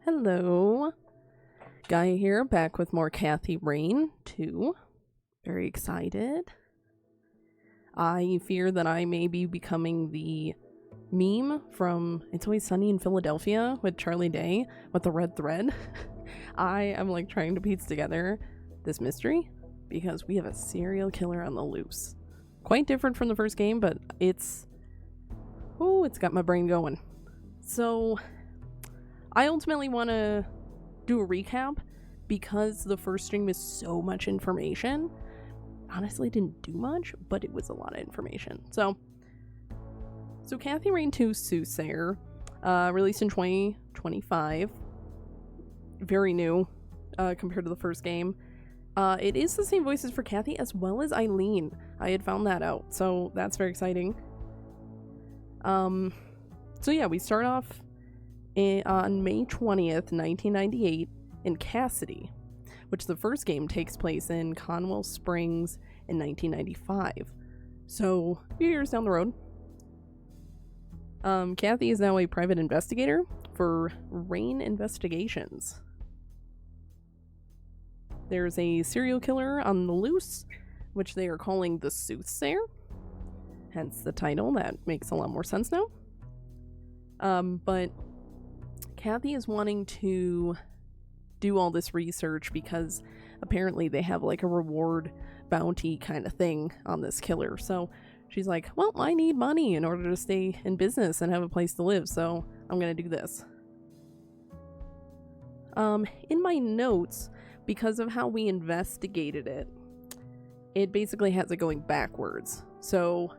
Hello, Gaia here, back with more Kathy Rain 2. Very excited. I fear that I may be becoming the meme from It's Always Sunny in Philadelphia with Charlie Day with the red thread. I am like trying to piece together this mystery because we have a serial killer on the loose. Quite different from the first game, but it's got my brain going. So I ultimately want to do a recap because the first stream is so much information. Honestly, didn't do much, but it was a lot of information. So Kathy Rain 2 Soothsayer, released in 2025. Very new compared to the first game. It is the same voices for Kathy as well as Eileen. I had found that out, so that's very exciting. So yeah, we start off on May 20th, 1998 in Cassidy, which the first game takes place in Conwell Springs in 1995. So a few years down the road. Kathy is now a private investigator for Rain Investigations. There's a serial killer on the loose, which they are calling the Soothsayer. Hence the title. That makes a lot more sense now. But Kathy is wanting to do all this research because apparently they have like a reward bounty kind of thing on this killer. So she's like, well, I need money in order to stay in business and have a place to live, so I'm gonna do this. In my notes, because of how we investigated it, it basically has it going backwards. So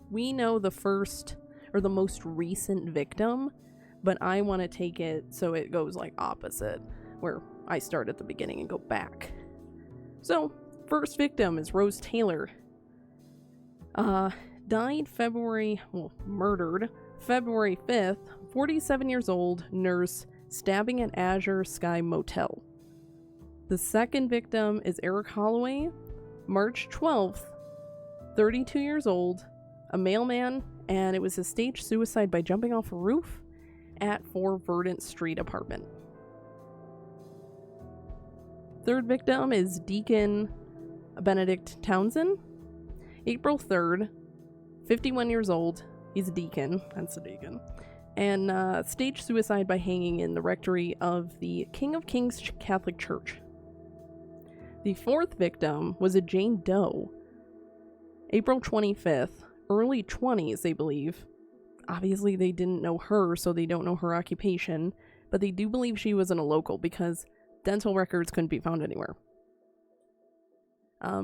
we know the first or the most recent victim, but I want to take it so it goes like opposite, where I start at the beginning and go back. So first victim is Rose Taylor. Died murdered February 5th, 47 years old, nurse, stabbing at Azure Sky Motel. The second victim is Eric Holloway, March 12th, 32 years old, a mailman, and it was a staged suicide by jumping off a roof at 4 Verdant Street apartment. Third victim is Deacon Benedict Townsend, April 3rd, 51 years old. He's a deacon, that's a deacon, and staged suicide by hanging in the rectory of the King of Kings Catholic Church. The fourth victim was a Jane Doe, April 25th, early 20s, they believe. Obviously, they didn't know her, so they don't know her occupation, but they do believe she wasn't a local because dental records couldn't be found anywhere.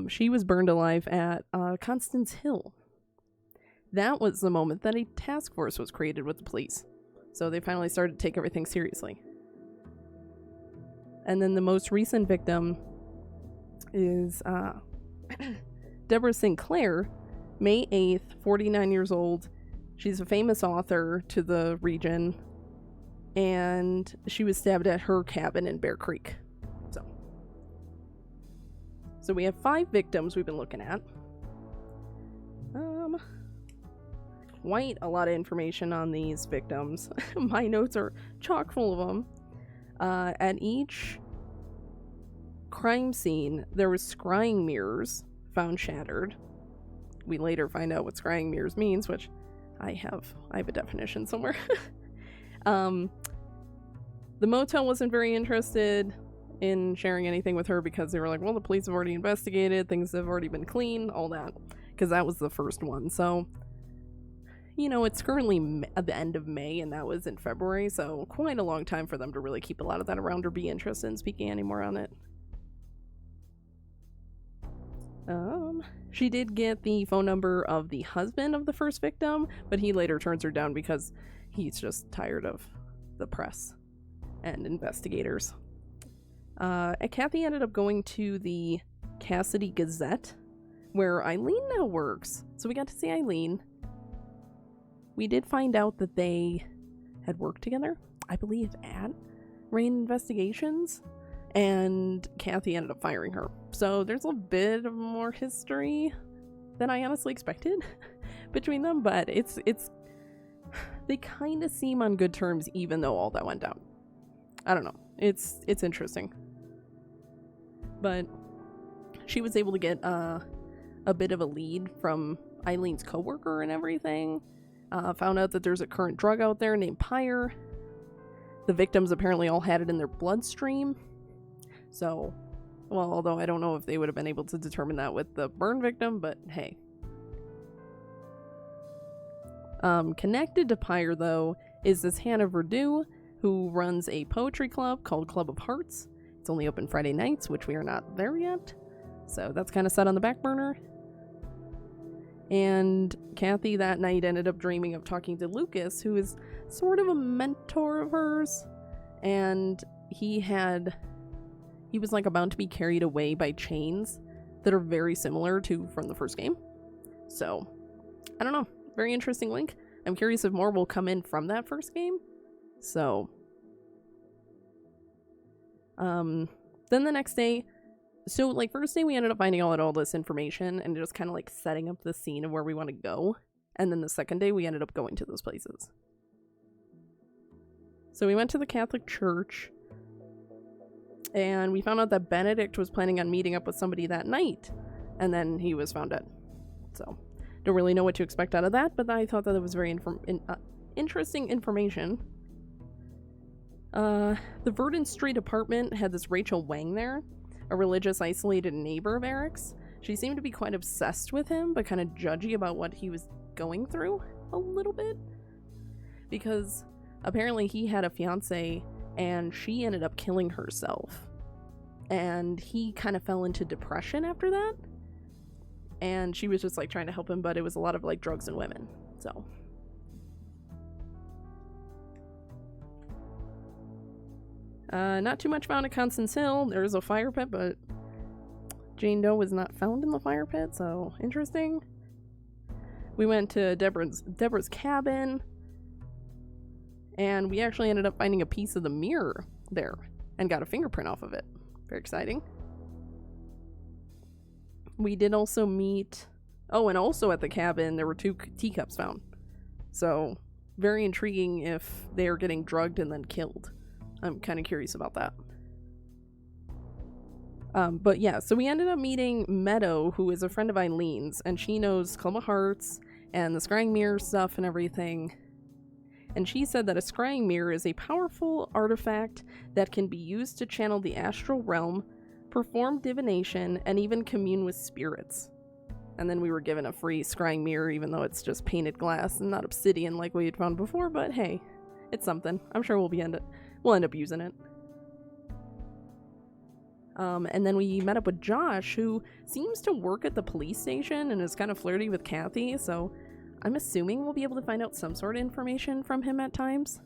She was burned alive at Constance Hill. That was the moment that a task force was created with the police, so they finally started to take everything seriously. And then the most recent victim is Deborah Sinclair, May 8th, 49 years old. She's a famous author to the region, and she was stabbed at her cabin in Bear Creek. So we have 5 victims we've been looking at. Quite a lot of information on these victims. My notes are chock full of them. At each crime scene, there was scrying mirrors found shattered. We later find out what scrying mirrors means, which I have a definition somewhere. The motel wasn't very interested in sharing anything with her because they were like, well, the police have already investigated, things have already been cleaned, all that, because that was the first one. So, you know, it's currently at the end of May, and that was in February, so quite a long time for them to really keep a lot of that around or be interested in speaking anymore on it. She did get the phone number of the husband of the first victim, but he later turns her down because he's just tired of the press and investigators. Kathy ended up going to the Cassidy Gazette, where Eileen now works. So we got to see Eileen. We did find out that they had worked together, I believe, at Rain Investigations, and Kathy ended up firing her. So there's a bit of more history than I honestly expected between them, but it's they kind of seem on good terms even though all that went down. I don't know. It's interesting. But she was able to get a bit of a lead from Eileen's coworker and everything. Found out that there's a current drug out there named Pyre. The victims apparently all had it in their bloodstream. So, well, although I don't know if they would have been able to determine that with the burn victim, but hey. Connected to Pyre, though, is this Hannah Verdue, who runs a poetry club called Club of Hearts. It's only open Friday nights, which we are not there yet. So that's kind of set on the back burner. And Kathy that night ended up dreaming of talking to Lucas, who is sort of a mentor of hers. And he was like about to be carried away by chains that are very similar to from the first game. So, I don't know. Very interesting link. I'm curious if more will come in from that first game. So, then the next day, so like first day we ended up finding out all this information and just kind of like setting up the scene of where we want to go. And then the second day we ended up going to those places. So we went to the Catholic Church and we found out that Benedict was planning on meeting up with somebody that night. And then he was found dead. So, don't really know what to expect out of that, but I thought that it was very interesting information. The Verdun Street apartment had this Rachel Wang there, a religious isolated neighbor of Eric's. She seemed to be quite obsessed with him, but kind of judgy about what he was going through a little bit. Because apparently he had a fiance and she ended up killing herself. And he kind of fell into depression after that. And she was just like trying to help him, but it was a lot of like drugs and women. So. Not too much found at Constance Hill. There was a fire pit, but Jane Doe was not found in the fire pit, so interesting. We went to Deborah's cabin, and we actually ended up finding a piece of the mirror there and got a fingerprint off of it. Very exciting. We did also meet... Oh, and also at the cabin, there were 2 teacups found. So, very intriguing if they are getting drugged and then killed. I'm kind of curious about that. But yeah, so we ended up meeting Meadow, who is a friend of Eileen's, and she knows Club of Hearts and the scrying mirror stuff and everything. And she said that a scrying mirror is a powerful artifact that can be used to channel the astral realm, perform divination, and even commune with spirits. And then we were given a free scrying mirror, even though it's just painted glass and not obsidian like we had found before, but hey, it's something. I'm sure we'll end up using it. And then we met up with Josh, who seems to work at the police station and is kind of flirty with Kathy, so I'm assuming we'll be able to find out some sort of information from him at times.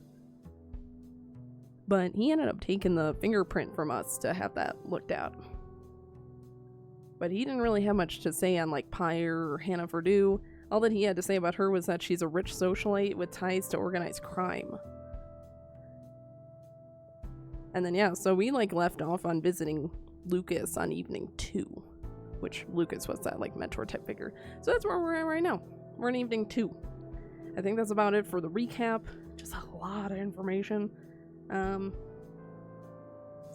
But he ended up taking the fingerprint from us to have that looked at. But he didn't really have much to say on like Pyre or Hannah Verdue. All that he had to say about her was that she's a rich socialite with ties to organized crime. And then yeah, so we like left off on visiting Lucas on evening 2, which Lucas was that like mentor type figure. So that's where we're at right now. We're in evening 2. I think that's about it for the recap. Just a lot of information. So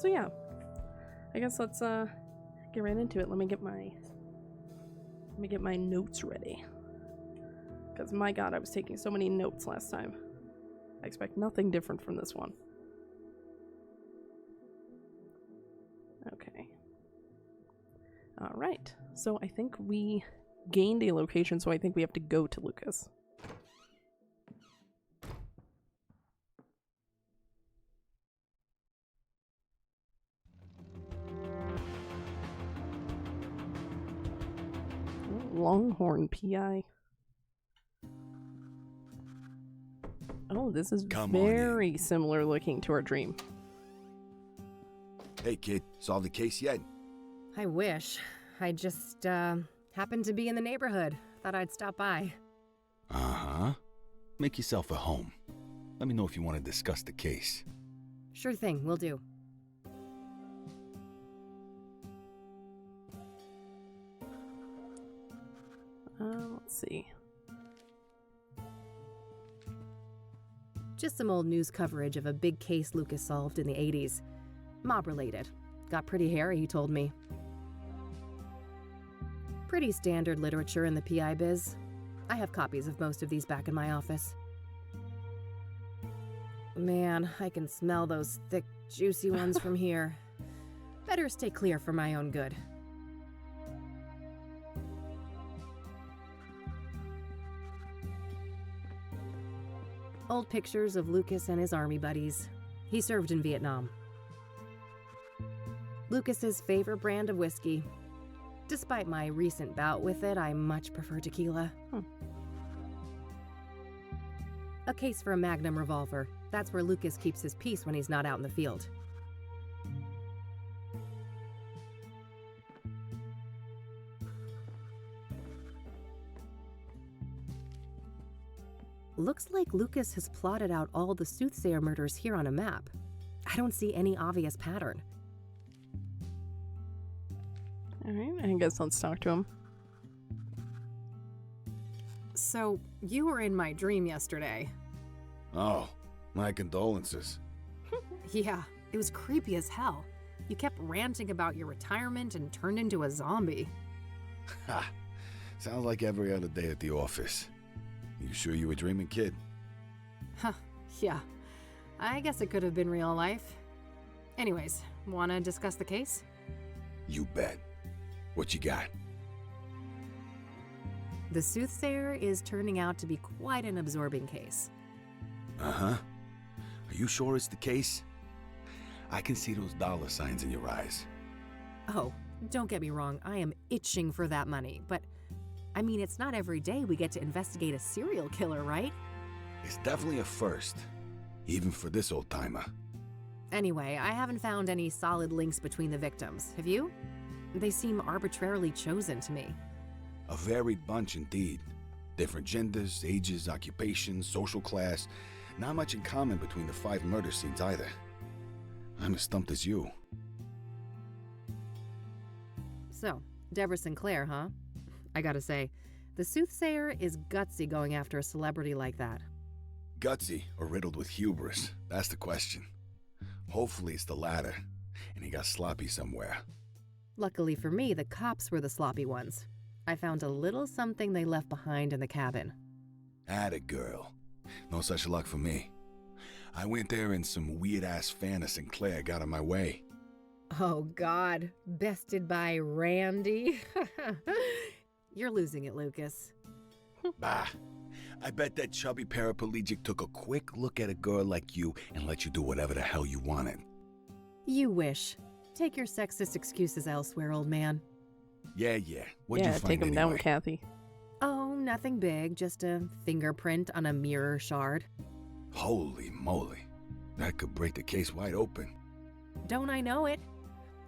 yeah, I guess let's get right into it. Let me get my notes ready, because my god, I was taking so many notes last time. I expect nothing different from this one. Okay. All right. So I think we gained a location, so I think we have to go to Lucas. Longhorn PI. Oh, this is very similar looking to our dream. Hey kid, solved the case yet? I wish. I just happened to be in the neighborhood. Thought I'd stop by. Uh-huh. Make yourself at home. Let me know if you want to discuss the case. Sure thing, will do. Let's see. Just some old news coverage of a big case Lucas solved in the 80s. Mob-related. Got pretty hairy, he told me. Pretty standard literature in the PI biz. I have copies of most of these back in my office. Man, I can smell those thick, juicy ones from here. Better stay clear for my own good. Old pictures of Lucas and his army buddies. He served in Vietnam. Lucas's favorite brand of whiskey. Despite my recent bout with it, I much prefer tequila. A case for a Magnum revolver. That's where Lucas keeps his peace when he's not out in the field. Looks like Lucas has plotted out all the Soothsayer murders here on a map. I don't see any obvious pattern. Alright, I guess let's talk to him. So, you were in my dream yesterday. Oh, my condolences. Yeah, it was creepy as hell. You kept ranting about your retirement and turned into a zombie. Ha! Sounds like every other day at the office. You sure you were dreaming, kid? Huh, yeah. I guess it could have been real life. Anyways, wanna discuss the case? You bet. What you got? The Soothsayer is turning out to be quite an absorbing case. Uh-huh. Are you sure it's the case? I can see those dollar signs in your eyes. Oh, don't get me wrong, I am itching for that money, but I mean, it's not every day we get to investigate a serial killer, right? It's definitely a first, even for this old-timer. Anyway, I haven't found any solid links between the victims, have you? They seem arbitrarily chosen to me. A varied bunch indeed. Different genders, ages, occupations, social class. Not much in common between the 5 murder scenes either. I'm as stumped as you. So, Deborah Sinclair, huh? I gotta say, the Soothsayer is gutsy going after a celebrity like that. Gutsy or riddled with hubris? That's the question. Hopefully it's the latter, and he got sloppy somewhere. Luckily for me, the cops were the sloppy ones. I found a little something they left behind in the cabin. Atta girl. No such luck for me. I went there and some weird-ass fan of Sinclair got in my way. Oh God, bested by Randy? You're losing it, Lucas. Bah. I bet that chubby paraplegic took a quick look at a girl like you and let you do whatever the hell you wanted. You wish. Take your sexist excuses elsewhere, old man. Yeah. What'd you find take him anyway? down, Kathy. Oh, nothing big, just a fingerprint on a mirror shard. Holy moly. That could break the case wide open. Don't I know it?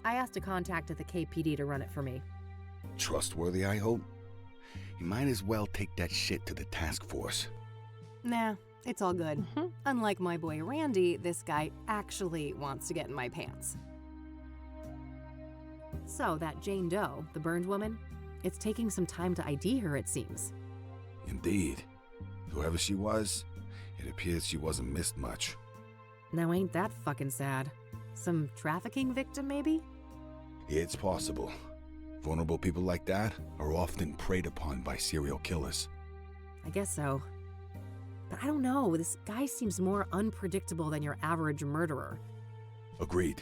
I asked a contact at the KPD to run it for me. Trustworthy, I hope? You might as well take that shit to the task force. Nah, it's all good. Unlike my boy Randy, this guy actually wants to get in my pants. So, that Jane Doe, the burned woman, it's taking some time to ID her, it seems. Indeed. Whoever she was, it appears she wasn't missed much. Now ain't that fucking sad? Some trafficking victim, maybe? It's possible. Vulnerable people like that are often preyed upon by serial killers. I guess so. But I don't know, this guy seems more unpredictable than your average murderer. Agreed.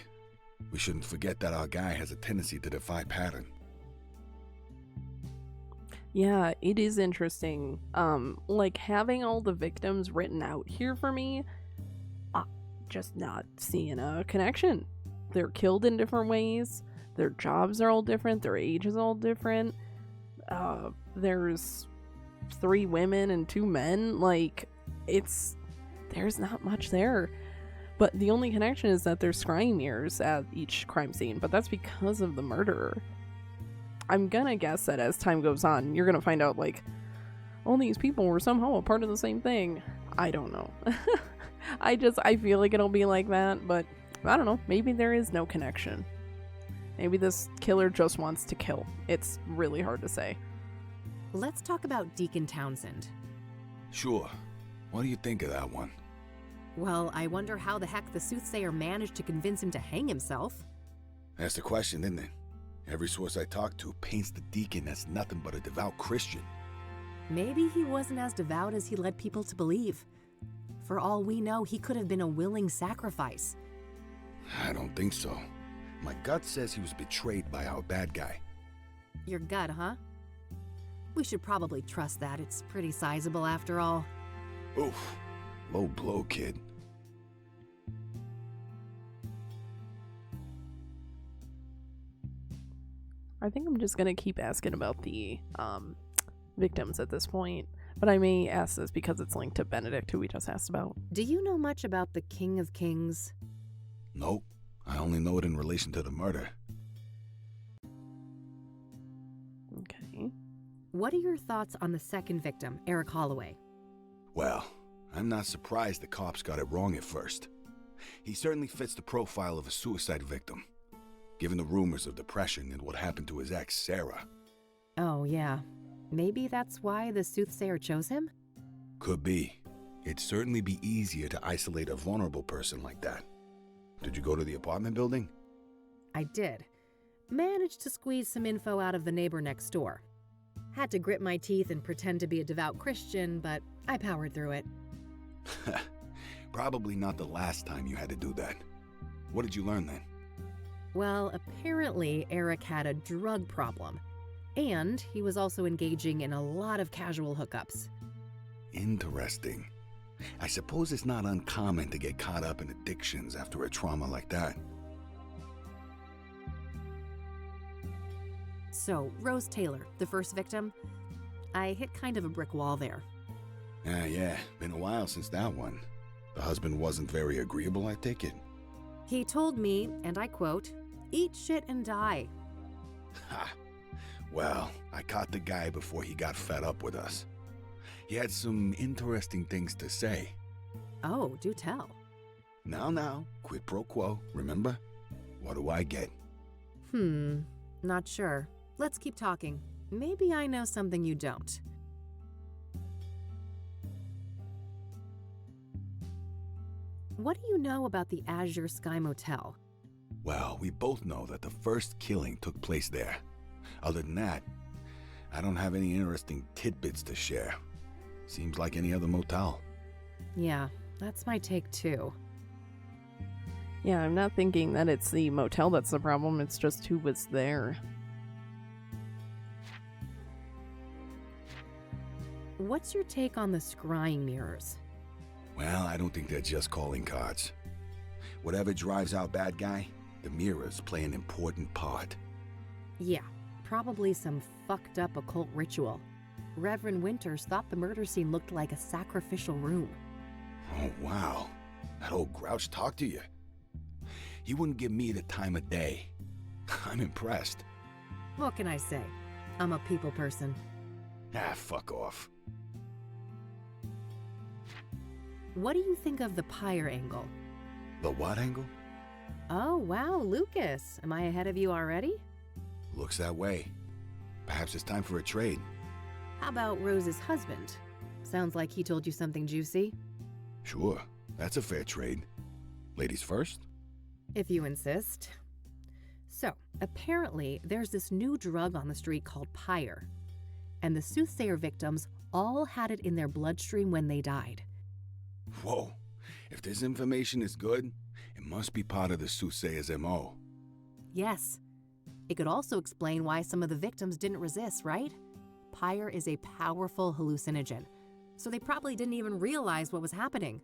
We shouldn't forget that our guy has a tendency to defy pattern. Yeah, it is interesting. Like having all the victims written out here for me, just not seeing a connection. They're killed in different ways. Their jobs are all different. Their age is all different. There's 3 women and 2 men. Like, there's not much there. But the only connection is that there's crime mirrors at each crime scene. But that's because of the murderer. I'm gonna guess that as time goes on, you're gonna find out, like, all these people were somehow a part of the same thing. I don't know. I feel like it'll be like that, but I don't know. Maybe there is no connection. Maybe this killer just wants to kill. It's really hard to say. Let's talk about Deacon Townsend. Sure. What do you think of that one? Well, I wonder how the heck the Soothsayer managed to convince him to hang himself. That's the question, isn't it? Every source I talk to paints the deacon as nothing but a devout Christian. Maybe he wasn't as devout as he led people to believe. For all we know, he could have been a willing sacrifice. I don't think so. My gut says he was betrayed by our bad guy. Your gut, huh? We should probably trust that. It's pretty sizable after all. Oof. Low blow, kid. I think I'm just gonna keep asking about the victims at this point, but I may ask this because it's linked to Benedict, who we just asked about. Do you know much about the King of Kings? Nope. I only know it in relation to the murder. Okay. What are your thoughts on the second victim, Eric Holloway? Well, I'm not surprised the cops got it wrong at first. He certainly fits the profile of a suicide victim, given the rumors of depression and what happened to his ex, Sarah. Oh, yeah. Maybe that's why the Soothsayer chose him? Could be. It'd certainly be easier to isolate a vulnerable person like that. Did you go to the apartment building? I did. Managed to squeeze some info out of the neighbor next door. Had to grit my teeth and pretend to be a devout Christian, but I powered through it. Probably not the last time you had to do that. What did you learn then? Well, apparently Eric had a drug problem, and he was also engaging in a lot of casual hookups. Interesting. I suppose it's not uncommon to get caught up in addictions after a trauma like that. So, Rose Taylor, the first victim, I hit kind of a brick wall there. Yeah, been a while since that one. The husband wasn't very agreeable, I take it. He told me, and I quote, "Eat shit and die." Ha! Well, I caught the guy before he got fed up with us. He had some interesting things to say. Oh, do tell. Now, quid pro quo, remember? What do I get? Not sure. Let's keep talking. Maybe I know something you don't. What do you know about the Azure Sky Motel? Well, we both know that the first killing took place there. Other than that, I don't have any interesting tidbits to share. Seems like any other motel. Yeah, that's my take too. Yeah, I'm not thinking that it's the motel that's the problem, it's just who was there. What's your take on the scrying mirrors? Well, I don't think they're just calling cards. Whatever drives our bad guy, the mirrors play an important part. Yeah, probably some fucked up occult ritual. Reverend Winters thought the murder scene looked like a sacrificial room. Oh, wow. That old grouch talked to you. He wouldn't give me the time of day. I'm impressed. What can I say? I'm a people person. Ah, fuck off. What do you think of the pyre angle? The what angle? Oh, wow, Lucas. Am I ahead of you already? Looks that way. Perhaps it's time for a trade. How about Rose's husband? Sounds like he told you something juicy. Sure, that's a fair trade. Ladies first? If you insist. So, apparently, there's this new drug on the street called pyre. And the Soothsayer victims all had it in their bloodstream when they died. Whoa. If this information is good, it must be part of the Soothsayer's MO. Yes. It could also explain why some of the victims didn't resist, right? Pyre is a powerful hallucinogen, so they probably didn't even realize what was happening.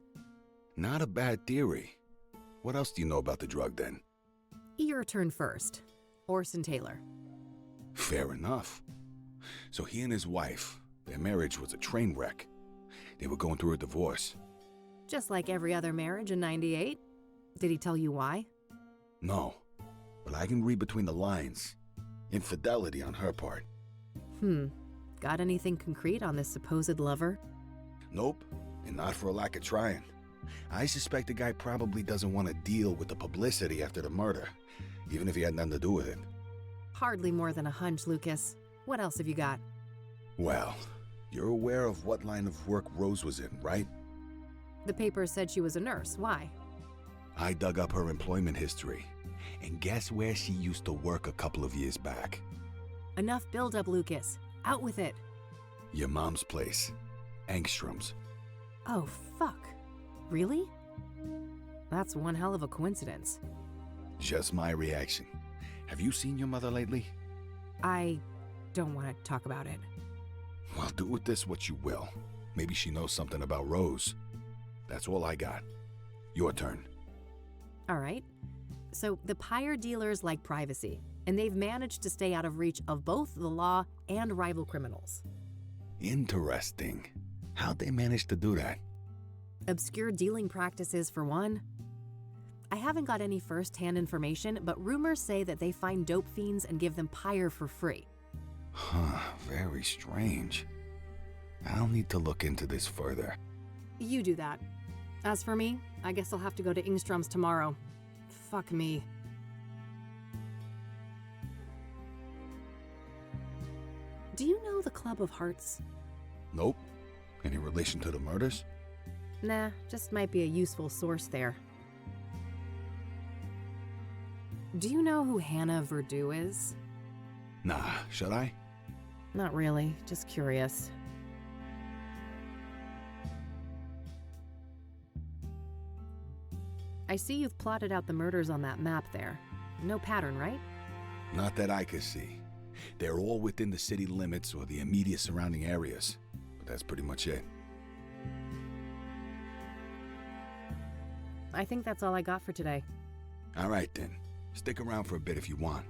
Not a bad theory. What else do you know about the drug then? Your turn first. Orson Taylor. Fair enough. So he and his wife, their marriage was a train wreck. They were going through a divorce. Just like every other marriage in '98. Did he tell you why? No, but I can read between the lines. Infidelity on her part. Got anything concrete on this supposed lover? Nope, and not for a lack of trying. I suspect the guy probably doesn't want to deal with the publicity after the murder, even if he had nothing to do with it. Hardly more than a hunch, Lucas. What else have you got? Well, you're aware of what line of work Rose was in, right? The paper said she was a nurse. Why? I dug up her employment history. And guess where she used to work a couple of years back? Enough build-up, Lucas. Out with it. Your mom's place. Angstrom's. Oh, fuck. Really? That's one hell of a coincidence. Just my reaction. Have you seen your mother lately? I don't want to talk about it. Well, do with this what you will. Maybe she knows something about Rose. That's all I got. Your turn. All right. So the pyre dealers like privacy, and they've managed to stay out of reach of both the law and rival criminals. Interesting. How'd they manage to do that? Obscure dealing practices, for one. I haven't got any first-hand information, but rumors say that they find dope fiends and give them pyre for free. Huh, very strange. I'll need to look into this further. You do that. As for me, I guess I'll have to go to Ingstrom's tomorrow. Fuck me. Do you know the Club of Hearts? Nope. Any relation to the murders? Nah, just might be a useful source there. Do you know who Hannah Verdue is? Nah, should I? Not really, just curious. I see you've plotted out the murders on that map there. No pattern, right? Not that I could see. They're all within the city limits or the immediate surrounding areas. But that's pretty much it. I think that's all I got for today. All right then. Stick around for a bit if you want.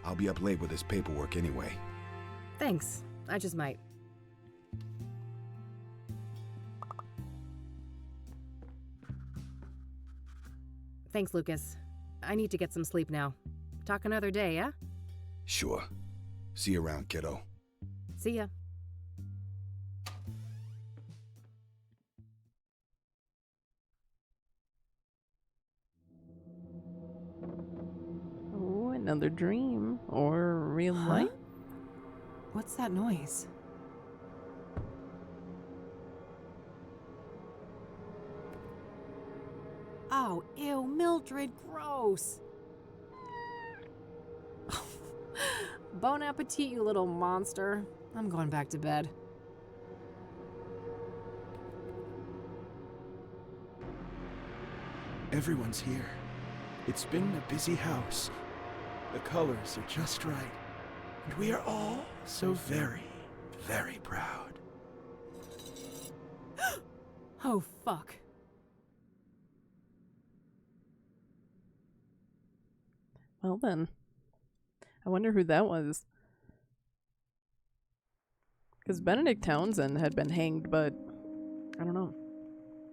I'll be up late with this paperwork anyway. Thanks. I just might. Thanks, Lucas. I need to get some sleep now. Talk another day, yeah? Sure. See you around, kiddo. See ya. Oh, another dream. Or real life? What's that noise? Oh, ew, Mildred, gross. Bon appetit, you little monster. I'm going back to bed. Everyone's here. It's been a busy house. The colors are just right. And we are all so very, very proud. Oh, fuck. Well then. I wonder who that was. Because Benedict Townsend had been hanged, but I don't know.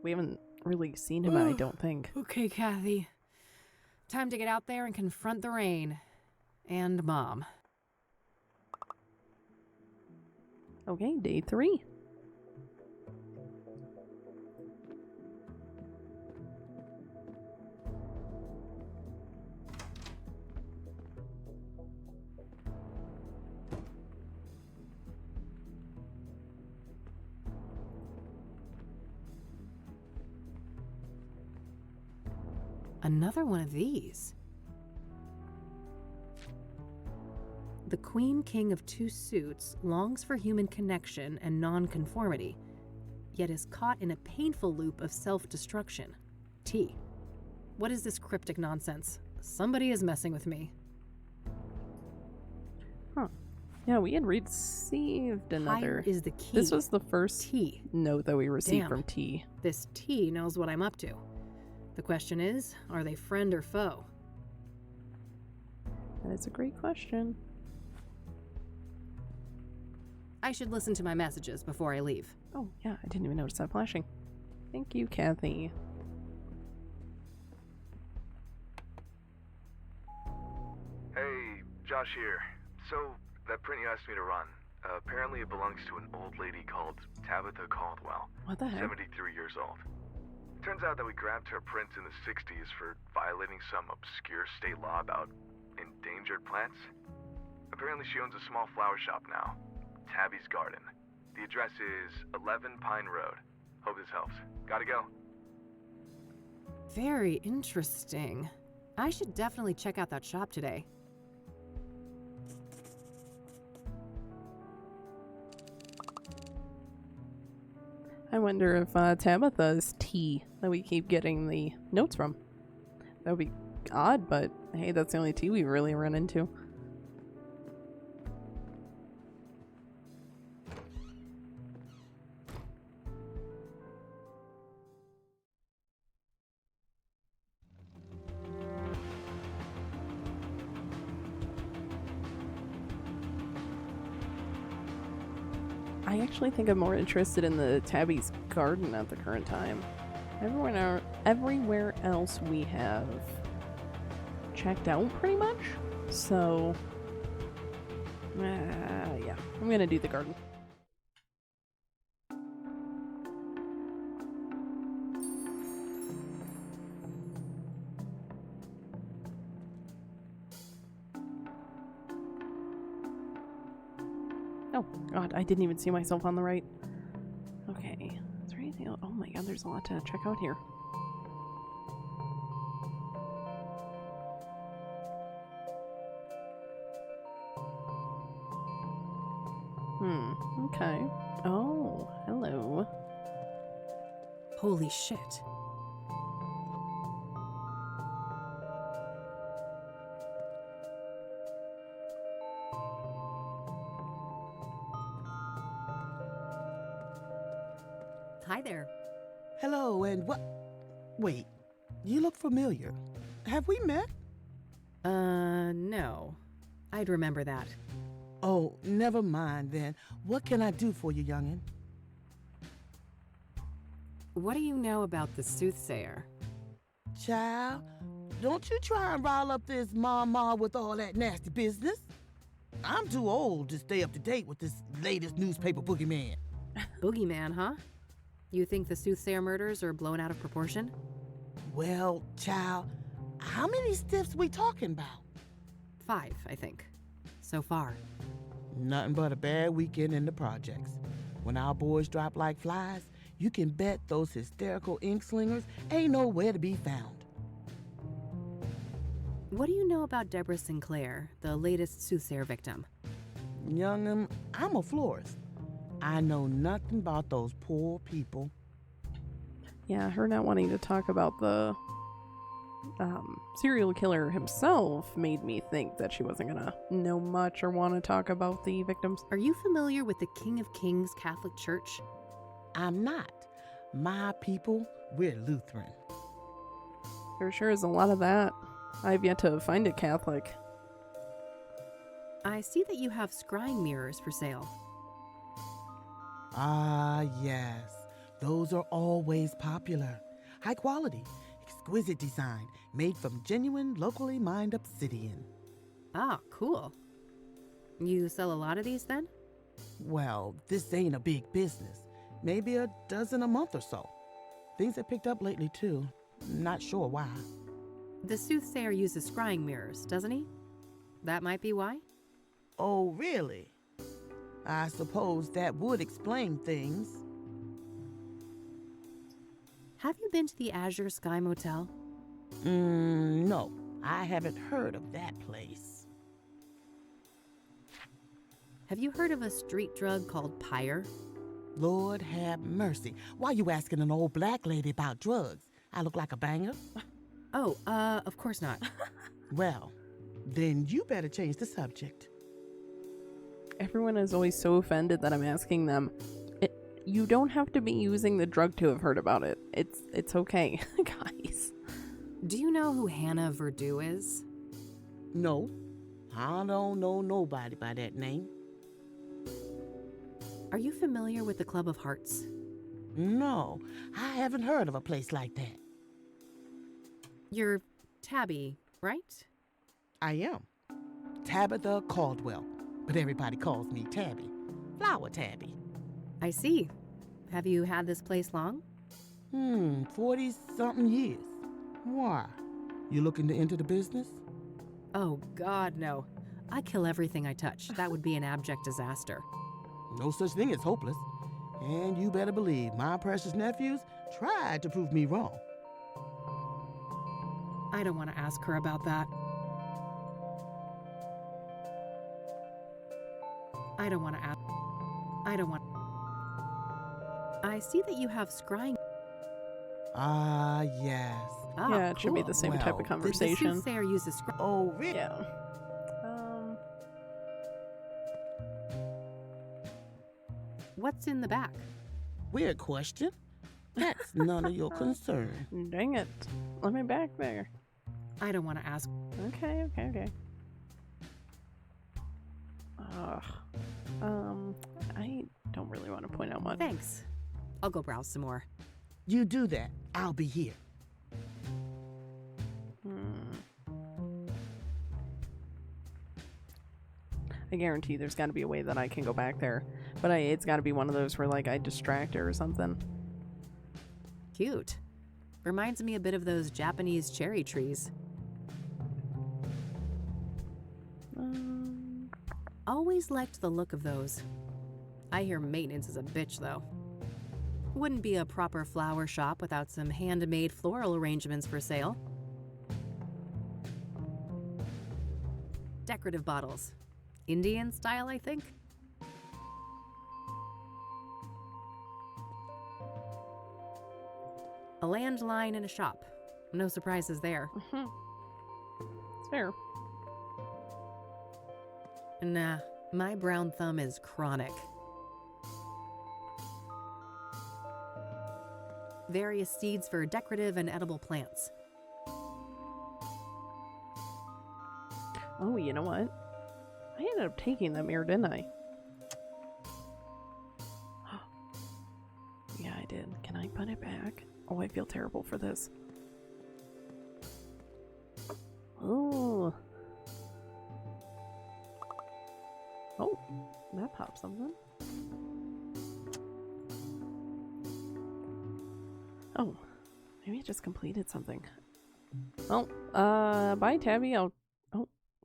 We haven't really seen him, I don't think. Okay, Kathy. Time to get out there and confront the rain. And Mom. Okay, day 3. Another one of these. The Queen King of Two Suits longs for human connection and non-conformity, yet is caught in a painful loop of self-destruction. T. What is this cryptic nonsense? Somebody is messing with me. Huh. Yeah, we had received another. Pyre is the key. This was the first T. note that we received Damn. from T. This T knows what I'm up to. The question is, are they friend or foe? That is a great question. I should listen to my messages before I leave. Oh, yeah, I didn't even notice that flashing. Thank you, Kathy. Hey, Josh here. So, that print you asked me to run, apparently it belongs to an old lady called Tabitha Caldwell. What the heck? 73 years old. Turns out that we grabbed her prints in the 60s for violating some obscure state law about endangered plants. Apparently she owns a small flower shop now, Tabby's Garden. The address is 11 Pine Road. Hope this helps. Gotta go. Very interesting. I should definitely check out that shop today. I wonder if Tabitha's tea that we keep getting the notes from. That would be odd, but hey, that's the only tea we really run into. I actually think I'm more interested in the Tabby's garden at the current time. Everywhere else we have checked out pretty much. So, yeah, I'm gonna do the garden. Oh, God, I didn't even see myself on the right. Okay, is there anything else? Oh my God, there's a lot to check out here. Okay. Oh, hello. Holy shit. Hi there. Hello, and what? Wait, you look familiar. Have we met? No. I'd remember that. Oh, never mind then. What can I do for you, youngin'? What do you know about the Soothsayer? Child, don't you try and rile up this mama with all that nasty business. I'm too old to stay up to date with this latest newspaper boogeyman. Boogeyman, huh? You think the Soothsayer murders are blown out of proportion? Well, child, how many stiffs we talking about? 5, I think. So far. Nothing but a bad weekend in the projects. When our boys drop like flies, you can bet those hysterical ink slingers ain't nowhere to be found. What do you know about Deborah Sinclair, the latest Soothsayer victim? Young'un, I'm a florist. I know nothing about those poor people. Yeah, her not wanting to talk about the serial killer himself made me think that she wasn't gonna know much or want to talk about the victims. Are you familiar with the King of Kings Catholic Church? I'm not. My people, we're Lutheran. There sure is a lot of that. I've yet to find a Catholic. I see that you have scrying mirrors for sale. Ah, yes. Those are always popular. High quality, exquisite design, made from genuine, locally mined obsidian. Ah, cool. You sell a lot of these then? Well, this ain't a big business. Maybe a dozen a month or so. Things have picked up lately, too. Not sure why. The Soothsayer uses scrying mirrors, doesn't he? That might be why? Oh, really? I suppose that would explain things. Have you been to the Azure Sky Motel? No. I haven't heard of that place. Have you heard of a street drug called pyre? Lord have mercy. Why you asking an old black lady about drugs? I look like a banger? Oh, of course not. Well, then you better change the subject. Everyone is always so offended that I'm asking them. You don't have to be using the drug to have heard about it. It's okay, guys. Do you know who Hannah Verdue is? No, I don't know nobody by that name. Are you familiar with the Club of Hearts? No, I haven't heard of a place like that. You're Tabby, right? I am. Tabitha Caldwell, but everybody calls me Tabby. Flower Tabby. I see. Have you had this place long? 40-something years. Why? You looking to enter the business? Oh, God, no. I kill everything I touch. That would be an abject disaster. No such thing as hopeless. And you better believe my precious nephews tried to prove me wrong. I don't want to ask her about that. I don't want to ask. I don't want. I see that you have scrying. Ah, yes. Ah, Yeah, it should be cool. the same type Well, of the conversation. The Soothsayer uses scrying. Oh, really? Yeah. What's in the back? Weird question. That's none of your concern. Dang it. Let me back there. I don't want to ask. Okay. I don't really want to point out much. Thanks. I'll go browse some more. You do that. I'll be here. I guarantee there's got to be a way that I can go back there. But it's got to be one of those where, like, I distract her or something. Cute. Reminds me a bit of those Japanese cherry trees. Always liked the look of those. I hear maintenance is a bitch, though. Wouldn't be a proper flower shop without some handmade floral arrangements for sale. Decorative bottles. Indian style, I think. A landline and a shop. No surprises there. It's fair. Nah, my brown thumb is chronic. Various seeds for decorative and edible plants. Oh, you know what? I ended up taking that mirror, didn't I? Yeah, I did. Can I put it back? Oh, I feel terrible for this. Oh. Oh, that popped something. Oh, maybe I just completed something. Well, bye, Tabby. Oh,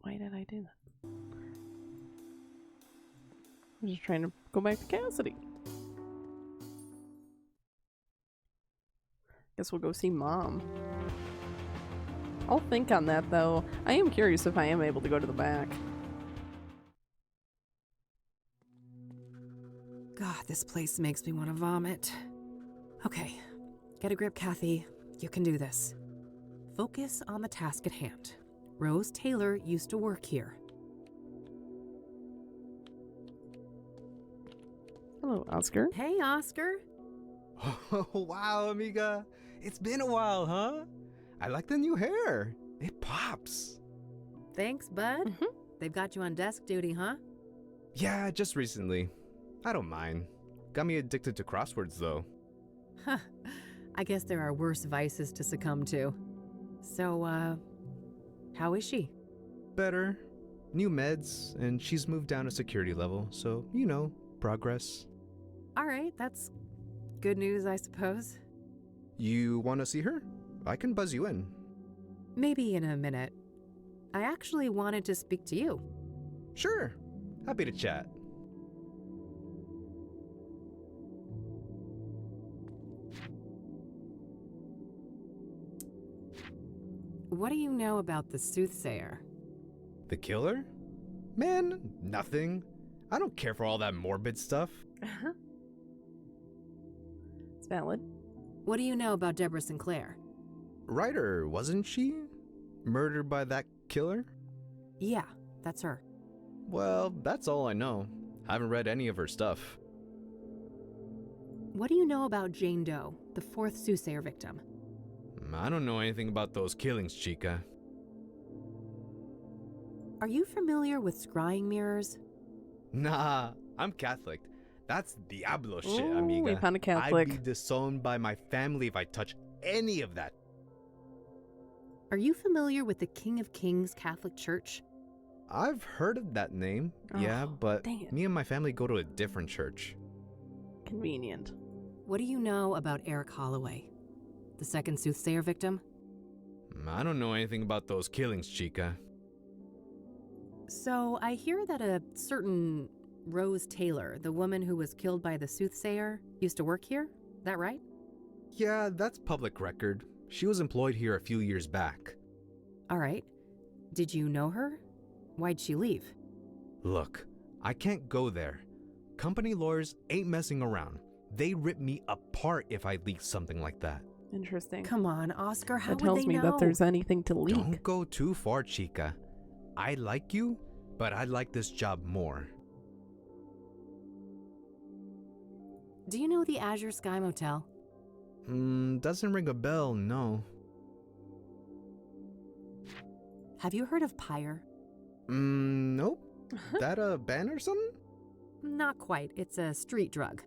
why did I do that? I'm just trying to go back to Cassidy. Guess we'll go see Mom. I'll think on that, though. I am curious if I am able to go to the back. God, this place makes me want to vomit. Okay, get a grip, Kathy. You can do this. Focus on the task at hand. Rose Taylor used to work here. Hello, Oscar. Hey, Oscar. Oh, wow, amiga. It's been a while, huh? I like the new hair. It pops. Thanks, bud. They've got you on desk duty, huh? Yeah, just recently. I don't mind. Got me addicted to crosswords, though. Huh. I guess there are worse vices to succumb to. So, how is she? Better. New meds, and she's moved down a security level, so, you know, progress. All right, that's good news, I suppose. You want to see her? I can buzz you in. Maybe in a minute. I actually wanted to speak to you. Sure. Happy to chat. What do you know about the Soothsayer? The killer? Man, nothing. I don't care for all that morbid stuff. It's valid. What do you know about Deborah Sinclair? Ryder, wasn't she? Murdered by that killer? Yeah, that's her. Well, that's all I know. I haven't read any of her stuff. What do you know about Jane Doe, the fourth Soothsayer victim? I don't know anything about those killings, chica. Are you familiar with scrying mirrors? Nah, I'm Catholic. That's Diablo shit, Ooh, amiga. we found a Catholic. I'd be disowned by my family if I touch any of that. Are you familiar with the King of Kings Catholic Church? I've heard of that name, yeah, Oh, but dang it. me and my family go to a different church. Convenient. What do you know about Eric Holloway, the second Soothsayer victim? I don't know anything about those killings, chica. So, I hear that a certain Rose Taylor, the woman who was killed by the Soothsayer, used to work here? That right? Yeah, that's public record. She was employed here a few years back. All right. Did you know her? Why'd she leave? Look, I can't go there. Company lawyers ain't messing around. They rip me apart if I leak something like that. Interesting. Come on, Oscar, how That would tells they me know? that there's anything to leak. Don't go too far, Chica. I like you, but I like this job more. Do you know the Azure Sky Motel? Doesn't ring a bell, no. Have you heard of Pyre? Nope. That a band or something? Not quite. It's a street drug.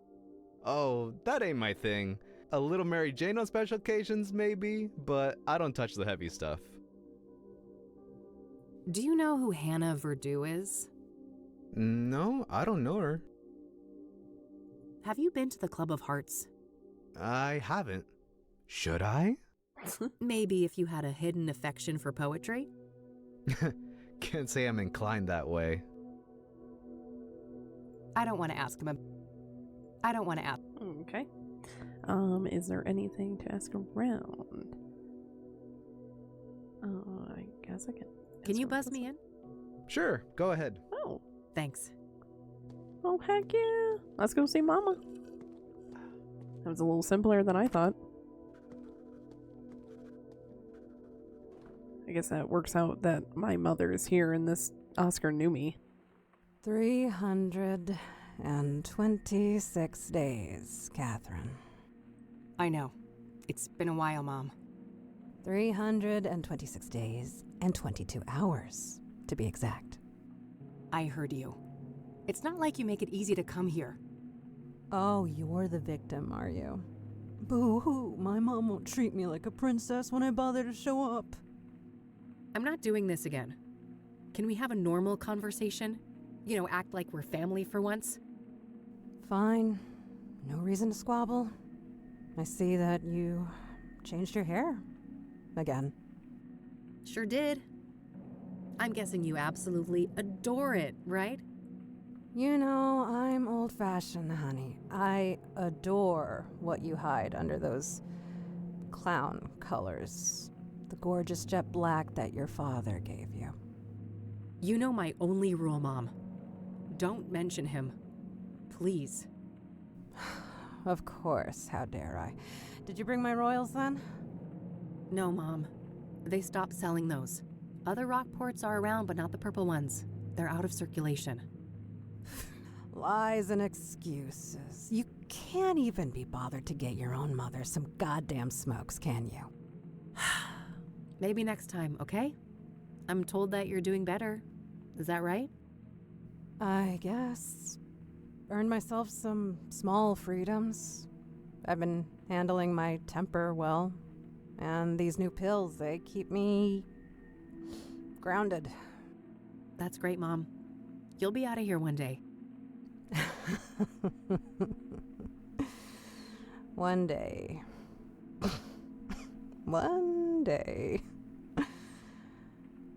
Oh, that ain't my thing. A little Mary Jane on special occasions, maybe, but I don't touch the heavy stuff. Do you know who Hannah Verdue is? No, I don't know her. Have you been to the Club of Hearts? I haven't. Should I? Maybe if you had a hidden affection for poetry? Can't say I'm inclined that way. I don't want to ask him. I don't want to ask. Okay. Is there anything to ask around? I guess I can. Can you buzz me in? Sure, go ahead. Oh. Thanks. Oh, heck yeah. Let's go see Mama. That was a little simpler than I thought. I guess that works out that my mother is here and this Oscar knew me. 326 days, Catherine. I know. It's been a while, Mom. 326 days and 22 hours, to be exact. I heard you. It's not like you make it easy to come here. Oh, you're the victim, are you? Boo-hoo, my mom won't treat me like a princess when I bother to show up. I'm not doing this again. Can we have a normal conversation? You know, act like we're family for once? Fine. No reason to squabble. I see that you changed your hair. Again. Sure did. I'm guessing you absolutely adore it, right? You know, I'm old-fashioned, honey. I adore what you hide under those clown colors. The gorgeous jet black that your father gave you. You know my only rule, Mom. Don't mention him. Please. Of course, how dare I. Did you bring my royals then? No, Mom. They stopped selling those. Other Rockports are around, but not the purple ones. They're out of circulation. Lies and excuses. You can't even be bothered to get your own mother some goddamn smokes, can you? Maybe next time, okay? I'm told that you're doing better. Is that right? I guess. Earned myself some small freedoms. I've been handling my temper well. And these new pills, they keep me grounded. That's great, Mom. You'll be out of here one day. One day. One day.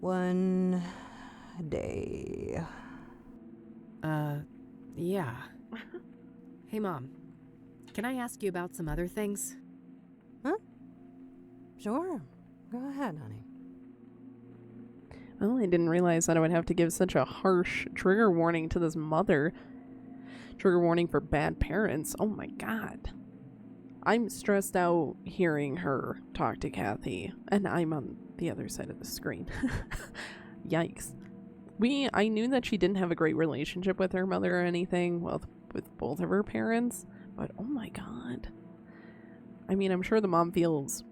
One day. Yeah. Hey, Mom. Can I ask you about some other things? Huh? Sure. Go ahead, honey. Well, I didn't realize that I would have to give such a harsh trigger warning to this mother. Trigger warning for bad parents. Oh my god. I'm stressed out hearing her talk to Kathy, and I'm on the other side of the screen. Yikes. I knew that she didn't have a great relationship with her mother or anything, well, with both of her parents, but oh my god. I mean, I'm sure the mom feels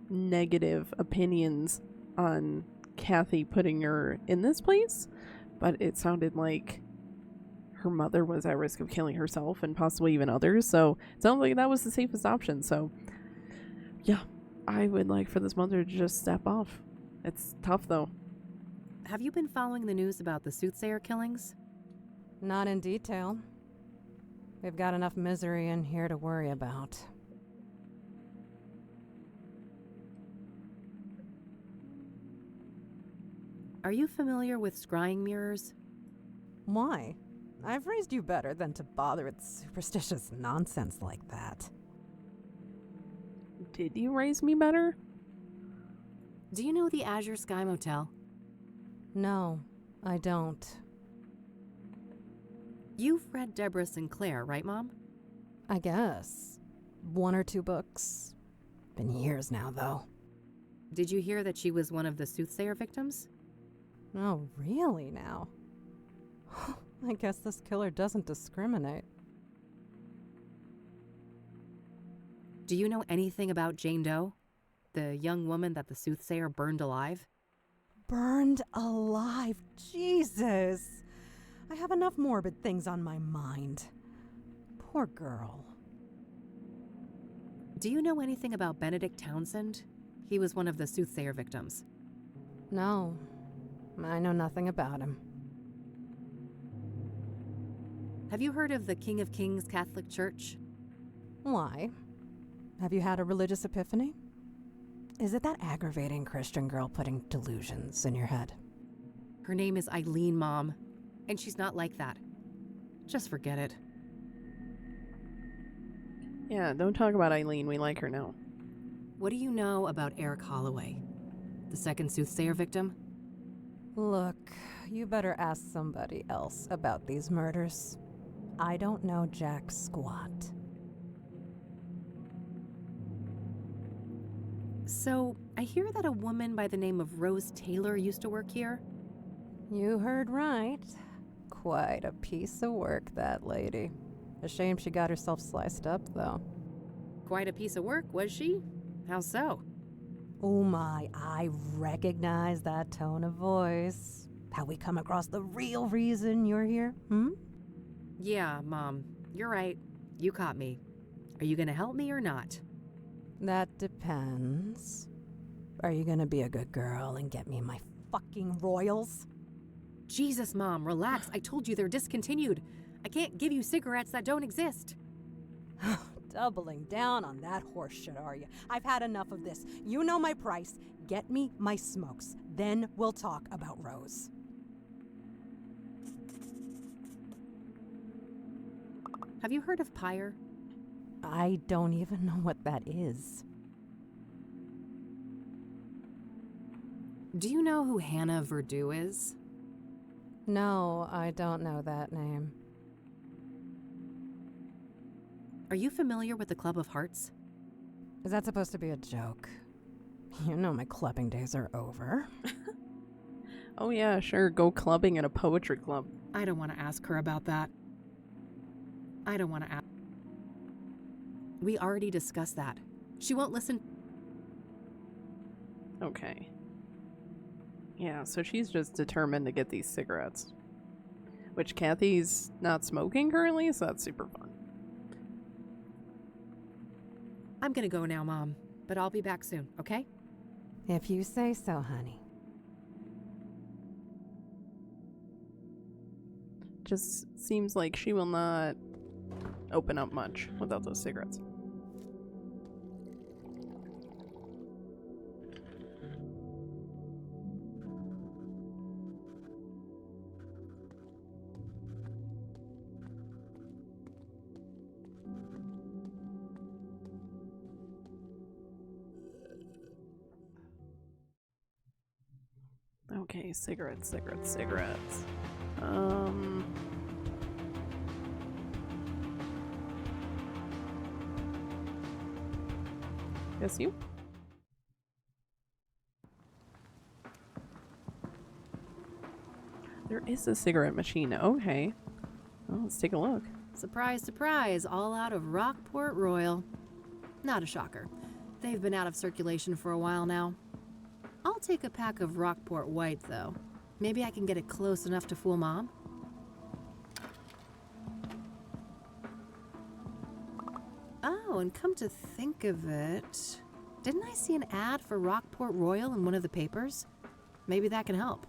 negative opinions on Kathy putting her in this place, but it sounded like her mother was at risk of killing herself and possibly even others, so it sounds like that was the safest option. So yeah, I would like for this mother to just step off. It's tough though. Have you been following the news about the Soothsayer killings? Not in detail. We've got enough misery in here to worry about. Are you familiar with scrying mirrors? Why? I've raised you better than to bother with superstitious nonsense like that. Did you raise me better? Do you know the Azure Sky Motel? No, I don't. You've read Deborah Sinclair, right, Mom? I guess. 1 or 2 books. Been years now, though. Did you hear that she was one of the Soothsayer victims? Oh, really now? I guess this killer doesn't discriminate. Do you know anything about Jane Doe? The young woman that the Soothsayer burned alive? Burned alive? Jesus! I have enough morbid things on my mind. Poor girl. Do you know anything about Benedict Townsend? He was one of the Soothsayer victims. No, I know nothing about him. Have you heard of the King of Kings Catholic Church? Why? Have you had a religious epiphany? Is it that aggravating Christian girl putting delusions in your head? Her name is Eileen, Mom, and she's not like that. Just forget it. Yeah, don't talk about Eileen. We like her now. What do you know about Eric Holloway, the second Soothsayer victim? Look, you better ask somebody else about these murders. I don't know jack squat. So, I hear that a woman by the name of Rose Taylor used to work here. You heard right. Quite a piece of work, that lady. A shame she got herself sliced up, though. Quite a piece of work, was she? How so? Oh my, I recognize that tone of voice. How we come across the real reason you're here, Yeah, Mom, you're right. You caught me. Are you gonna help me or not? That depends. Are you gonna be a good girl and get me my fucking royals? Jesus, Mom, relax. I told you they're discontinued. I can't give you cigarettes that don't exist. Doubling down on that horse shit, are you? I've had enough of this. You know my price. Get me my smokes. Then we'll talk about Rose. Have you heard of Pyre? I don't even know what that is. Do you know who Hannah Verdew is? No, I don't know that name. Are you familiar with the Club of Hearts? Is that supposed to be a joke? You know my clubbing days are over. Oh yeah, sure, go clubbing at a poetry club. I don't want to ask her about that. I don't want to ask. We already discussed that. She won't listen. Okay. Yeah, so she's just determined to get these cigarettes. Which Kathy's not smoking currently, so that's super fun. I'm gonna go now, Mom, but I'll be back soon, okay? If you say so, honey. Just seems like she will not open up much without those cigarettes. Okay, cigarettes. Guess you? There is a cigarette machine. Okay. Well, let's take a look. Surprise, surprise, all out of Rockport Royal. Not a shocker. They've been out of circulation for a while now. I'll take a pack of Rockport White, though. Maybe I can get it close enough to fool Mom. Oh, and come to think of it, didn't I see an ad for Rockport Royal in one of the papers? Maybe that can help.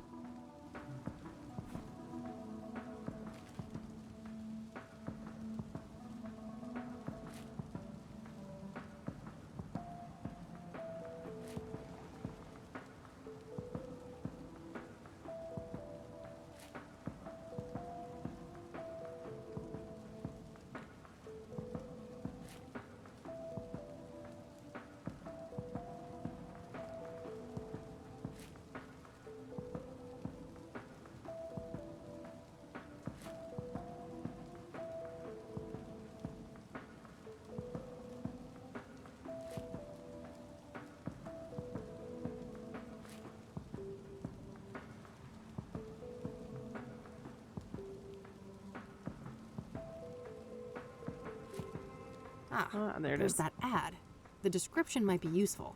there it there's is. that ad. The description might be useful.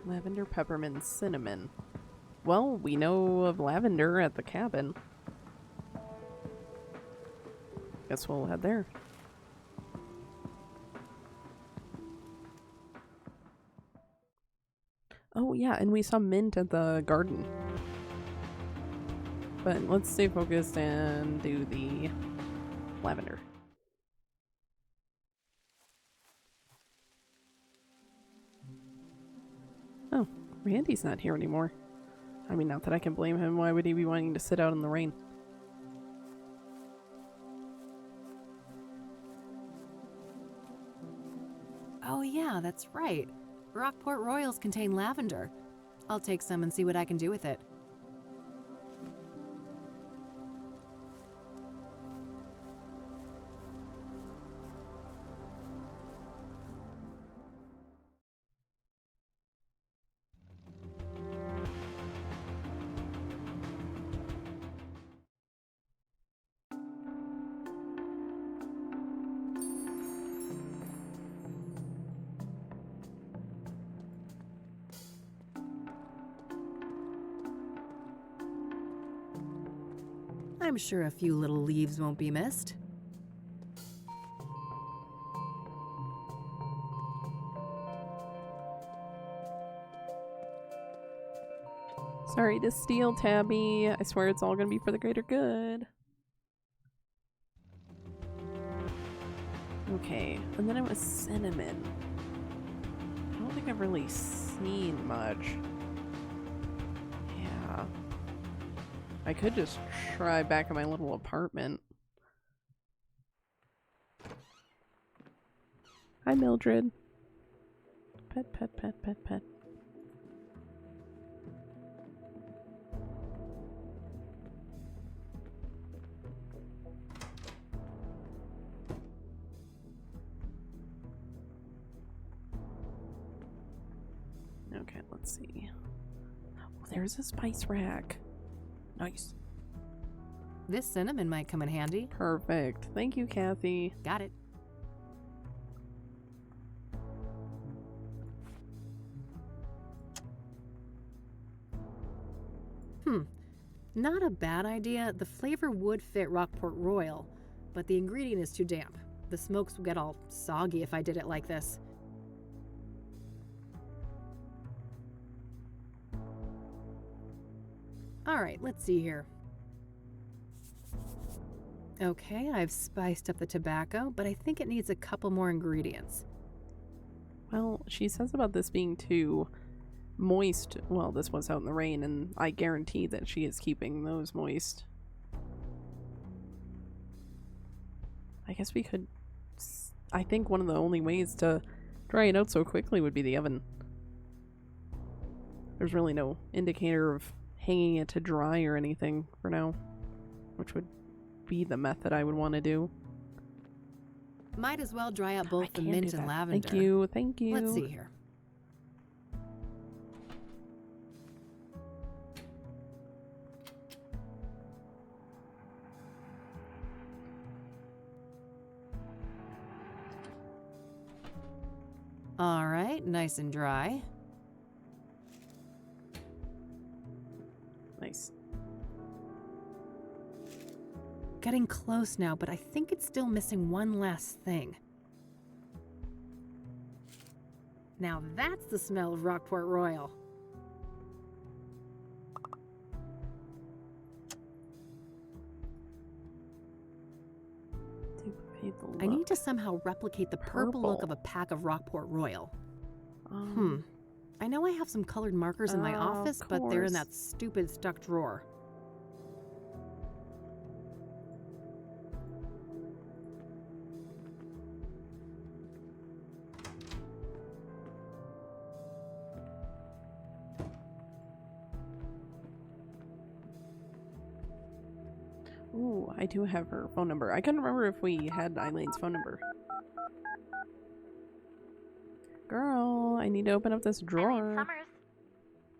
Lavender, peppermint, cinnamon. Well, we know of lavender at the cabin. Guess we'll head there. Oh yeah, and we saw mint at the garden. But let's stay focused and do the lavender. Oh, Randy's not here anymore. I mean, not that I can blame him. Why would he be wanting to sit out in the rain? Oh yeah, that's right. Rockport Royals contain lavender. I'll take some and see what I can do with it. I'm sure a few little leaves won't be missed. Sorry to steal, Tabby. I swear it's all gonna be for the greater good. Okay, and then it was cinnamon. I don't think I've really seen much. Yeah. I could just try back in my little apartment. Hi, Mildred. Pet, pet, pet, pet, pet. Okay, let's see. Oh, there's a spice rack. Nice. This cinnamon might come in handy. Perfect. Thank you, Kathy. Got it. Not a bad idea. The flavor would fit Rockport Royal, but the ingredient is too damp. The smokes would get all soggy if I did it like this. Alright, let's see here. Okay, I've spiced up the tobacco, but I think it needs a couple more ingredients. Well, she says about this being too moist. Well, this was out in the rain, and I guarantee that she is keeping those moist. I guess we could... I think one of the only ways to dry it out so quickly would be the oven. There's really no indicator of hanging it to dry or anything for now, which would be the method I would want to do. Might as well dry out both the can't mint do and that. lavender. Thank you, thank you. Let's see here. All right, nice and dry. Nice. Getting close now, but I think it's still missing one last thing. Now that's the smell of Rockport Royal. I need to somehow replicate the purple look of a pack of Rockport Royal. I know I have some colored markers in my office, but they're in that stupid stuck drawer. Ooh, I do have her phone number. I couldn't remember if we had Eileen's phone number. Girl, I need to open up this drawer. Eileen Summers.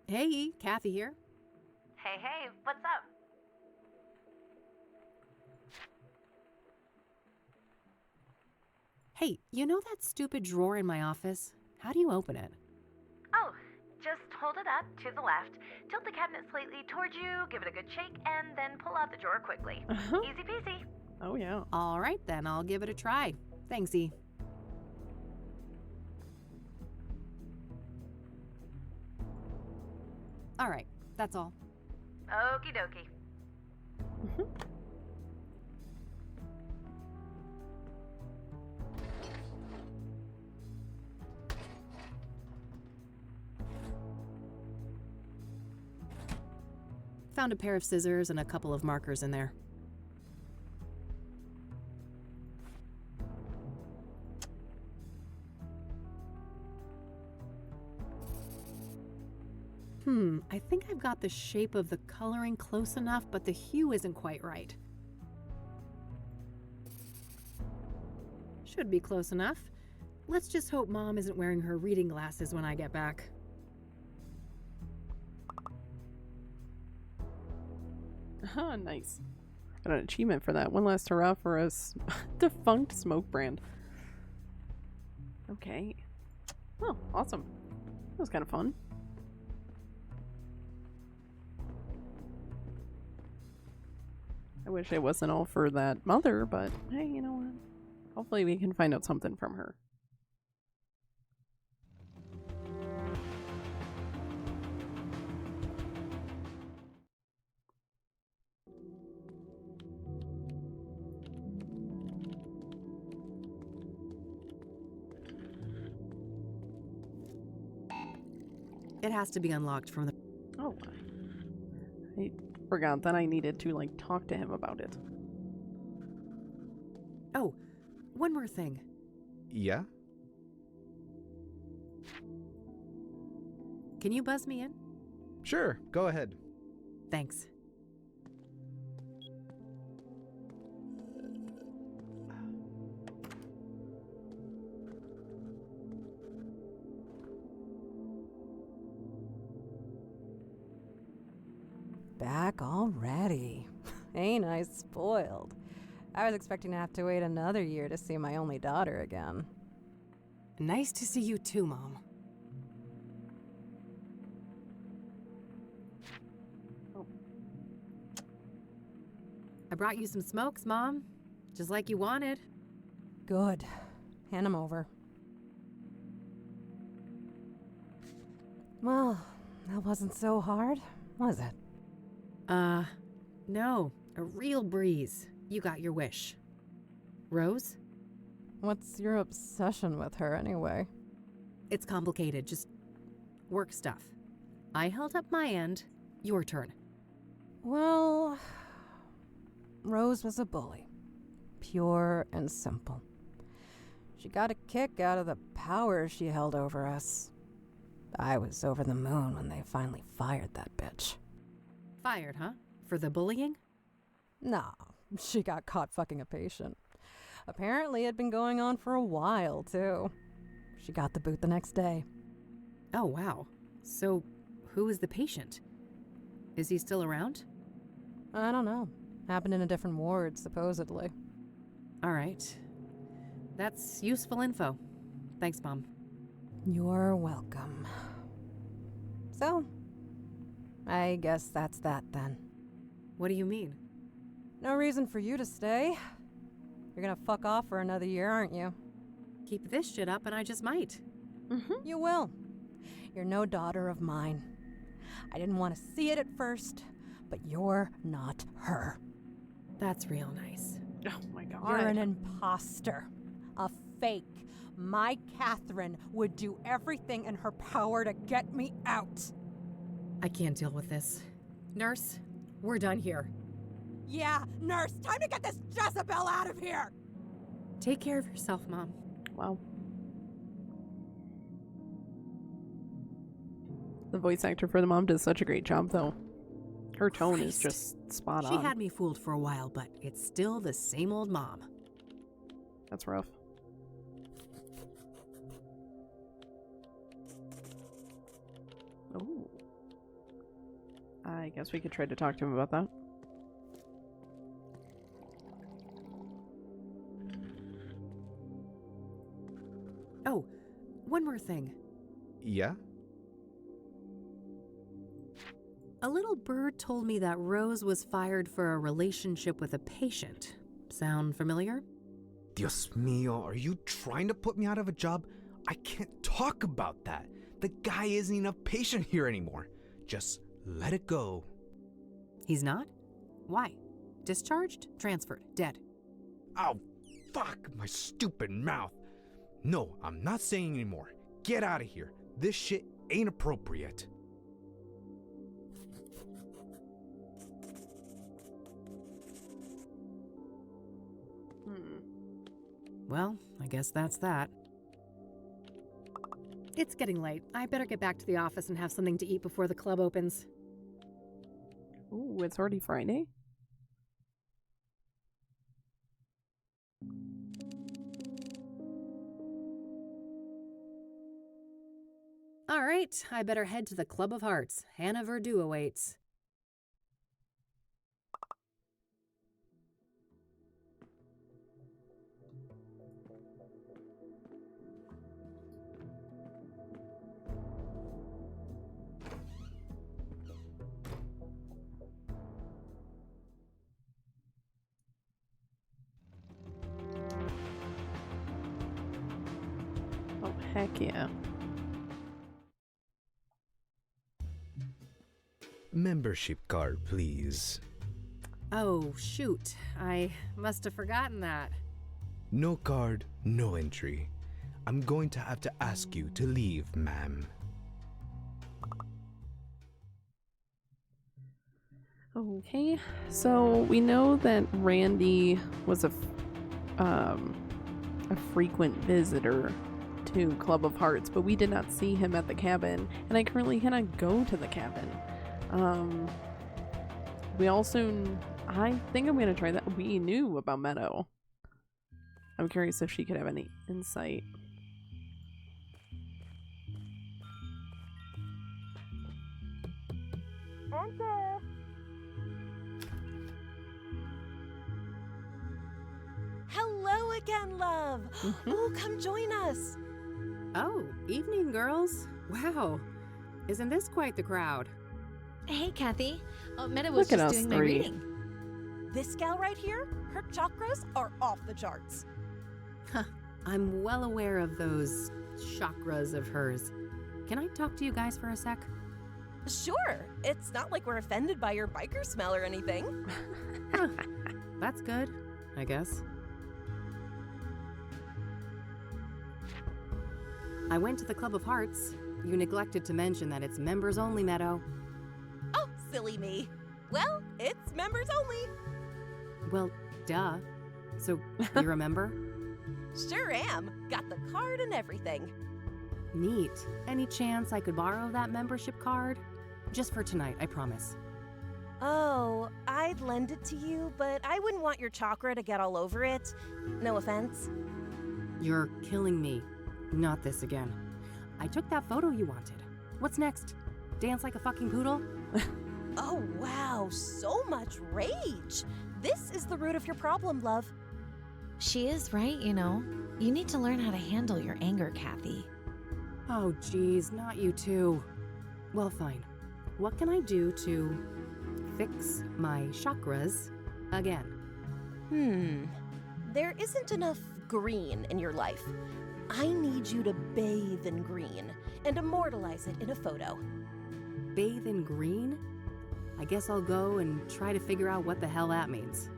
Hey, Kathy here. Hey, what's up? Hey, you know that stupid drawer in my office? How do you open it? Oh, just hold it up to the left, tilt the cabinet slightly towards you, give it a good shake, and then pull out the drawer quickly. Easy peasy. Oh, yeah. All right, then I'll give it a try. Thanks, E. All right, that's all. Okie dokie. Found a pair of scissors and a couple of markers in there. I think I've got the shape of the coloring close enough, but the hue isn't quite right. Should be close enough. Let's just hope Mom isn't wearing her reading glasses when I get back. Nice. Got an achievement for that. One last hurrah for a defunct smoke brand. Okay. Oh, awesome. That was kind of fun. I wish it wasn't all for that mother, but hey, you know what? Hopefully we can find out something from her. It has to be unlocked from the... Oh, I forgot that I needed to, like, talk to him about it. Oh, one more thing. Yeah? Can you buzz me in? Sure, go ahead. Thanks. Back already. Ain't I spoiled? I was expecting to have to wait another year to see my only daughter again. Nice to see you too, Mom. Oh. I brought you some smokes, Mom. Just like you wanted. Good. Hand 'em over. Well, that wasn't so hard, was it? No. A real breeze. You got your wish. Rose? What's your obsession with her anyway? It's complicated. Just work stuff. I held up my end. Your turn. Well, Rose was a bully. Pure and simple. She got a kick out of the power she held over us. I was over the moon when they finally fired that bitch. Fired, huh? For the bullying? Nah, she got caught fucking a patient. Apparently it'd been going on for a while, too. She got the boot the next day. Oh, wow. So, who is the patient? Is he still around? I don't know. Happened in a different ward, supposedly. All right. That's useful info. Thanks, Mom. You're welcome. So, I guess that's that then. What do you mean? No reason for you to stay. You're gonna fuck off for another year, aren't you? Keep this shit up and I just might. You will. You're no daughter of mine. I didn't want to see it at first, but you're not her. That's real nice. Oh my god. You're an imposter. A fake. My Catherine would do everything in her power to get me out. I can't deal with this. Nurse, we're done here. Yeah, nurse, time to get this Jezebel out of here! Take care of yourself, Mom. Wow. The voice actor for the mom does such a great job, though. Her tone is just spot on. She had me fooled for a while, but it's still the same old mom. That's rough. Oh. I guess we could try to talk to him about that. thing. Yeah? A little bird told me that Rose was fired for a relationship with a patient. Sound familiar? Dios mío, are you trying to put me out of a job? I can't talk about that. The guy isn't even a patient here anymore. Just let it go. He's not? Why? Discharged? Transferred? Dead? Oh, fuck my stupid mouth. No, I'm not saying anymore. Get out of here. This shit ain't appropriate. Well, I guess that's that. It's getting late. I better get back to the office and have something to eat before the club opens. Ooh, it's already Friday? All right, I better head to the Club of Hearts. Hannah Verdue awaits. Oh, heck yeah. Membership card, please. Oh, shoot. I must have forgotten that. No card, no entry. I'm going to have to ask you to leave, ma'am. Okay, so we know that Randy was a frequent visitor to Club of Hearts, but we did not see him at the cabin, and I currently cannot go to the cabin. We also, I think I'm going to try that. We knew about Meadow. I'm curious if she could have any insight. Enter. Hello again, love. Oh, come join us. Oh, evening, girls. Wow. Isn't this quite the crowd? Hey, Kathy. Meta was Look at just us doing my three. reading. This gal right here, her chakras are off the charts. I'm well aware of those chakras of hers. Can I talk to you guys for a sec? Sure. It's not like we're offended by your biker smell or anything. That's good, I guess. I went to the Club of Hearts. You neglected to mention that it's members only, Meadow. Oh, silly me. Well, it's members only. Well, duh. So, you remember? Sure am. Got the card and everything. Neat. Any chance I could borrow that membership card? Just for tonight, I promise. Oh, I'd lend it to you, but I wouldn't want your chakra to get all over it. No offense. You're killing me. Not this again. I took that photo you wanted. What's next? Dance like a fucking poodle? Oh, wow. So much rage. This is the root of your problem, love. She is right, you know. You need to learn how to handle your anger, Kathy. Oh, geez, not you too. Well, fine. What can I do to fix my chakras again? There isn't enough green in your life. I need you to bathe in green and immortalize it in a photo. Bathe in green? I guess I'll go and try to figure out what the hell that means.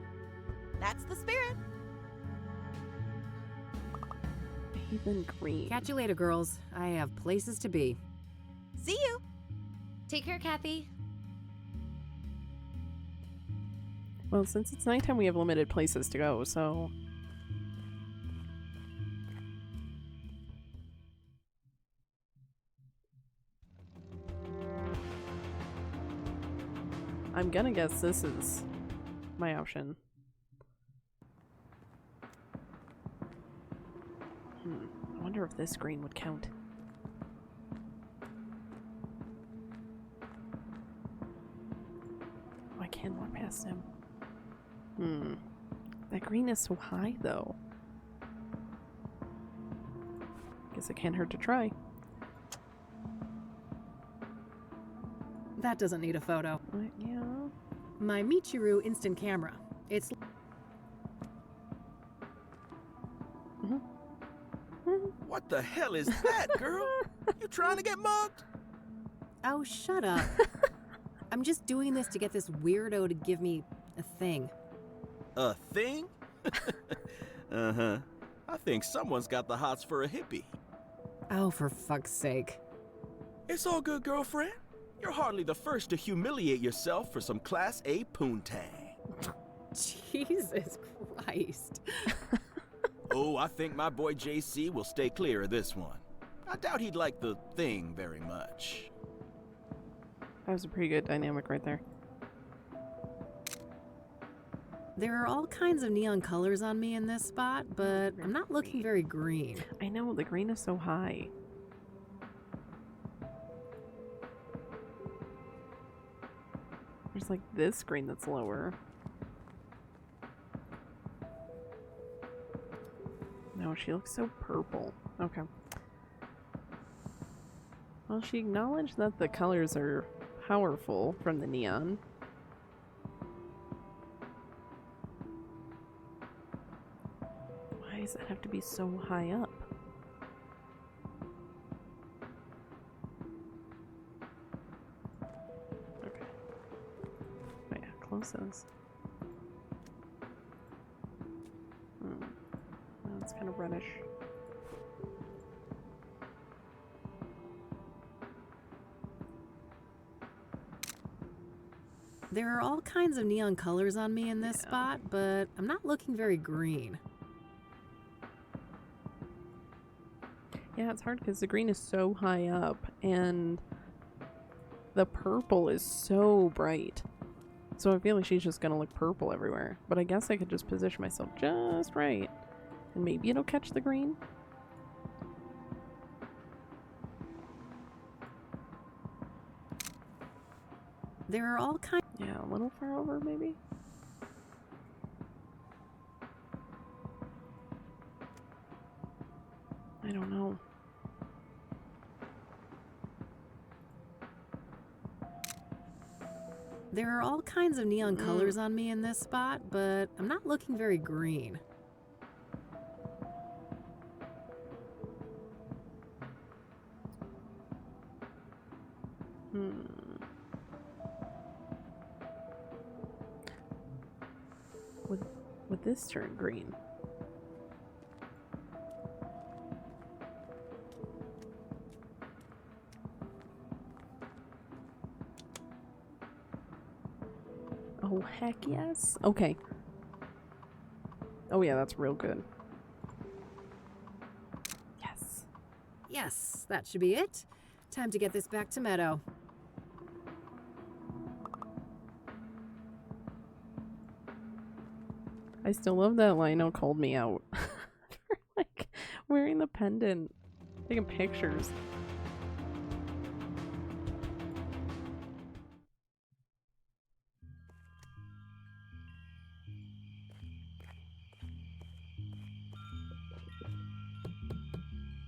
That's the spirit. Even green. Catch you later, girls. I have places to be. See you. Take care, Kathy. Well, since it's nighttime, we have limited places to go, so... I'm gonna guess this is my option. I wonder if this green would count. Oh, I can't walk past him. That green is so high, though. Guess it can't hurt to try. That doesn't need a photo. Yeah. My Michiru instant camera. It's... What the hell is that, girl? You trying to get mugged? Oh, shut up. I'm just doing this to get this weirdo to give me a thing. A thing? Uh-huh. I think someone's got the hots for a hippie. Oh, for fuck's sake. It's all good, girlfriend. You're hardly the first to humiliate yourself for some Class A poontang. Jesus Christ. Oh, I think my boy JC will stay clear of this one. I doubt he'd like the thing very much. That was a pretty good dynamic right there. There are all kinds of neon colors on me in this spot, but I'm not looking very green. I know, the green is so high. There's like this green that's lower. No, she looks so purple. Okay. Well, she acknowledged that the colors are powerful from the neon. Why does that have to be so high up? Okay. Wait, how close is? It's kind of reddish. There are all kinds of neon colors on me in this spot, but I'm not looking very green. Yeah, it's hard because the green is so high up and the purple is so bright. So I feel like she's just gonna look purple everywhere. But I guess I could just position myself just right. And maybe it'll catch the green. There are all kinds... Yeah, a little far over maybe. I don't know. There are all kinds of neon colors on me in this spot, but I'm not looking very green. Would this turn green? Oh, heck yes. Okay. Oh yeah, that's real good. Yes. Yes, that should be it. Time to get this back to Meadow. I still love that Lino called me out for like wearing the pendant, taking pictures.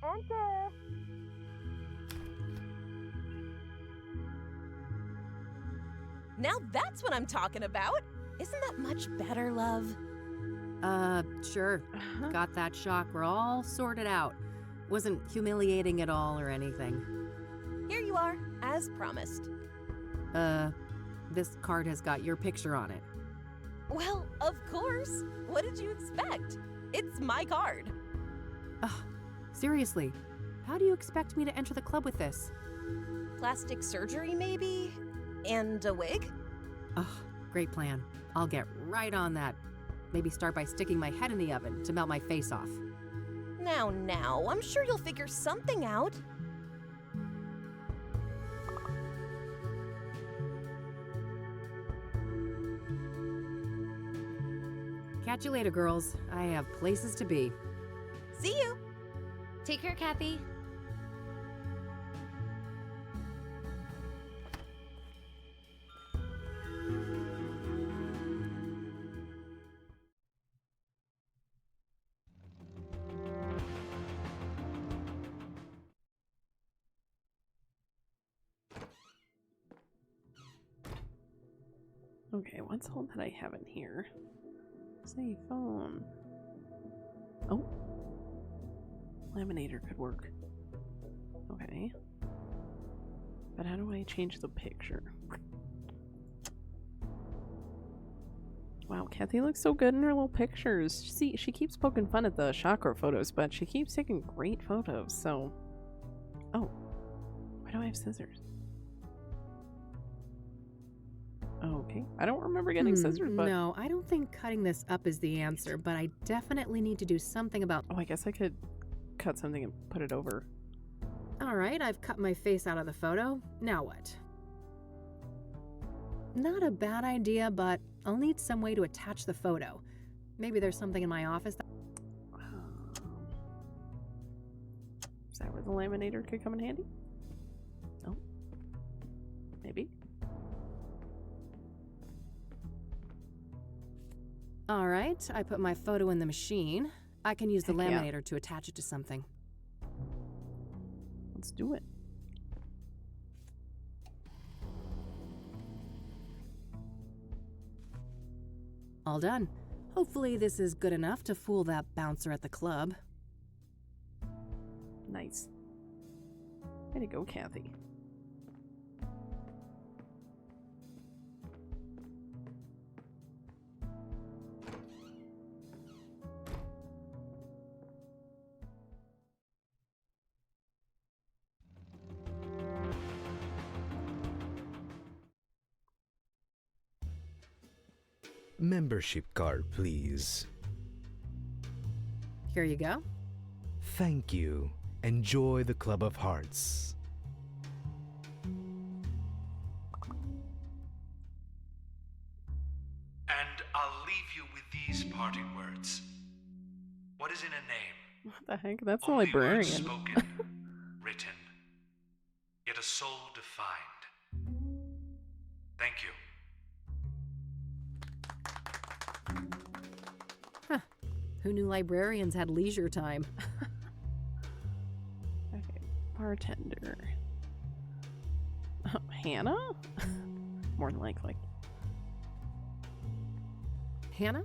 Enter! Now that's what I'm talking about! Isn't that much better, love? Sure. Got that shock. We're all sorted out. Wasn't humiliating at all or anything. Here you are, as promised. This card has got your picture on it. Well, of course. What did you expect? It's my card. Ugh, seriously, how do you expect me to enter the club with this? Plastic surgery, maybe? And a wig? Ugh, great plan. I'll get right on that. Maybe start by sticking my head in the oven to melt my face off. Now, I'm sure you'll figure something out. Catch you later, girls. I have places to be. See you! Take care, Kathy. Okay, what's all that I have in here? Say phone. Oh. Laminator could work. Okay. But how do I change the picture? Wow, Kathy looks so good in her little pictures. See, she keeps poking fun at the chakra photos, but she keeps taking great photos, so... Oh. Why do I have scissors? Okay. I don't remember getting scissors, but... No, I don't think cutting this up is the answer, but I definitely need to do something about... Oh, I guess I could cut something and put it over. Alright, I've cut my face out of the photo. Now what? Not a bad idea, but I'll need some way to attach the photo. Maybe there's something in my office that... Is that where the laminator could come in handy? Oh. Maybe. Alright, I put my photo in the machine. I can use the Heck yeah. laminator to attach it to something. Let's do it. All done. Hopefully this is good enough to fool that bouncer at the club. Nice. Way to go, Kathy. Membership card, please. Here you go. Thank you. Enjoy the Club of Hearts. And I'll leave you with these parting words. What is in a name? What the heck? That's the Only librarian. words spoken, written, yet a soul defined. Thank you. Huh. Who knew librarians had leisure time? Okay, bartender. Hannah? More than likely. Hannah?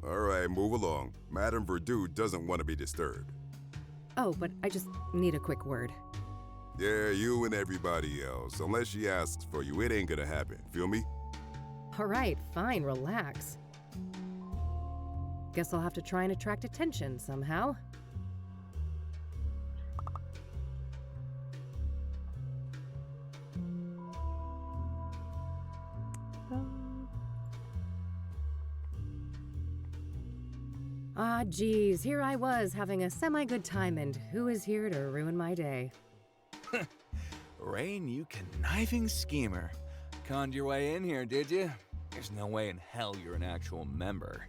All right, move along. Madame Veadotube doesn't want to be disturbed. Oh, but I just need a quick word. Yeah, you and everybody else. Unless she asks for you, it ain't gonna happen. Feel me? All right, fine, relax. Guess I'll have to try and attract attention somehow. Ah, geez, here I was having a semi-good time, and who is here to ruin my day? Rain, you conniving schemer. Conned your way in here, did you? There's no way in hell you're an actual member.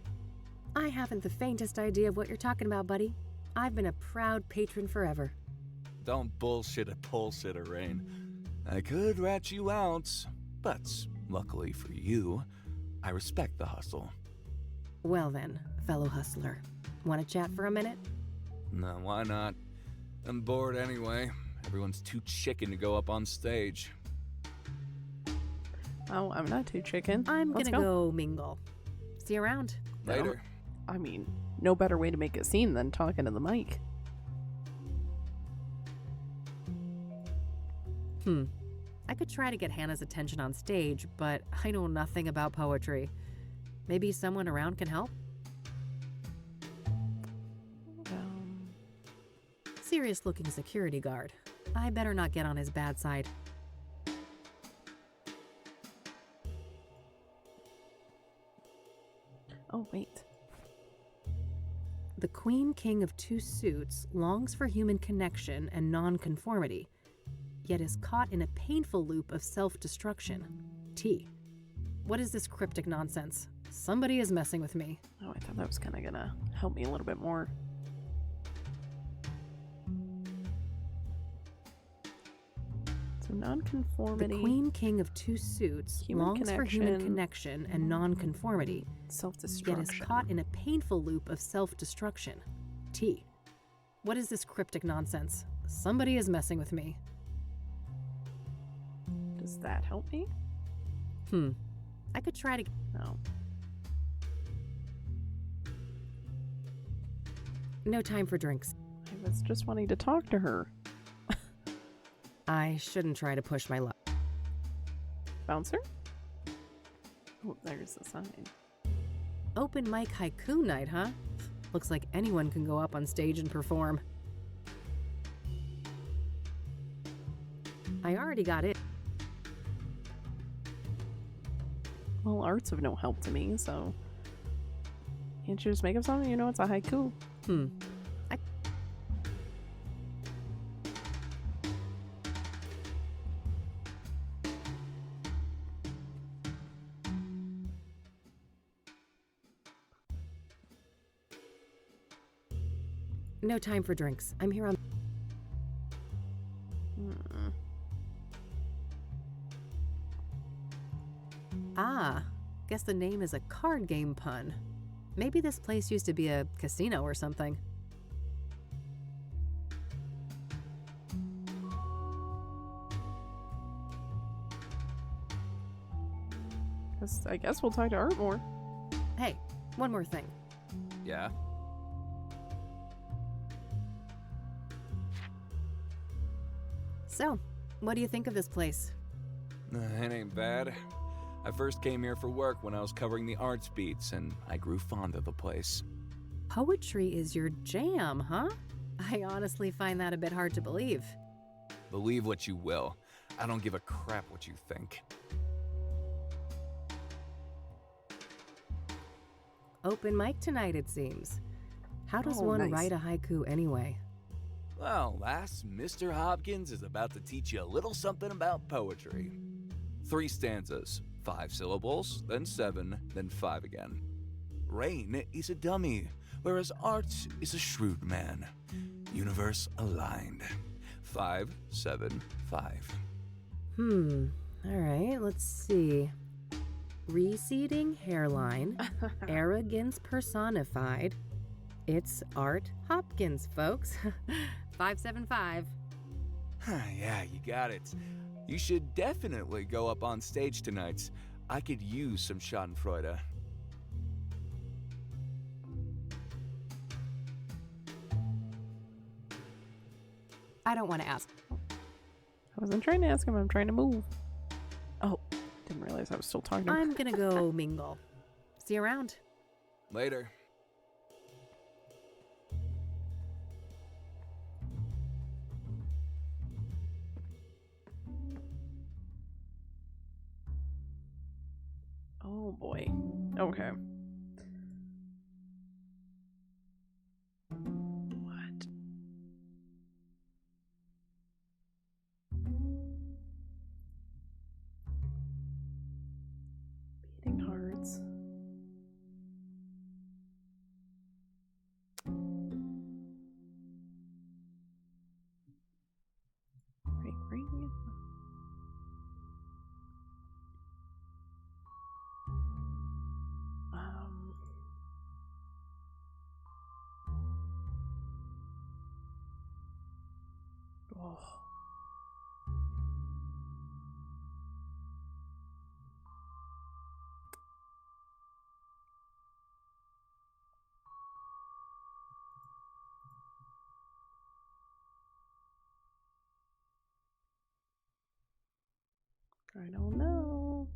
I haven't the faintest idea of what you're talking about, buddy. I've been a proud patron forever. Don't bullshit a bullshitter, Rain. I could rat you out, but luckily for you, I respect the hustle. Well then, fellow hustler. Want to chat for a minute? No, why not? I'm bored anyway. Everyone's too chicken to go up on stage. Oh, I'm not too chicken. I'm Let's gonna go mingle. See you around. Later. I mean, no better way to make a scene than talking to the mic. I could try to get Hannah's attention on stage, but I know nothing about poetry. Maybe someone around can help? Serious-looking security guard. I better not get on his bad side. Oh, wait. The Queen King of Two Suits longs for human connection and non-conformity, yet is caught in a painful loop of self-destruction. T. What is this cryptic nonsense? Somebody is messing with me. Oh, I thought that was kind of gonna help me a little bit more. So non-conformity. The Queen King of Two Suits longs for human connection and non-conformity, self-destruction, yet is caught in a painful loop of self-destruction. T. What is this cryptic nonsense? Somebody is messing with me. Does that help me? I could try to... No. No time for drinks. I was just wanting to talk to her. I shouldn't try to push my luck. Bouncer? Oh, there's the sign. Open mic haiku night, huh? Looks like anyone can go up on stage and perform. I already got it. Well, art's of no help to me, so... Can't you just make up something? You know it's a haiku. No time for drinks. I'm here on... Ah, guess the name is a card game pun. Maybe this place used to be a casino or something. I guess we'll talk to Art more. Hey, one more thing. Yeah? So, what do you think of this place? It ain't bad. I first came here for work when I was covering the arts beats, and I grew fond of the place. Poetry is your jam, huh? I honestly find that a bit hard to believe. Believe what you will. I don't give a crap what you think. Open mic tonight, it seems. How does one write a haiku anyway? Well, lass, Mr. Hopkins is about to teach you a little something about poetry. 3 stanzas, 5 syllables, then 7, then 5 again. Rain is a dummy, whereas Art is a shrewd man. Universe aligned. 5, 7, 5. Alright, let's see. Receding hairline, arrogance personified. It's Art Hopkins, folks. 575. Yeah, you got it. You should definitely go up on stage tonight. I could use some schadenfreude. I don't want to ask. I wasn't trying to ask him, I'm trying to move. Oh, didn't realize I was still talking to him. I'm gonna go mingle. See you around. Later. Oh boy. Okay. What? Beating hearts. Ring. Oh. I don't know.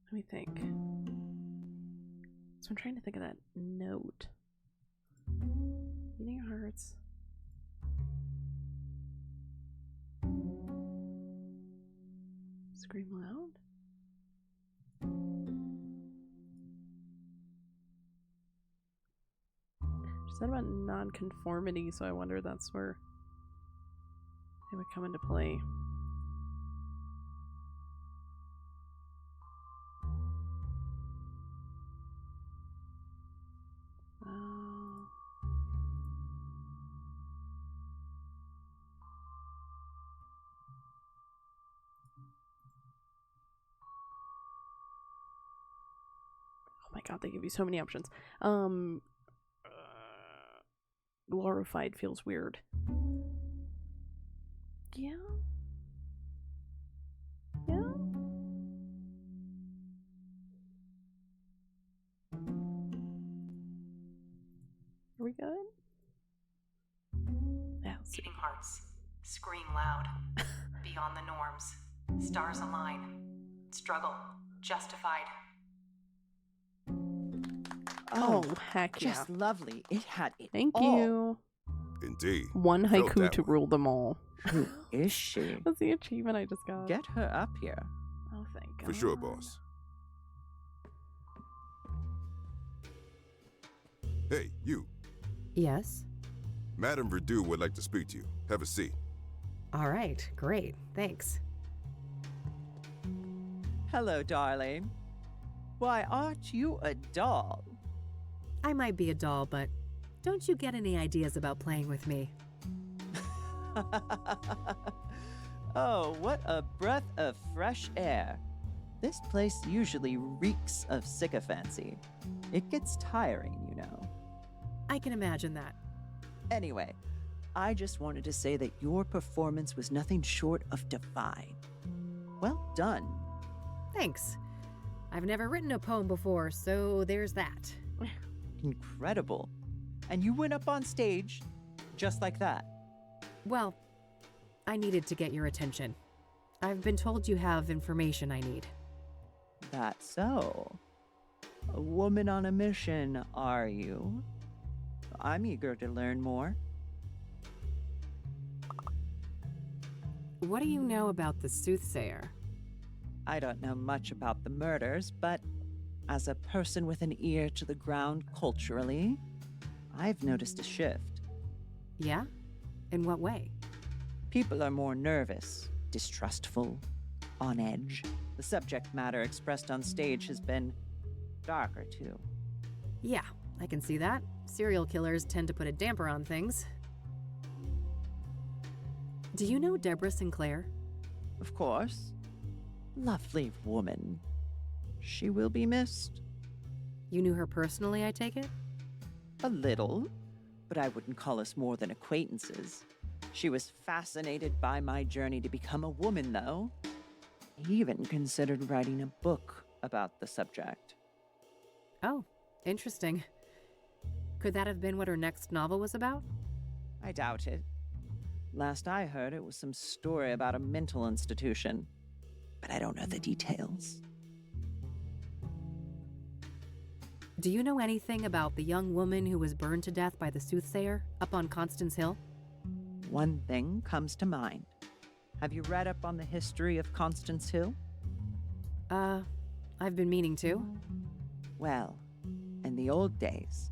Let me think. So I'm trying to think of that note. Beating hearts. Scream loud. She said about non-conformity, so I wonder that's where it would come into play. Oh my god, they give you so many options. Glorified feels weird. Yeah. Yeah. Are we good? Yeah. Beating hearts. Scream loud. Beyond the norms. Stars align. Struggle. Justified. Oh, heck yeah. Just lovely. It had it Thank all. you. Indeed. One Felt haiku that to way. rule them all. Who is she? That's the achievement I just got. Get her up here. Oh, thank God. For sure, boss. Hey, you. Yes? Madame Verdue would like to speak to you. Have a seat. All right, great. Thanks. Hello, darling. Why, aren't you a doll? I might be a doll, but don't you get any ideas about playing with me? Oh, what a breath of fresh air. This place usually reeks of sycophancy. It gets tiring, you know. I can imagine that. Anyway, I just wanted to say that your performance was nothing short of divine. Well done. Thanks. I've never written a poem before, so there's that. Incredible. And you went up on stage just like that. Well, I needed to get your attention. I've been told you have information I need. That's so. A woman on a mission, are you? I'm eager to learn more. What do you know about the Soothsayer? I don't know much about the murders, but as a person with an ear to the ground culturally, I've noticed a shift. Yeah? In what way? People are more nervous, distrustful, on edge. The subject matter expressed on stage has been darker, too. Yeah, I can see that. Serial killers tend to put a damper on things. Do you know Deborah Sinclair? Of course. Lovely woman. She will be missed. You knew her personally, I take it? A little, but I wouldn't call us more than acquaintances. She was fascinated by my journey to become a woman, though. He even considered writing a book about the subject. Oh, interesting. Could that have been what her next novel was about? I doubt it. Last I heard, it was some story about a mental institution, but I don't know the details. Do you know anything about the young woman who was burned to death by the Soothsayer up on Constance Hill? One thing comes to mind. Have you read up on the history of Constance Hill? I've been meaning to. Well, in the old days,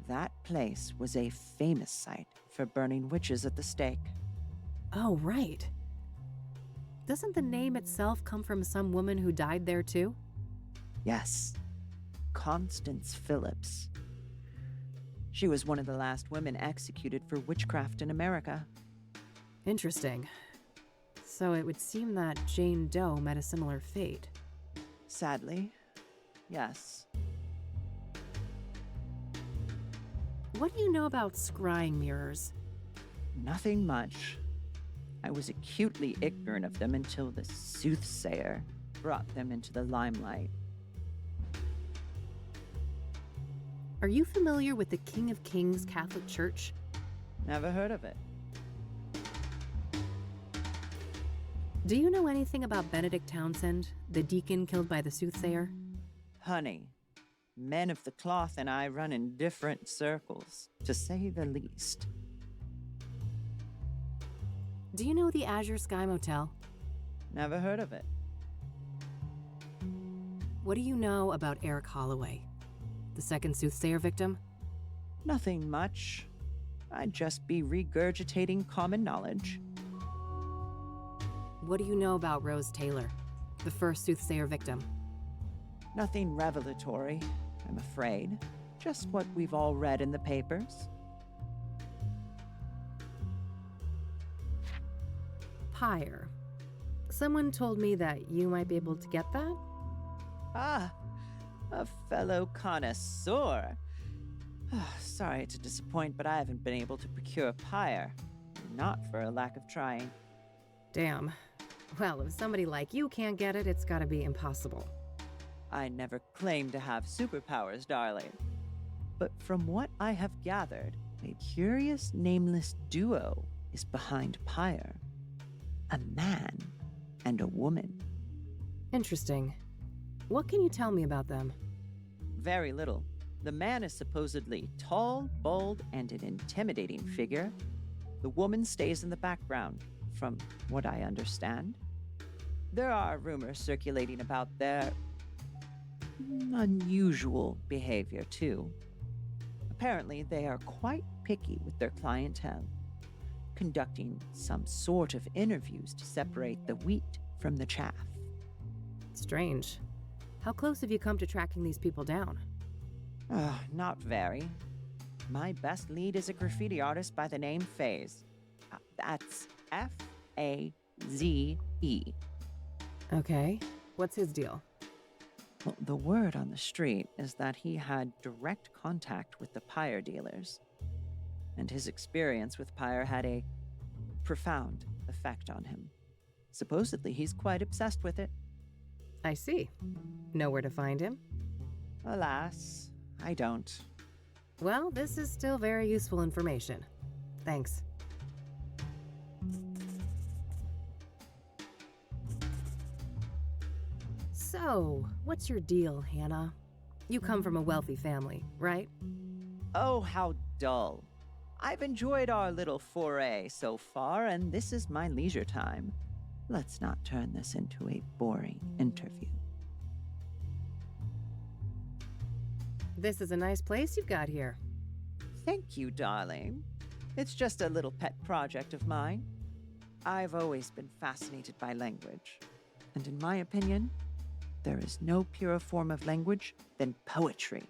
that place was a famous site for burning witches at the stake. Oh, right. Doesn't the name itself come from some woman who died there too? Yes, Constance Phillips. She was one of the last women executed for witchcraft in America. Interesting. So it would seem that Jane Doe met a similar fate. Sadly, yes. What do you know about scrying mirrors? Nothing much. I was acutely ignorant of them until the Soothsayer brought them into the limelight. Are you familiar with the King of Kings Catholic Church? Never heard of it. Do you know anything about Benedict Townsend, the deacon killed by the Soothsayer? Honey, men of the cloth and I run in different circles, to say the least. Do you know the Azure Sky Motel? Never heard of it. What do you know about Eric Holloway, the second Soothsayer victim? Nothing much. I'd just be regurgitating common knowledge. What do you know about Rose Taylor, the first Soothsayer victim? Nothing revelatory, I'm afraid. Just what we've all read in the papers. Pyre. Someone told me that you might be able to get that? Ah, a fellow connoisseur. Sorry to disappoint, but I haven't been able to procure pyre. Not for a lack of trying. Damn. Well, if somebody like you can't get it, it's gotta be impossible. I never claimed to have superpowers, darling. But from what I have gathered, a curious nameless duo is behind Pyre. A man and a woman. Interesting. What can you tell me about them? Very little. The man is supposedly tall, bald, and an intimidating figure. The woman stays in the background, from what I understand. There are rumors circulating about their unusual behavior, too. Apparently, they are quite picky with their clientele, conducting some sort of interviews to separate the wheat from the chaff. Strange. How close have you come to tracking these people down? Not very. My best lead is a graffiti artist by the name Faze. That's Faze. Okay. What's his deal? Well, the word on the street is that he had direct contact with the Pyre dealers, and his experience with Pyre had a profound effect on him. Supposedly, he's quite obsessed with it. I see. Know where to find him? Alas, I don't. Well, this is still very useful information. Thanks. So, what's your deal, Hannah? You come from a wealthy family, right? Oh, how dull. I've enjoyed our little foray so far, and this is my leisure time. Let's not turn this into a boring interview. This is a nice place you've got here. Thank you, darling. It's just a little pet project of mine. I've always been fascinated by language, and in my opinion, there is no purer form of language than poetry.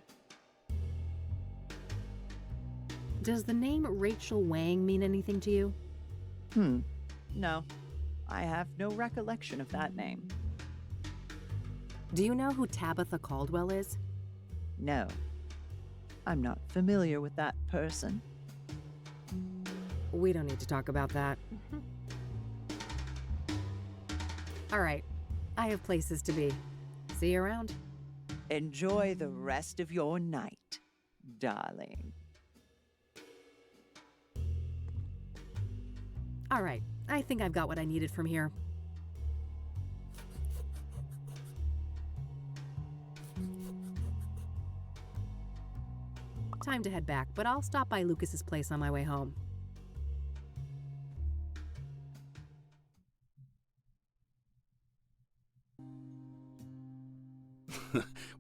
Does the name Rachel Wang mean anything to you? No. I have no recollection of that name. Do you know who Tabitha Caldwell is? No. I'm not familiar with that person. We don't need to talk about that. All right. I have places to be. See you around. Enjoy the rest of your night, darling. All right. I think I've got what I needed from here. Time to head back, but I'll stop by Lucas's place on my way home.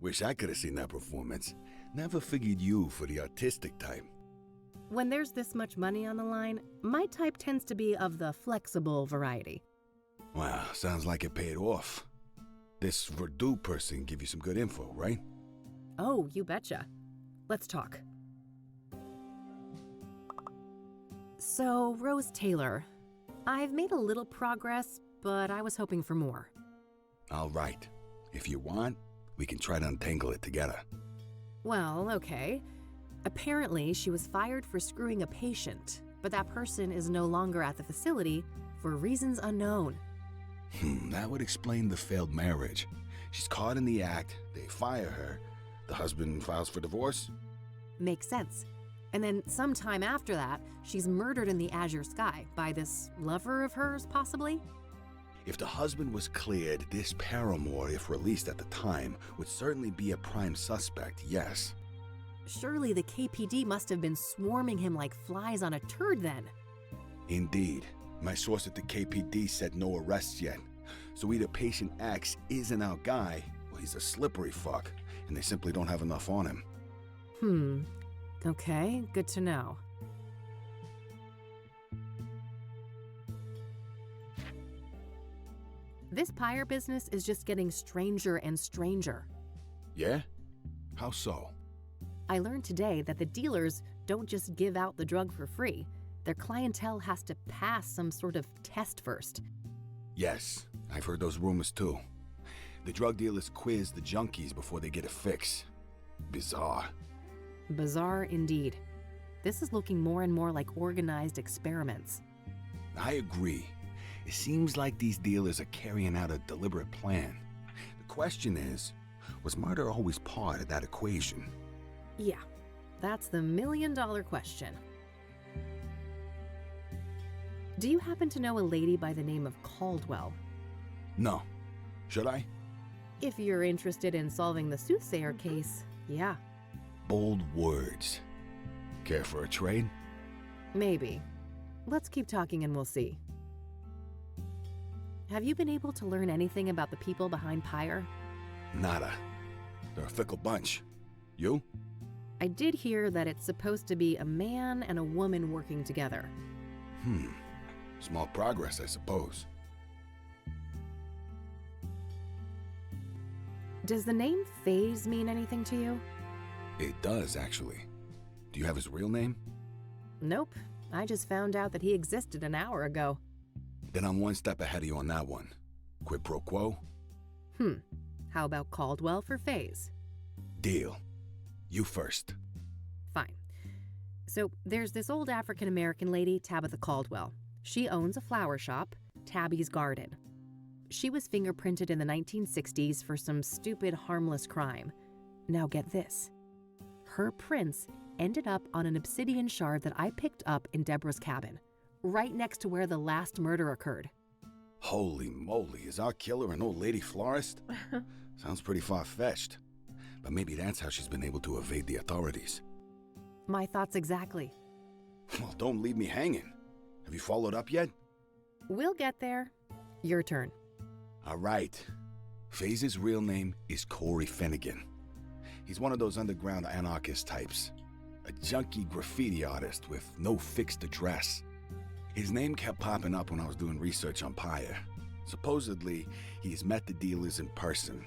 Wish I could have seen that performance. Never figured you for the artistic type. When there's this much money on the line, my type tends to be of the flexible variety. Wow, sounds like it paid off. This Veadotube person give you some good info, right? Oh, you betcha. Let's talk. So, Rose Taylor, I've made a little progress, but I was hoping for more. All right. If you want, we can try to untangle it together. Well, okay. Apparently, she was fired for screwing a patient, but that person is no longer at the facility for reasons unknown. That would explain the failed marriage. She's caught in the act, they fire her, the husband files for divorce? Makes sense. And then sometime after that, she's murdered in the azure sky by this lover of hers, possibly? If the husband was cleared, this paramour, if released at the time, would certainly be a prime suspect, yes. Surely the KPD must have been swarming him like flies on a turd then. Indeed. My source at the KPD said no arrests yet. So either patient X isn't our guy, or he's a slippery fuck, and they simply don't have enough on him. Okay, good to know. This Pyre business is just getting stranger and stranger. Yeah? How so? I learned today that the dealers don't just give out the drug for free. Their clientele has to pass some sort of test first. Yes, I've heard those rumors too. The drug dealers quiz the junkies before they get a fix. Bizarre. Bizarre indeed. This is looking more and more like organized experiments. I agree. It seems like these dealers are carrying out a deliberate plan. The question is, was murder always part of that equation? Yeah, that's the million-dollar question. Do you happen to know a lady by the name of Caldwell? No. Should I? If you're interested in solving the Soothsayer case, yeah. Bold words. Care for a trade? Maybe. Let's keep talking and we'll see. Have you been able to learn anything about the people behind Pyre? Nada. They're a fickle bunch. You? I did hear that it's supposed to be a man and a woman working together. Small progress, I suppose. Does the name Phase mean anything to you? It does, actually. Do you have his real name? Nope. I just found out that he existed an hour ago. Then I'm one step ahead of you on that one. Quid pro quo? How about Caldwell for Phase? Deal. You first. Fine. So there's this old African-American lady, Tabitha Caldwell. She owns a flower shop, Tabby's Garden. She was fingerprinted in the 1960s for some stupid, harmless crime. Now get this. Her prints ended up on an obsidian shard that I picked up in Deborah's cabin, right next to where the last murder occurred. Holy moly, is our killer an old lady florist? Sounds pretty far-fetched. But maybe that's how she's been able to evade the authorities. My thoughts exactly. Well, don't leave me hanging. Have you followed up yet? We'll get there. Your turn. All right. Phase's real name is Corey Finnegan. He's one of those underground anarchist types. A junky graffiti artist with no fixed address. His name kept popping up when I was doing research on Pyre. Supposedly, he's met the dealers in person.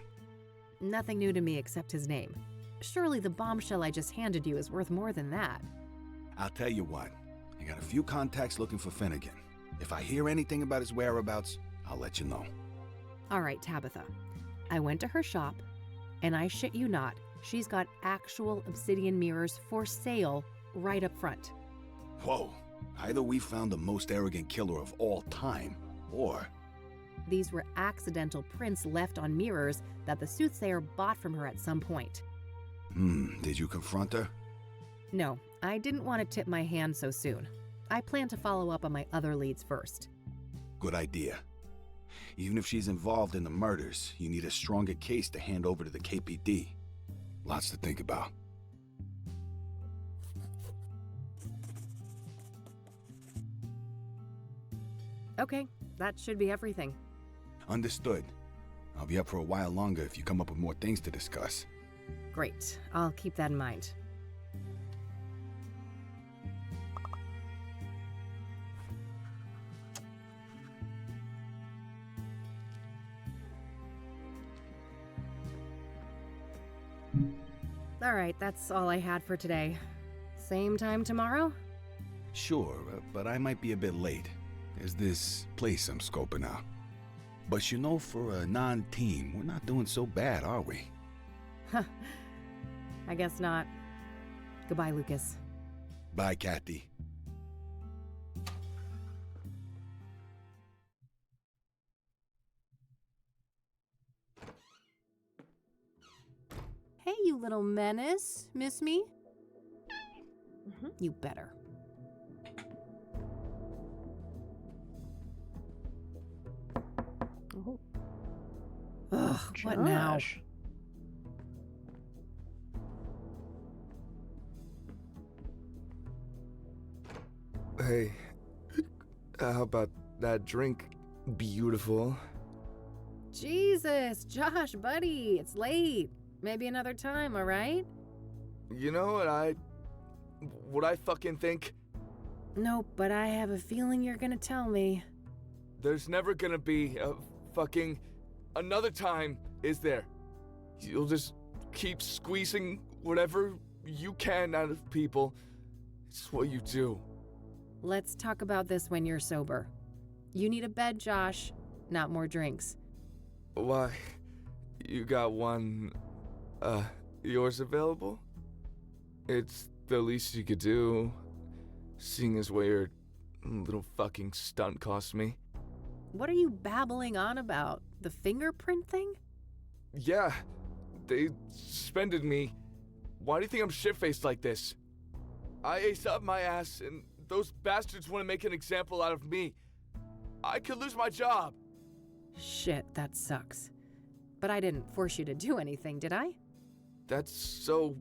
Nothing new to me except his name. Surely the bombshell I just handed you is worth more than that. I'll tell you what. I got a few contacts looking for Finnegan. If I hear anything about his whereabouts, I'll let you know. All right, Tabitha. I went to her shop, and I shit you not, she's got actual obsidian mirrors for sale right up front. Whoa. Either we found the most arrogant killer of all time, or... These were accidental prints left on mirrors that the Soothsayer bought from her at some point. Did you confront her? No, I didn't want to tip my hand so soon. I plan to follow up on my other leads first. Good idea. Even if she's involved in the murders, you need a stronger case to hand over to the KPD. Lots to think about. Okay, that should be everything. Understood. I'll be up for a while longer if you come up with more things to discuss. Great, I'll keep that in mind. All right, that's all I had for today. Same time tomorrow? Sure, but I might be a bit late. There's this place I'm scoping out. But you know, for a non-team, we're not doing so bad, are we? Huh. I guess not. Goodbye, Lucas. Bye, Kathy. Hey, you little menace. Miss me? You better. Oh. Ugh, what now? Hey, how about that drink? Beautiful. Jesus, Josh, buddy, it's late. Maybe another time, all right? You know what I fucking think? Nope, but I have a feeling you're gonna tell me. There's never gonna be a fucking another time, is there? You'll just keep squeezing whatever you can out of people. It's what you do. Let's talk about this when you're sober. You need a bed, Josh, not more drinks. Why? You got one, yours available? It's the least you could do, seeing as what your little fucking stunt cost me. What are you babbling on about? The fingerprint thing? Yeah, they suspended me. Why do you think I'm shit-faced like this? I aced up my ass, and those bastards want to make an example out of me. I could lose my job. Shit, that sucks. But I didn't force you to do anything, did I? That's so...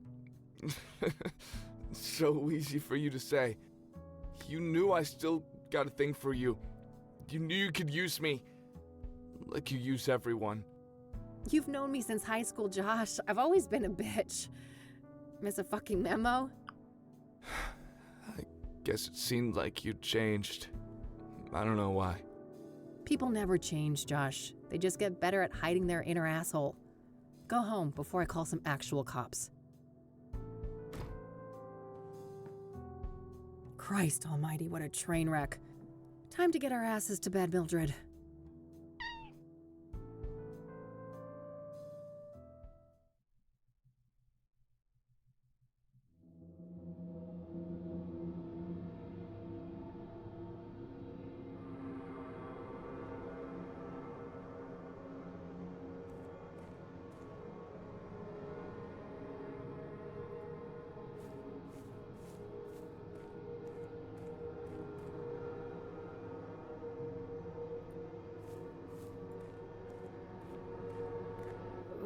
so easy for you to say. You knew I still got a thing for you. You knew you could use me. Like you use everyone. You've known me since high school, Josh. I've always been a bitch. Miss a fucking memo? I guess it seemed like you changed. I don't know why. People never change, Josh. They just get better at hiding their inner asshole. Go home before I call some actual cops. Christ almighty, what a train wreck. Time to get our asses to bed, Mildred.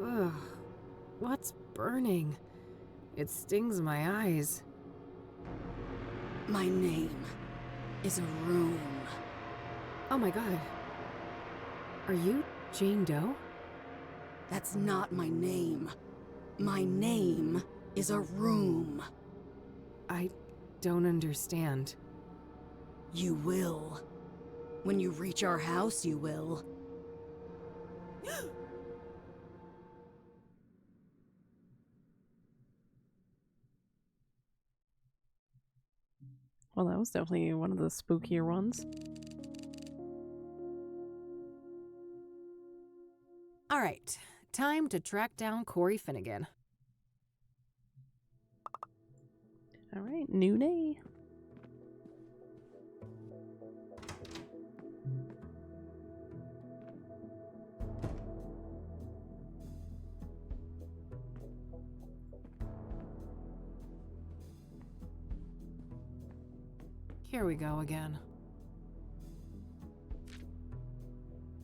Ugh, what's burning? It stings my eyes. My name is a room. Oh my god. Are you Jane Doe? That's not my name. My name is a room. I don't understand. You will. When you reach our house, you will. Well, that was definitely one of the spookier ones. All right, time to track down Corey Finnegan. All right, new day. Here we go again.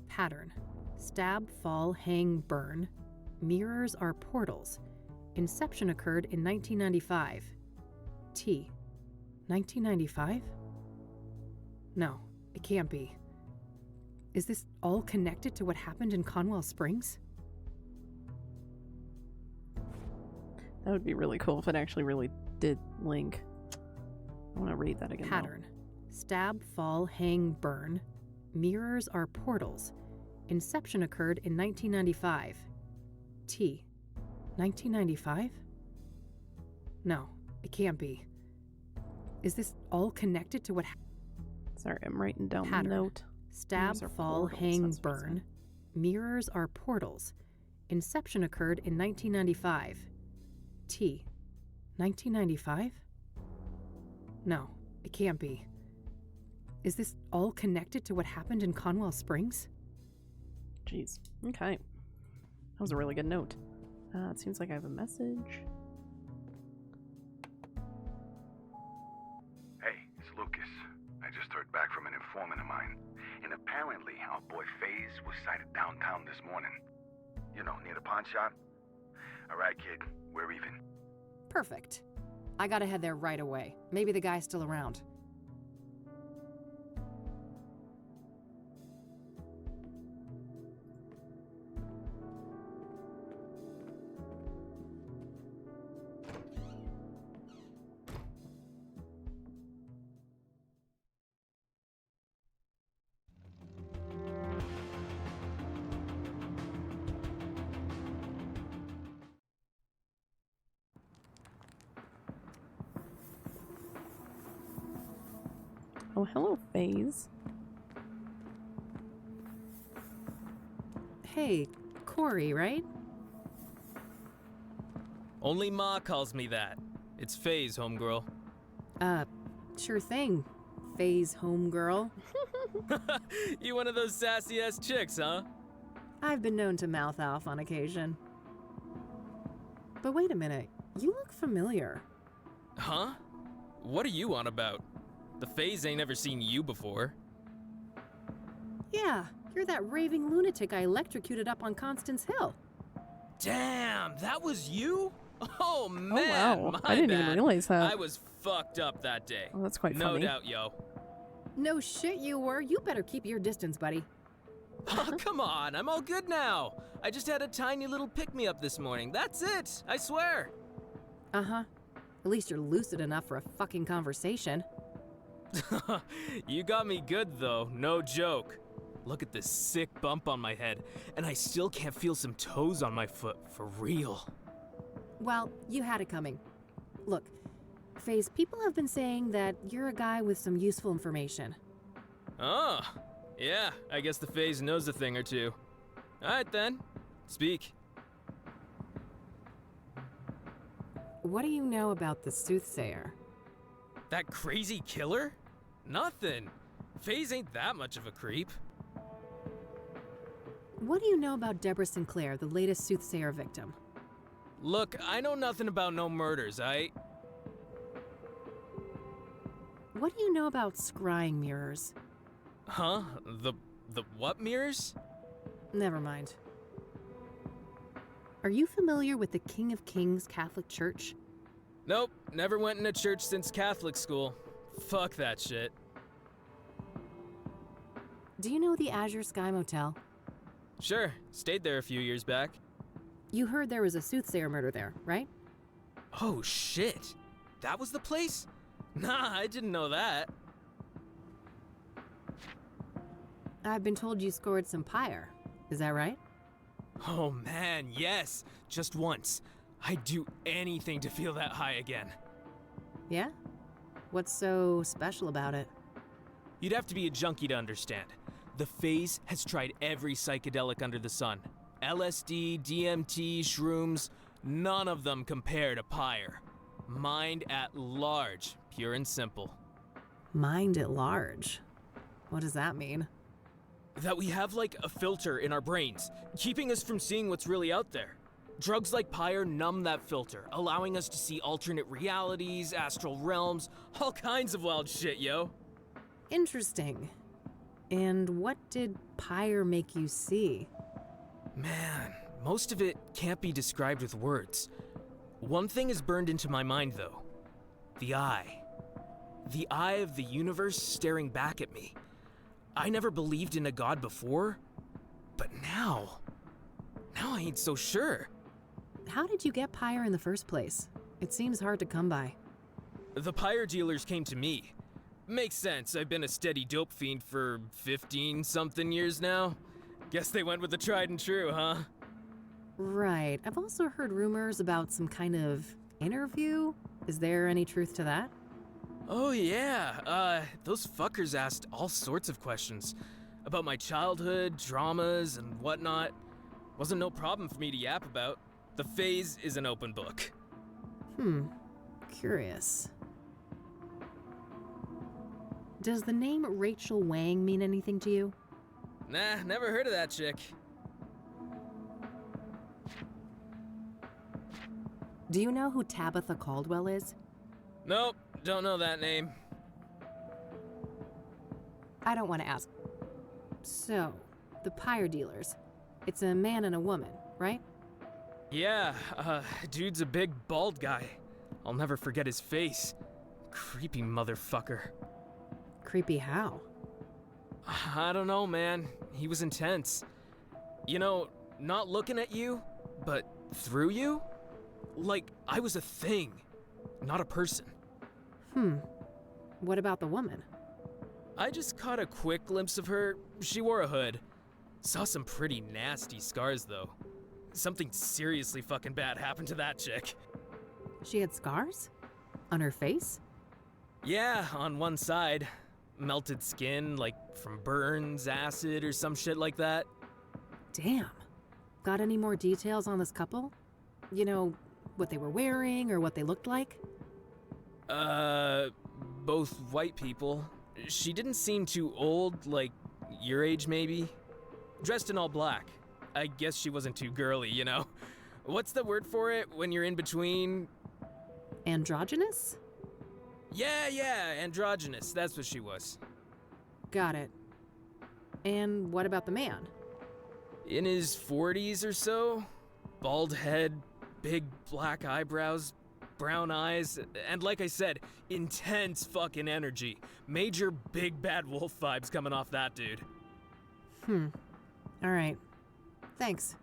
Pattern. Stab, fall, hang, burn. Mirrors are portals. Inception occurred in 1995. T. 1995? No, it can't be. Is this all connected to what happened in Conwell Springs? That would be really cool if it actually really did link. I want to read that again. Pattern. Stab, fall, hang, burn. Mirrors are portals. Inception occurred in 1995. T. 1995? No, it can't be. Is this all connected to what happened? Sorry, I'm writing down Pattern. the note. Stab, fall, portals, hang, that's what it burn. Mirrors are portals. Inception occurred in 1995. T. 1995? No, it can't be. Is this all connected to what happened in Conwell Springs? Jeez. Okay. That was a really good note. It seems like I have a message. Hey, it's Lucas. I just heard back from an informant of mine. And apparently, our boy FaZe was sighted downtown this morning. You know, near the pawn shop. All right, kid. We're even. Perfect. I gotta head there right away. Maybe the guy's still around. Oh, hello, FaZe. Hey, Corey, right? Only Ma calls me that. It's FaZe, homegirl. Sure thing. FaZe homegirl. You one of those sassy-ass chicks, huh? I've been known to mouth off on occasion. But wait a minute, you look familiar. Huh? What are you on about? The Fays ain't ever seen you before. Yeah, you're that raving lunatic I electrocuted up on Constance Hill. Damn, that was you? Oh man, wow. my I didn't bad. even realize that. I was fucked up that day. Oh, that's quite no funny. No doubt, yo. No shit you were. You better keep your distance, buddy. Oh, come on, I'm all good now. I just had a tiny little pick-me-up this morning. That's it, I swear. Uh-huh. At least you're lucid enough for a fucking conversation. You got me good, though, no joke. Look at this sick bump on my head, and I still can't feel some toes on my foot, for real. Well, you had it coming. Look, Faze, people have been saying that you're a guy with some useful information. Oh, yeah, I guess the Faze knows a thing or two. Alright then, speak. What do you know about the Soothsayer? That crazy killer? Nothing. Faze ain't that much of a creep. What do you know about Deborah Sinclair, the latest Soothsayer victim? Look, I know nothing about no murders, What do you know about scrying mirrors? Huh? The what mirrors? Never mind. Are you familiar with the King of Kings Catholic Church? Nope, never went in a church since Catholic school. Fuck that shit. Do you know the Azure Sky Motel? Sure, stayed there a few years back. You heard there was a Soothsayer murder there, right? Oh shit, that was the place? Nah, I didn't know that. I've been told you scored some pyre. Is that right? Oh man, yes, just once. I'd do anything to feel that high again. Yeah? What's so special about it? You'd have to be a junkie to understand. The Faze has tried every psychedelic under the sun. LSD, DMT, shrooms, none of them compare to pyre. Mind at large, pure and simple. Mind at large? What does that mean? That we have like a filter in our brains, keeping us from seeing what's really out there. Drugs like pyre numb that filter, allowing us to see alternate realities, astral realms, all kinds of wild shit, yo. Interesting. And what did pyre make you see? Man, most of it can't be described with words. One thing is burned into my mind, though. The eye. The eye of the universe staring back at me. I never believed in a god before, but now I ain't so sure. How did you get pyre in the first place? It seems hard to come by. The pyre dealers came to me. Makes sense, I've been a steady dope fiend for 15-something years now. Guess they went with the tried and true, huh? Right. I've also heard rumors about some kind of interview. Is there any truth to that? Oh yeah, those fuckers asked all sorts of questions. About my childhood, dramas, and whatnot. Wasn't no problem for me to yap about. The Faze is an open book. Curious. Does the name Rachel Wang mean anything to you? Nah, never heard of that chick. Do you know who Tabitha Caldwell is? Nope, don't know that name. I don't want to ask. So, the pyre dealers. It's a man and a woman, right? Yeah, dude's a big bald guy. I'll never forget his face. Creepy motherfucker. Creepy how? I don't know, man. He was intense. You know, not looking at you, but through you? Like I was a thing, not a person. What about the woman? I just caught a quick glimpse of her. She wore a hood. Saw some pretty nasty scars, though. Something seriously fucking bad happened to that chick. She had scars? On her face? Yeah, on one side. Melted skin, like from burns, acid, or some shit like that. Damn. Got any more details on this couple? You know, what they were wearing or what they looked like? Both white people. She didn't seem too old, like your age maybe. Dressed in all black. I guess she wasn't too girly, you know? What's the word for it when you're in between? Androgynous? Yeah, androgynous. That's what she was. Got it. And what about the man? In his 40s or so. Bald head, big black eyebrows, brown eyes, and like I said, intense fucking energy. Major big bad wolf vibes coming off that dude. All right. Thanks.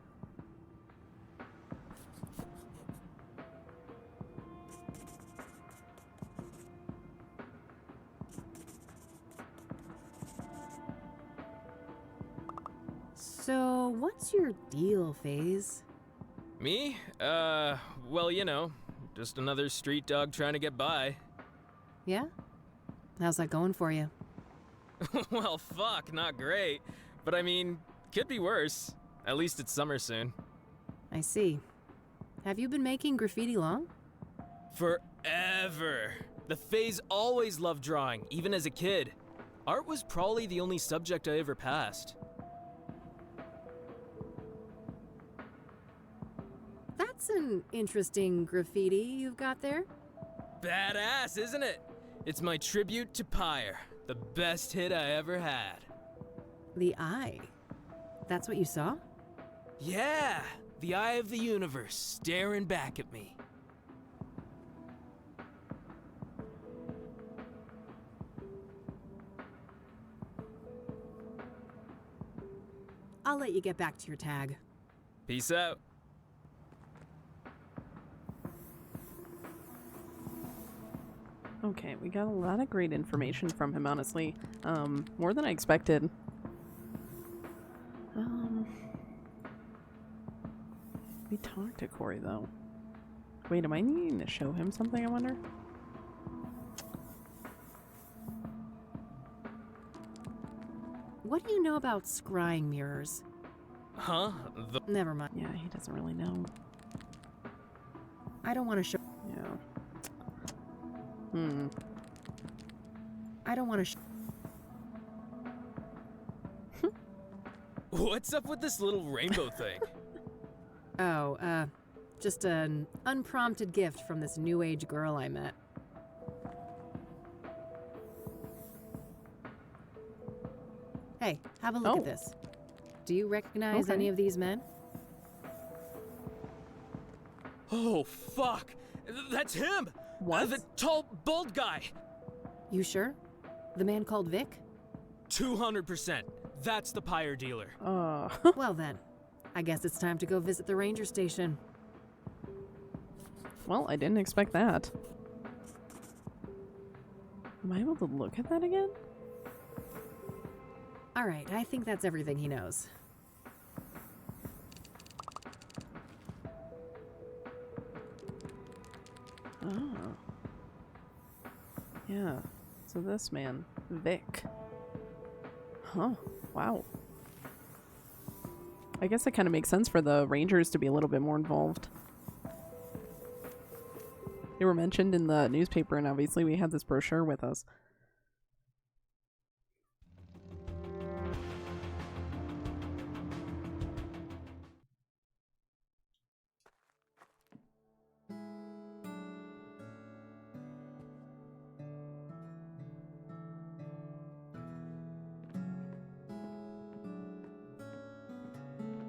So, what's your deal, FaZe? Me? Well, you know, just another street dog trying to get by. Yeah? How's that going for you? Well, fuck, not great. But I mean, could be worse. At least it's summer soon. I see. Have you been making graffiti long? Forever. The FaZe always loved drawing, even as a kid. Art was probably the only subject I ever passed. That's an interesting graffiti you've got there. Badass, isn't it? It's my tribute to Pyre, the best hit I ever had. The eye. That's what you saw? Yeah, the eye of the universe staring back at me. I'll let you get back to your tag. Peace out. Okay, we got a lot of great information from him, honestly. More than I expected. We talked to Corey, though. Wait, am I needing to show him something, I wonder? What do you know about scrying mirrors? Huh? Never mind. Yeah, he doesn't really know. I don't want to show... Yeah. I don't want to What's up with this little rainbow thing? Just an unprompted gift from this new age girl I met. Hey, have a look at this. Do you recognize any of these men? Oh, fuck! That's him! What? The tall, bald guy! You sure? The man called Vic? 200%. That's the Pyre dealer. Well then, I guess it's time to go visit the ranger station. Well, I didn't expect that. Am I able to look at that again? Alright, I think that's everything he knows. Oh. Yeah. So this man, Vic. Huh. Wow. I guess it kind of makes sense for the Rangers to be a little bit more involved. They were mentioned in the newspaper, and obviously we had this brochure with us.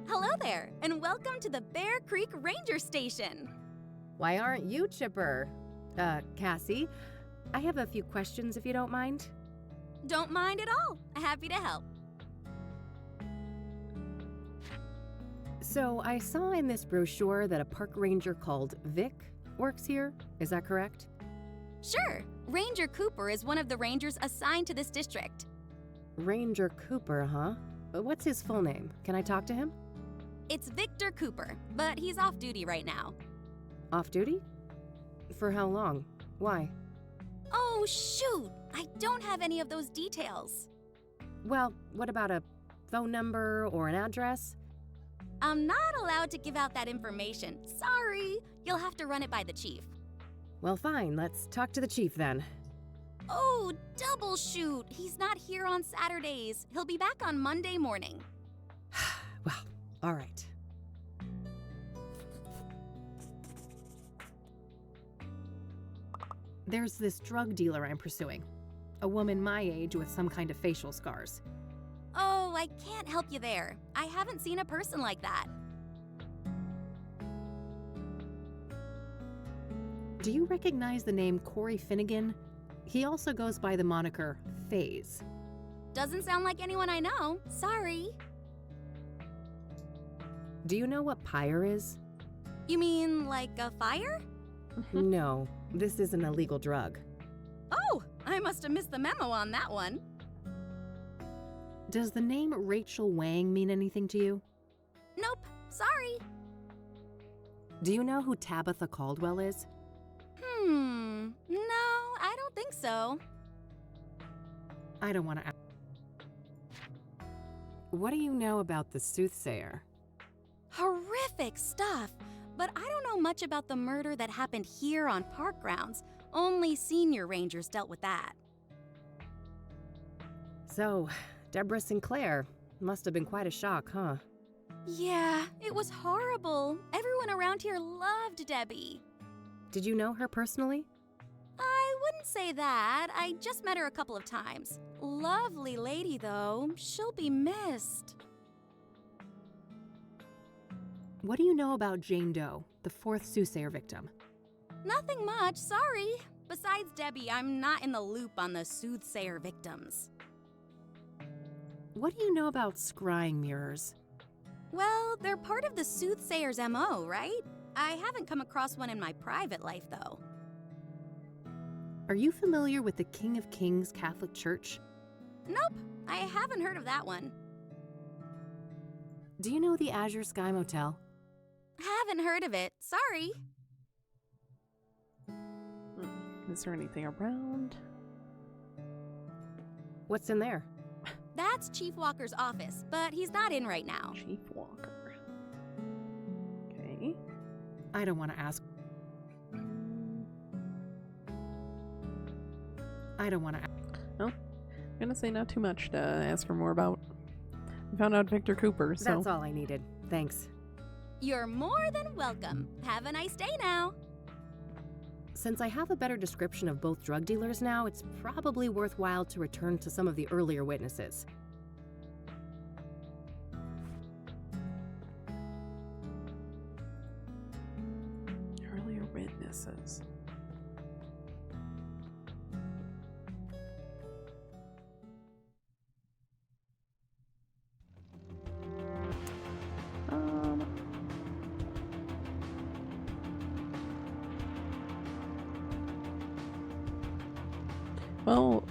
Hello there, and welcome to the Bear Creek Ranger Station. Why aren't you chipper? Cassie, I have a few questions if you don't mind. Don't mind at all. Happy to help. So I saw in this brochure that a park ranger called Vic works here. Is that correct? Sure. Ranger Cooper is one of the rangers assigned to this district. Ranger Cooper, huh? What's his full name? Can I talk to him? It's Victor Cooper, but he's off duty right now. Off duty? For how long? Why? Oh, shoot! I don't have any of those details. Well, what about a phone number or an address? I'm not allowed to give out that information. Sorry. You'll have to run it by the chief. Well, fine. Let's talk to the chief then. Oh, double shoot! He's not here on Saturdays. He'll be back on Monday morning. Well, all right. There's this drug dealer I'm pursuing. A woman my age with some kind of facial scars. Oh, I can't help you there. I haven't seen a person like that. Do you recognize the name Corey Finnegan? He also goes by the moniker Phase. Doesn't sound like anyone I know. Sorry. Do you know what pyre is? You mean like a fire? No, this is an illegal drug. Oh, I must have missed the memo on that one. Does the name Rachel Wang mean anything to you? Nope, sorry. Do you know who Tabitha Caldwell is? No, I don't think so. I don't want to ask. What do you know about the Soothsayer? Horrific stuff, but I don't know much about the murder that happened here on park grounds. Only senior rangers dealt with that. So, Deborah Sinclair must have been quite a shock, huh? Yeah, it was horrible. Everyone around here loved Debbie. Did you know her personally? I wouldn't say that. I just met her a couple of times. Lovely lady, though. She'll be missed. What do you know about Jane Doe, the fourth Soothsayer victim? Nothing much, sorry. Besides Debbie, I'm not in the loop on the Soothsayer victims. What do you know about scrying mirrors? Well, they're part of the Soothsayer's MO, right? I haven't come across one in my private life, though. Are you familiar with the King of Kings Catholic Church? Nope, I haven't heard of that one. Do you know the Azure Sky Motel? Haven't heard of it, sorry. Is there anything around? What's in there? That's Chief Walker's office, but he's not in right now. Chief Walker. Okay. I don't want to ask. I don't want to ask. Well, I'm gonna say not too much to ask her more about. We found out Victor Cooper, so. That's all I needed. Thanks. You're more than welcome. Have a nice day now. Since I have a better description of both drug dealers now, it's probably worthwhile to return to some of the earlier witnesses. Earlier witnesses. Well,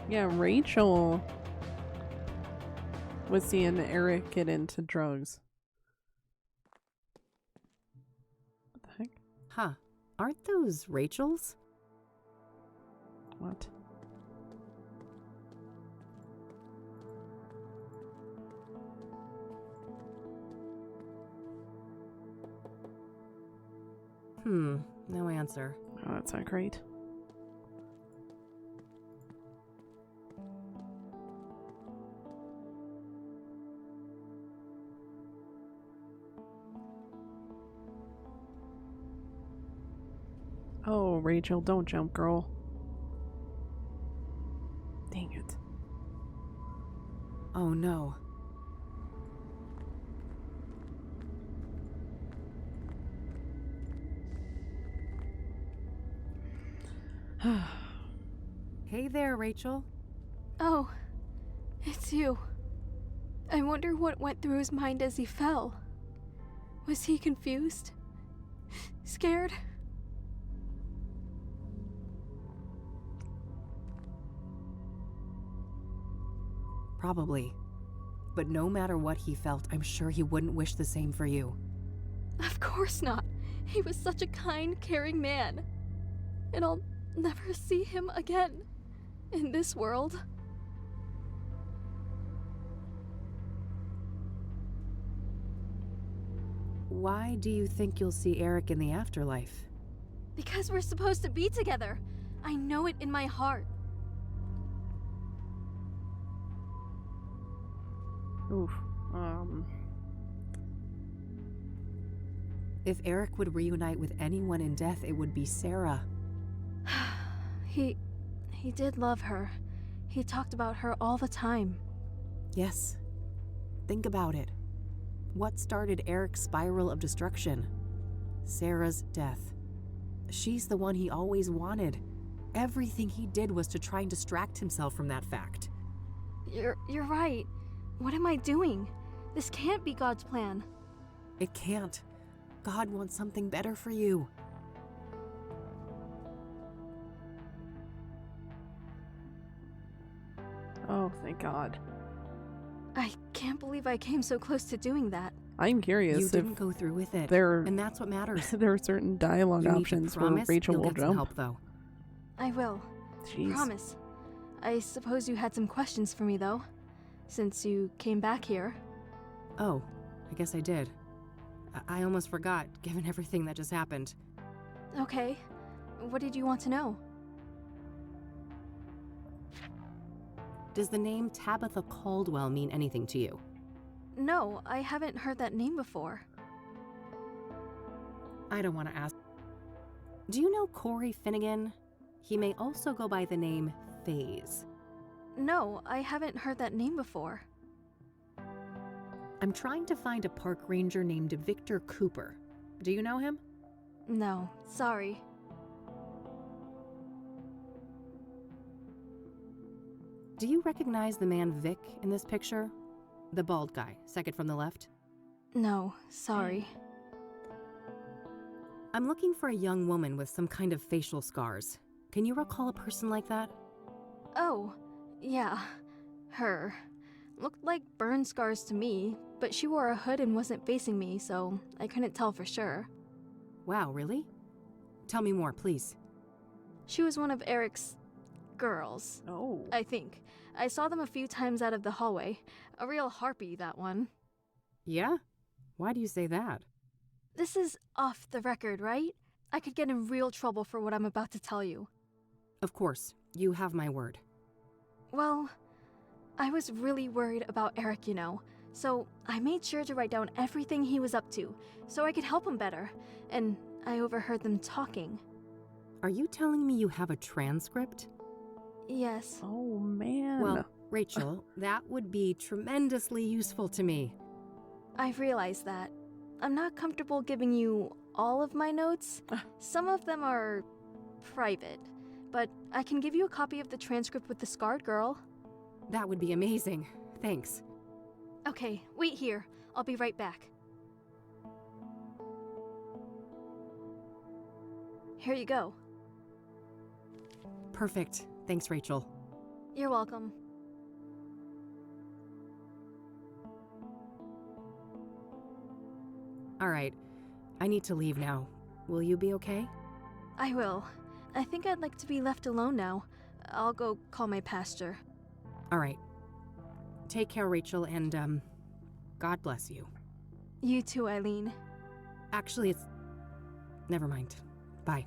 yeah, Rachel was seeing Eric get into drugs. What the heck? Huh. Aren't those Rachel's? What? No answer. Oh, that's not great. Oh, Rachel, don't jump, girl. Dang it. Oh no. Hey there, Rachel. Oh, it's you. I wonder what went through his mind as he fell. Was he confused? Scared? Probably. But no matter what he felt, I'm sure he wouldn't wish the same for you. Of course not. He was such a kind, caring man. And I'll never see him again in this world. Why do you think you'll see Eric in the afterlife? Because we're supposed to be together. I know it in my heart. Oof. If Eric would reunite with anyone in death, it would be Sarah. He did love her. He talked about her all the time. Yes. Think about it. What started Eric's spiral of destruction? Sarah's death. She's the one he always wanted. Everything he did was to try and distract himself from that fact. You're right. What am I doing? This can't be God's plan. It can't. God wants something better for you. Oh, thank God. I can't believe I came so close to doing that. I'm curious You if didn't go through with it, and that's what matters. there are certain dialogue You need to options where promise Rachel you'll will get some jump. help, though. I will. Jeez. Promise. I suppose you had some questions for me, though, since you came back here. Oh, I guess I did. I almost forgot, given everything that just happened. Okay. What did you want to know? Does the name Tabitha Caldwell mean anything to you? No, I haven't heard that name before. I don't want to ask. Do you know Corey Finnegan? He may also go by the name FaZe. No, I haven't heard that name before. I'm trying to find a park ranger named Victor Cooper. Do you know him? No, sorry. Do you recognize the man Vic in this picture? The bald guy, second from the left? No, sorry. I'm looking for a young woman with some kind of facial scars. Can you recall a person like that? Oh, yeah. Her. Looked like burn scars to me, but she wore a hood and wasn't facing me, so I couldn't tell for sure. Wow, really? Tell me more, please. She was one of Eric's girls. Oh. I think. I saw them a few times out of the hallway. A real harpy, that one. Yeah? Why do you say that? This is off the record, right? I could get in real trouble for what I'm about to tell you. Of course. You have my word. Well, I was really worried about Eric, you know, so I made sure to write down everything he was up to, so I could help him better, and I overheard them talking. Are you telling me you have a transcript? Yes. Oh, man. Well, Rachel, that would be tremendously useful to me. I realize that. I'm not comfortable giving you all of my notes. Some of them are private, but I can give you a copy of the transcript with the scarred girl. That would be amazing. Thanks. Okay, wait here. I'll be right back. Here you go. Perfect. Thanks, Rachel. You're welcome. All right. I need to leave now. Will you be okay? I will. I think I'd like to be left alone now. I'll go call my pastor. All right. Take care, Rachel, and, God bless you. You too, Eileen. Actually, it's... Never mind. Bye.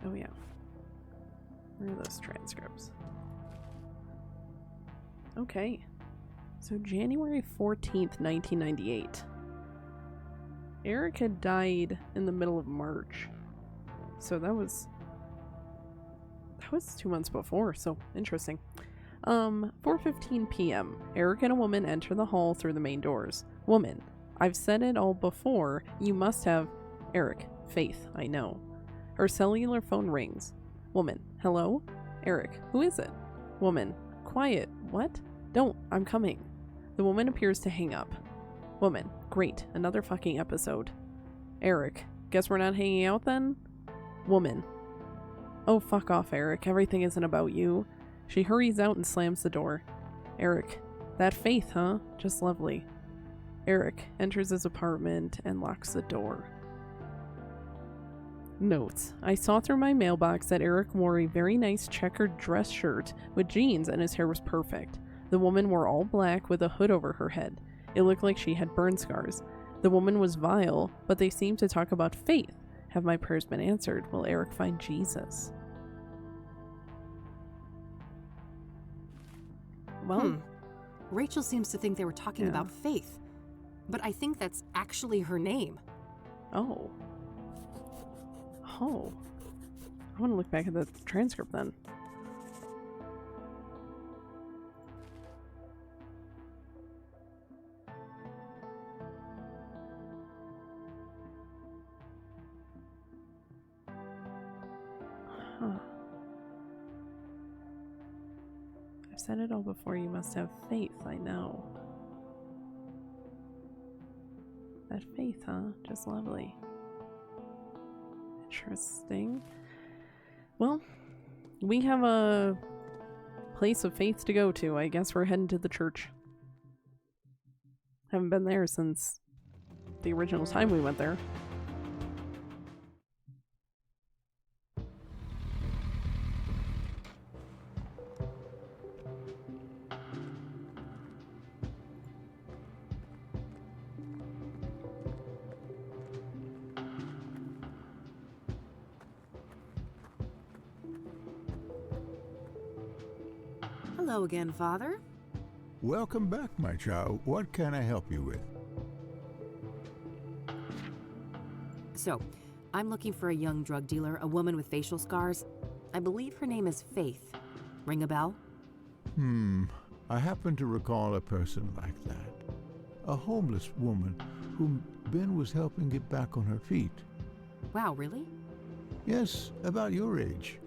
Oh, yeah. Where are those transcripts? Okay. So January 14th, 1998. Eric had died in the middle of March. So that was 2 months before, so interesting. 4:15 p.m. Eric and a woman enter the hall through the main doors. Woman: I've said it all before. You must have... Eric: Faith, I know. Her cellular phone rings. Woman: Hello? Eric: Who is it? Woman: Quiet. What? Don't. I'm coming. The woman appears to hang up. Woman: Great. Another fucking episode. Eric: Guess we're not hanging out then? Woman: Oh, fuck off, Eric. Everything isn't about you. She hurries out and slams the door. Eric: That Faith, huh? Just lovely. Eric enters his apartment and locks the door. Notes. I saw through my mailbox that Eric wore a very nice checkered dress shirt with jeans and his hair was perfect. The woman wore all black with a hood over her head. It looked like she had burn scars. The woman was vile, but they seemed to talk about faith. Have my prayers been answered? Will Eric find Jesus? Well, Rachel seems to think they were talking about Faith, but I think that's actually her name. Oh. I want to look back at the transcript then. I've said it all before. You must have faith, I know. That faith, huh? Just lovely. Interesting. Well, we have a place of faith to go to. I guess we're heading to the church. Haven't been there since the original time we went there. Hello again, Father. Welcome back, my child. What can I help you with? So, I'm looking for a young drug dealer, a woman with facial scars. I believe her name is Faith. Ring a bell? I happen to recall a person like that. A homeless woman whom Ben was helping get back on her feet. Wow, really? Yes, about your age.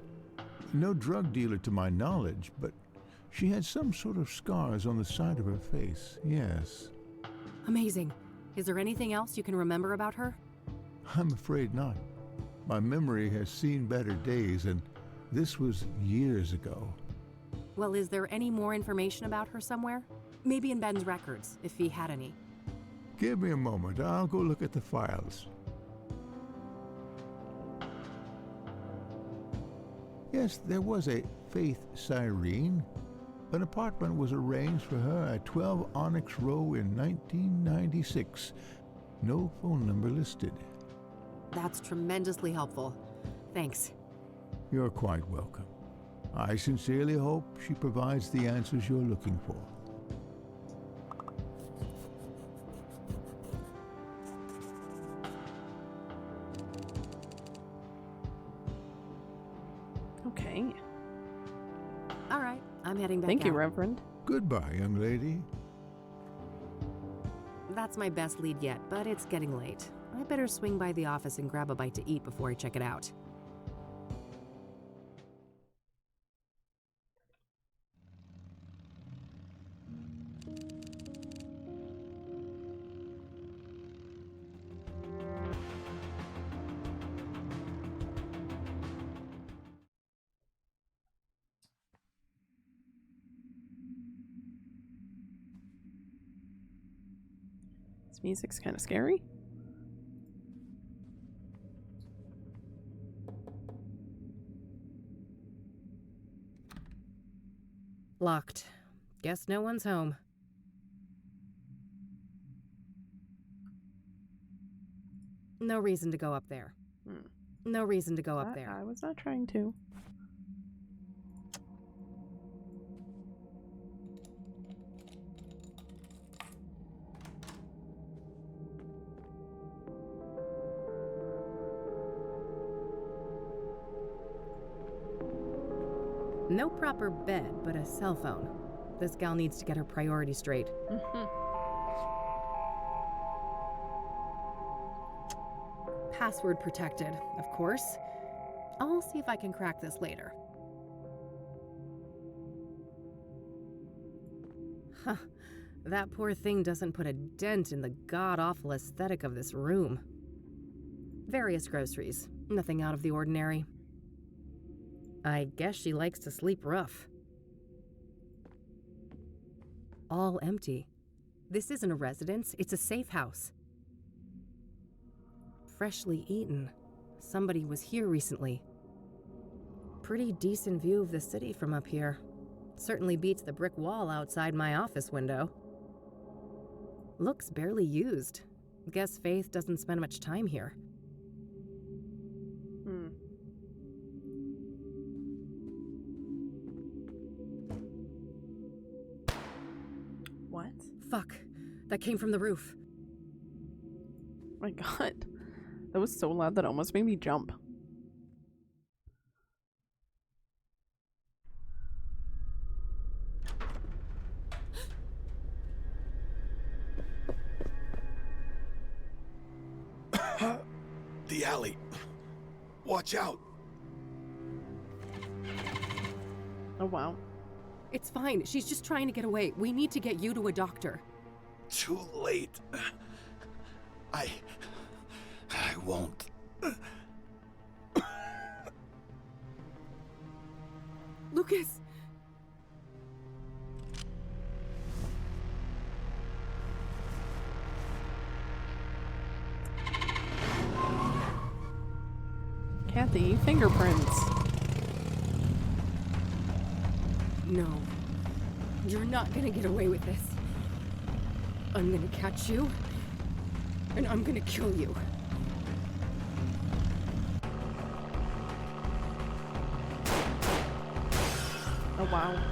No drug dealer to my knowledge, but she had some sort of scars on the side of her face, yes. Amazing. Is there anything else you can remember about her? I'm afraid not. My memory has seen better days, and this was years ago. Well, is there any more information about her somewhere? Maybe in Ben's records, if he had any. Give me a moment. I'll go look at the files. Yes, there was a Faith Cyrene. An apartment was arranged for her at 12 Onyx Row in 1996. No phone number listed. That's tremendously helpful. Thanks. You're quite welcome. I sincerely hope she provides the answers you're looking for. Okay. All right, I'm heading back Thank you, out. Reverend. Goodbye, young lady. That's my best lead yet, but it's getting late. I better swing by the office and grab a bite to eat before I check it out. This music's kind of scary. Locked. Guess no one's home. No reason to go up there. No reason to go up there. I was not trying to. No proper bed, but a cell phone. This gal needs to get her priorities straight. Password protected, of course. I'll see if I can crack this later. Huh. That poor thing doesn't put a dent in the god-awful aesthetic of this room. Various groceries. Nothing out of the ordinary. I guess she likes to sleep rough. All empty. This isn't a residence, it's a safe house. Freshly eaten. somebody was here recently. Pretty decent view of the city from up here. Certainly beats the brick wall outside my office window. Looks barely used. Guess Faith doesn't spend much time here. What? Fuck. That came from the roof. Oh my god. That was so loud that it almost made me jump. The alley. Watch out. Oh, wow. It's fine. She's just trying to get away. We need to get you to a doctor. Too late. I won't. Lucas! Kathy, fingerprints. No. You're not gonna get away with this. I'm gonna catch you, and I'm gonna kill you. Oh, wow.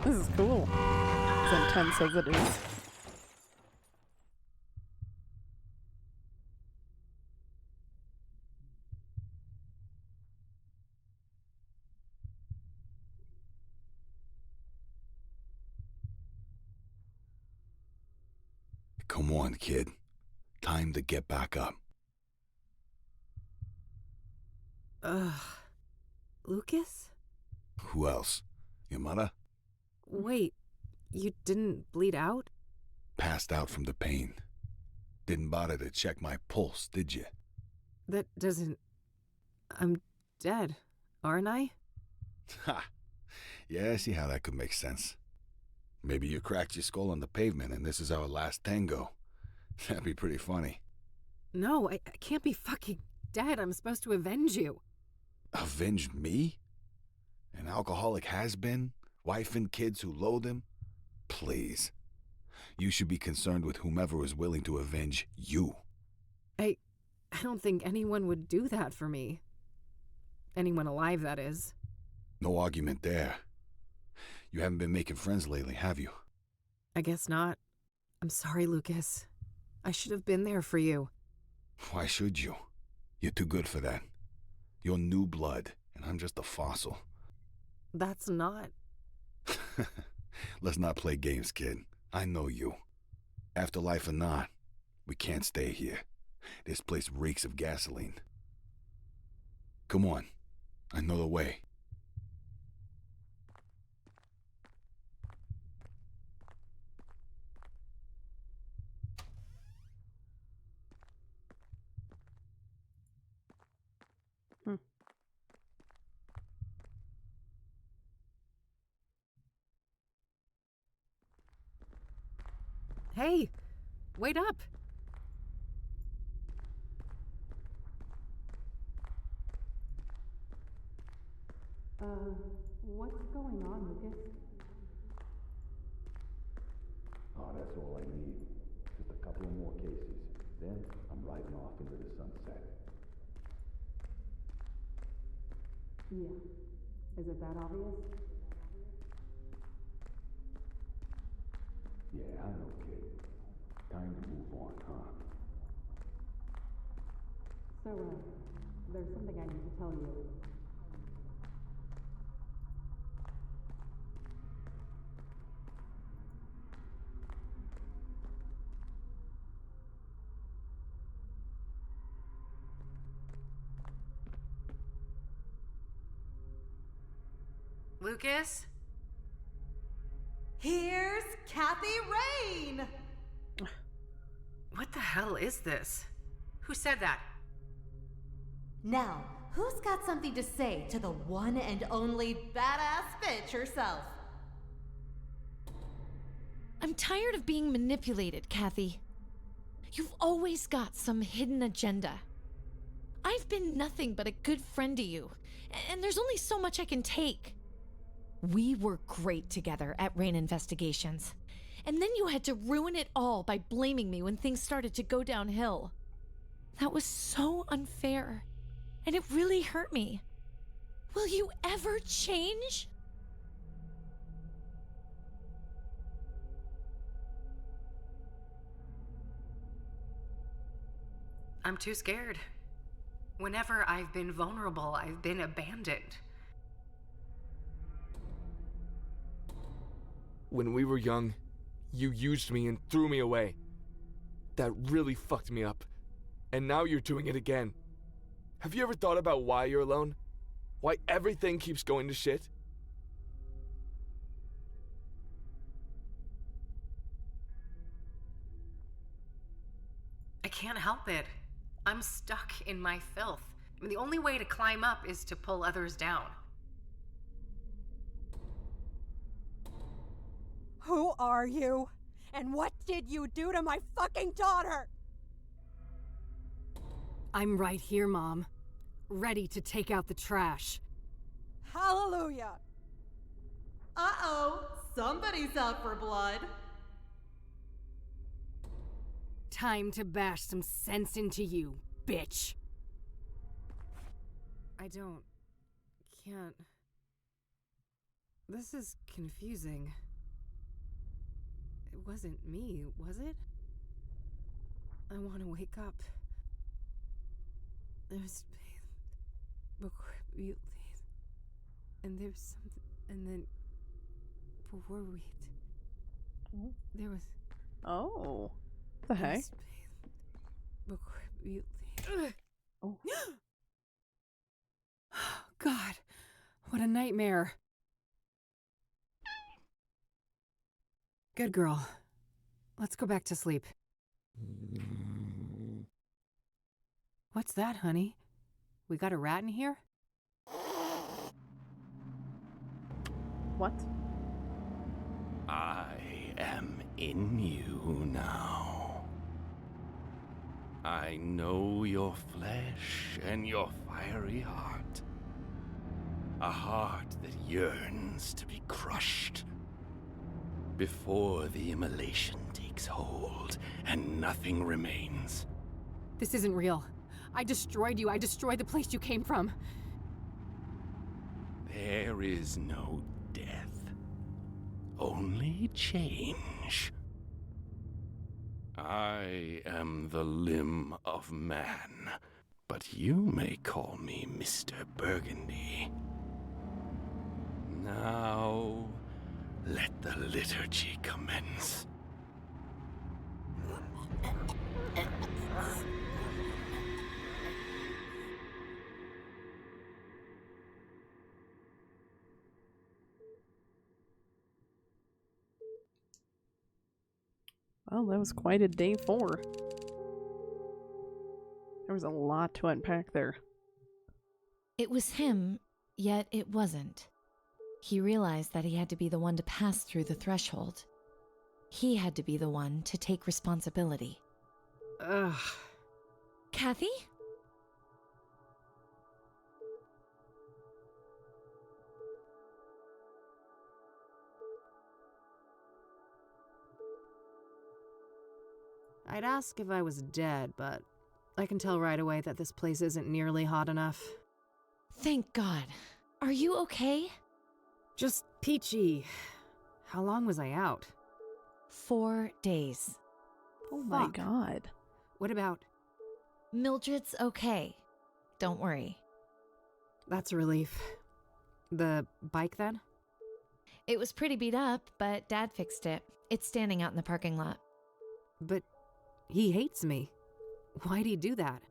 This is cool. As intense as it is. Come on, kid. Time to get back up. Lucas? Who else? Your mother? Wait, you didn't bleed out? Passed out from the pain. Didn't bother to check my pulse, did you? That doesn't... I'm dead, aren't I? Ha! Yeah, I see how that could make sense. Maybe you cracked your skull on the pavement and this is our last tango. That'd be pretty funny. No, I can't be fucking dead. I'm supposed to avenge you. Avenge me? An alcoholic has-been? Wife and kids who loathe him? Please. You should be concerned with whomever is willing to avenge you. I don't think anyone would do that for me. Anyone alive, that is. No argument there. You haven't been making friends lately, have you? I guess not. I'm sorry, Lucas. I should have been there for you. Why should you? You're too good for that. You're new blood, and I'm just a fossil. That's not... Let's not play games, kid. I know you. Afterlife or not, we can't stay here. This place reeks of gasoline. Come on. I know the way. Hey, wait up. What's going on, Lucas? Oh, that's all I need. Just a couple of more cases. Then I'm riding off into the sunset. Yeah. Is it that obvious? Yeah, I know, kid. Time to move on, huh? So, there's something I need to tell you. Lucas? Here's Kathy Rain! What the hell is this? Who said that? Now, who's got something to say to the one and only badass bitch herself? I'm tired of being manipulated, Kathy. You've always got some hidden agenda. I've been nothing but a good friend to you, and there's only so much I can take. We were great together at Rain Investigations, and then you had to ruin it all by blaming me when things started to go downhill. That was so unfair, and it really hurt me. Will you ever change? I'm too scared. Whenever I've been vulnerable, I've been abandoned. When we were young, you used me and threw me away. That really fucked me up. And now you're doing it again. Have you ever thought about why you're alone? Why everything keeps going to shit? I can't help it. I'm stuck in my filth. I mean, the only way to climb up is to pull others down. Who are you? And what did you do to my fucking daughter? I'm right here, Mom. Ready to take out the trash. Hallelujah! Uh-oh, somebody's out for blood. Time to bash some sense into you, bitch. Can't. This is confusing. It wasn't me, was it? I want to wake up. There's and there's something, and then before there was. Oh, the heck? Oh. God, what a nightmare. Good girl. Let's go back to sleep. What's that, honey? We got a rat in here? What? I am in you now. I know your flesh and your fiery heart. A heart that yearns to be crushed. Before the immolation takes hold and nothing remains. This isn't real. I destroyed you. I destroyed the place you came from. There is no death. Only change. I am the limb of man, but you may call me Mr. Burgundy. Now, let the liturgy commence. Well, that was quite a day 4. There was a lot to unpack there. It was him, yet it wasn't. He realized that he had to be the one to pass through the threshold. He had to be the one to take responsibility. Ugh. Kathy? I'd ask if I was dead, but I can tell right away that this place isn't nearly hot enough. Thank God. Are you okay? Just peachy. How long was I out? 4 days. Oh my God. What about? Mildred's okay. Don't worry. That's a relief. The bike then? It was pretty beat up, but Dad fixed it. It's standing out in the parking lot. But he hates me. Why'd he do that?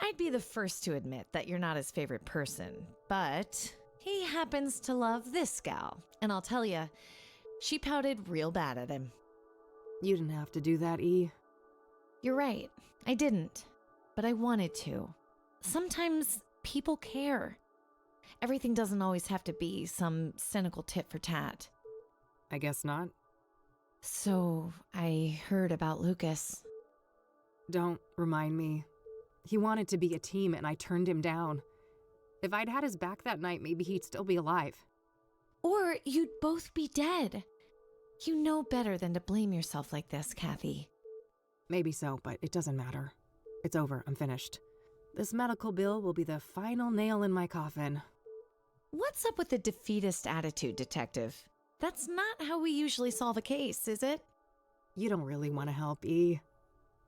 I'd be the first to admit that you're not his favorite person, but he happens to love this gal. And I'll tell you, she pouted real bad at him. You didn't have to do that, E. You're right. I didn't. But I wanted to. Sometimes people care. Everything doesn't always have to be some cynical tit for tat. I guess not. So, I heard about Lucas. Don't remind me. He wanted to be a team and I turned him down. If I'd had his back that night, maybe he'd still be alive. Or you'd both be dead. You know better than to blame yourself like this, Kathy. Maybe so, but it doesn't matter. It's over. I'm finished. This medical bill will be the final nail in my coffin. What's up with the defeatist attitude, Detective? That's not how we usually solve a case, is it? You don't really want to help, E.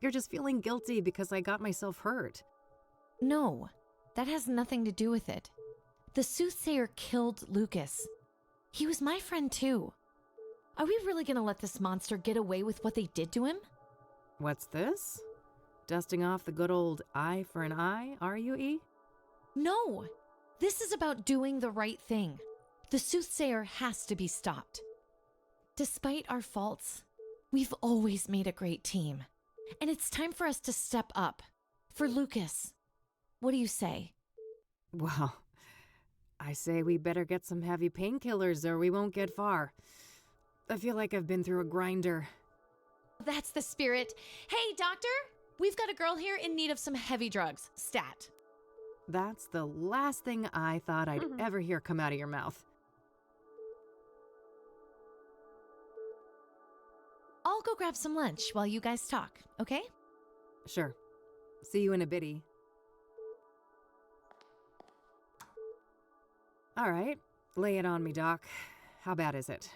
You're just feeling guilty because I got myself hurt. No, that has nothing to do with it. The Soothsayer killed Lucas. He was my friend too. Are we really gonna let this monster get away with what they did to him? What's this? Dusting off the good old eye for an eye, are you, E? No! This is about doing the right thing. The Soothsayer has to be stopped. Despite our faults, we've always made a great team. And it's time for us to step up. For Lucas. What do you say? Well, I say we better get some heavy painkillers or we won't get far. I feel like I've been through a grinder. That's the spirit. Hey, doctor! We've got a girl here in need of some heavy drugs. Stat. That's the last thing I thought I'd ever hear come out of your mouth. I'll go grab some lunch while you guys talk, okay? Sure. See you in a bitty. All right. Lay it on me, Doc. How bad is it?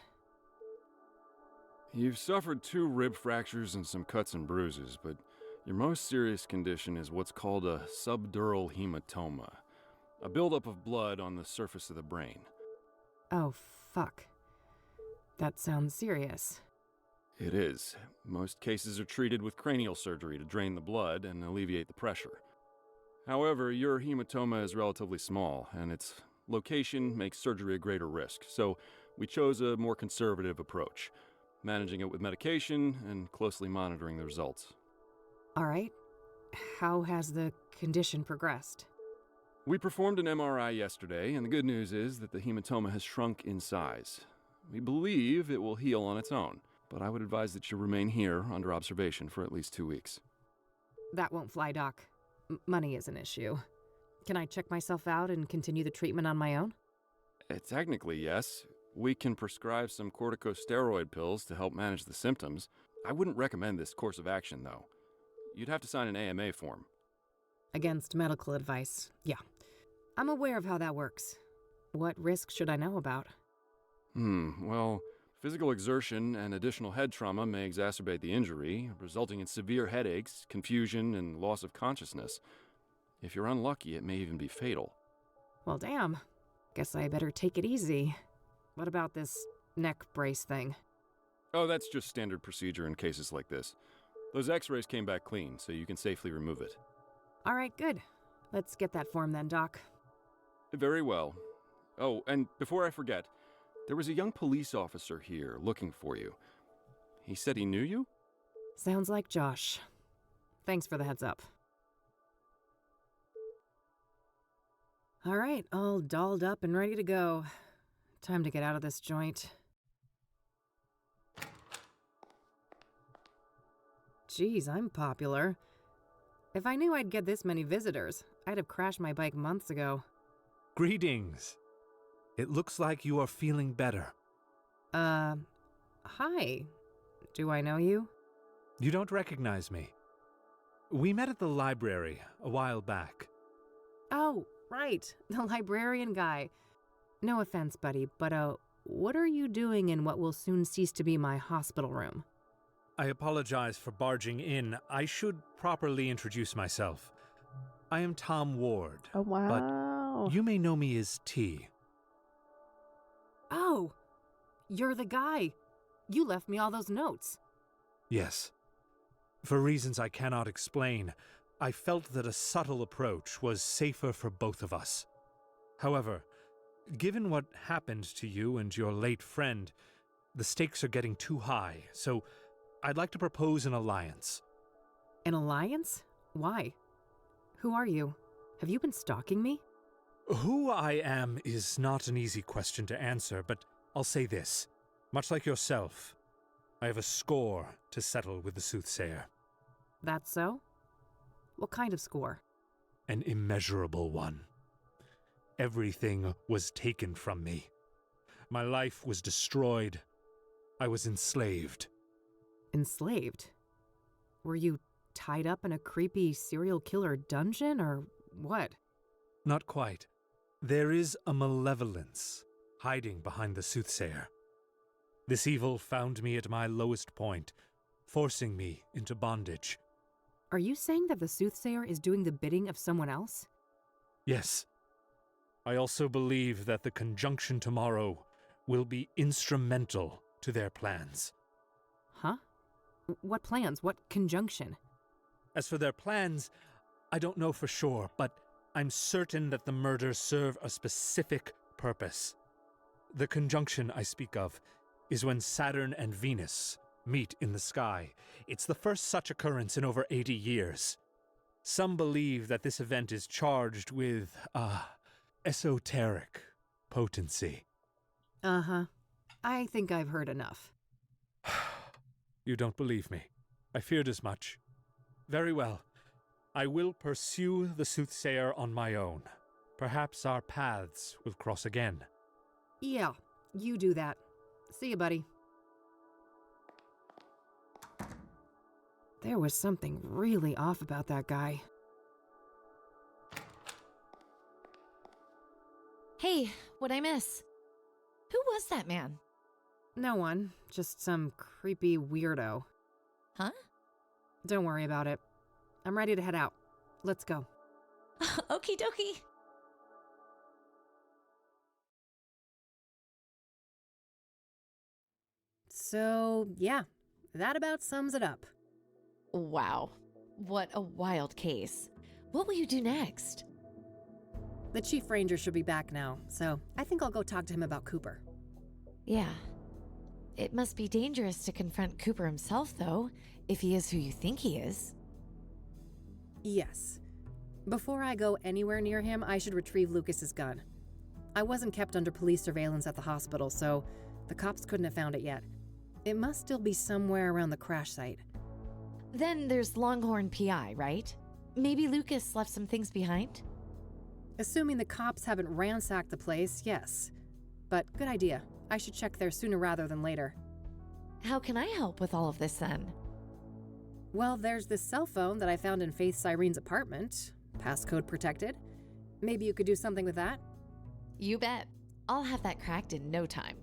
You've suffered 2 rib fractures and some cuts and bruises, but your most serious condition is what's called a subdural hematoma, a buildup of blood on the surface of the brain. Oh, fuck. That sounds serious. It is. Most cases are treated with cranial surgery to drain the blood and alleviate the pressure. However, your hematoma is relatively small, and its location makes surgery a greater risk, so we chose a more conservative approach, managing it with medication and closely monitoring the results. All right. How has the condition progressed? We performed an MRI yesterday, and the good news is that the hematoma has shrunk in size. We believe it will heal on its own, but I would advise that you remain here under observation for at least 2 weeks. That won't fly, Doc. Money is an issue. Can I check myself out and continue the treatment on my own? Technically, yes. We can prescribe some corticosteroid pills to help manage the symptoms. I wouldn't recommend this course of action, though. You'd have to sign an AMA form. Against medical advice, yeah. I'm aware of how that works. What risks should I know about? Well, physical exertion and additional head trauma may exacerbate the injury, resulting in severe headaches, confusion, and loss of consciousness. If you're unlucky, it may even be fatal. Well, damn. Guess I better take it easy. What about this neck brace thing? Oh, that's just standard procedure in cases like this. Those x-rays came back clean, so you can safely remove it. All right, good. Let's get that form then, Doc. Very well. Oh, and before I forget, there was a young police officer here looking for you. He said he knew you? Sounds like Josh. Thanks for the heads up. All right, all dolled up and ready to go. Time to get out of this joint. Geez, I'm popular. If I knew I'd get this many visitors, I'd have crashed my bike months ago. Greetings. It looks like you are feeling better. Hi. Do I know you? You don't recognize me. We met at the library a while back. Oh, right. The librarian guy. No offense, buddy, but, what are you doing in what will soon cease to be my hospital room? I apologize for barging in. I should properly introduce myself. I am Tom Ward. Oh, wow. But you may know me as T. Oh, you're the guy. You left me all those notes. Yes. For reasons I cannot explain, I felt that a subtle approach was safer for both of us. However, given what happened to you and your late friend, the stakes are getting too high, so I'd like to propose an alliance. An alliance? Why? Who are you? Have you been stalking me? Who I am is not an easy question to answer, but I'll say this. Much like yourself, I have a score to settle with the Soothsayer. That's so? What kind of score? an immeasurable one. Everything was taken from me. My life was destroyed. I was enslaved. Enslaved? Were you tied up in a creepy serial killer dungeon, or what? Not quite. There is a malevolence hiding behind the Soothsayer. This evil found me at my lowest point, forcing me into bondage. Are you saying that the Soothsayer is doing the bidding of someone else? Yes. I also believe that the conjunction tomorrow will be instrumental to their plans. Huh? What plans? What conjunction? As for their plans, I don't know for sure, but I'm certain that the murders serve a specific purpose. The conjunction I speak of is when Saturn and Venus meet in the sky. It's the first such occurrence in over 80 years. Some believe that this event is charged with, esoteric potency. Uh-huh. I think I've heard enough. You don't believe me. I feared as much. Very well. I will pursue the Soothsayer on my own. Perhaps our paths will cross again. Yeah, you do that. See you, buddy. There was something really off about that guy. Hey, what'd I miss? Who was that man? No one, just some creepy weirdo. Huh? Don't worry about it. I'm ready to head out. Let's go. Okie dokie. So, yeah, that about sums it up. Wow. What a wild case. What will you do next? The Chief Ranger should be back now, so I think I'll go talk to him about Cooper. Yeah. It must be dangerous to confront Cooper himself, though, if he is who you think he is. Yes. Before I go anywhere near him, I should retrieve Lucas's gun. I wasn't kept under police surveillance at the hospital, so the cops couldn't have found it yet. It must still be somewhere around the crash site. Then there's Longhorn PI, right? Maybe Lucas left some things behind? Assuming the cops haven't ransacked the place, yes. But good idea. I should check there sooner rather than later. How can I help with all of this then? Well, there's this cell phone that I found in Faith Cyrene's apartment. Passcode protected. Maybe you could do something with that? You bet. I'll have that cracked in no time.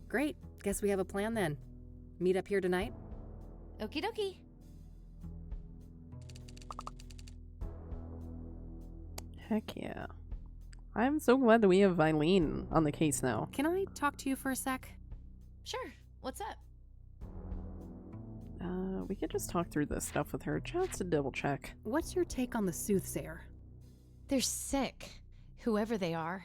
Great. Guess we have a plan then. Meet up here tonight? Okie dokie. Heck yeah. I'm so glad that we have Eileen on the case now. Can I talk to you for a sec? Sure. What's up? We could just talk through this stuff with her just to double check. What's your take on the Soothsayer? They're sick, whoever they are.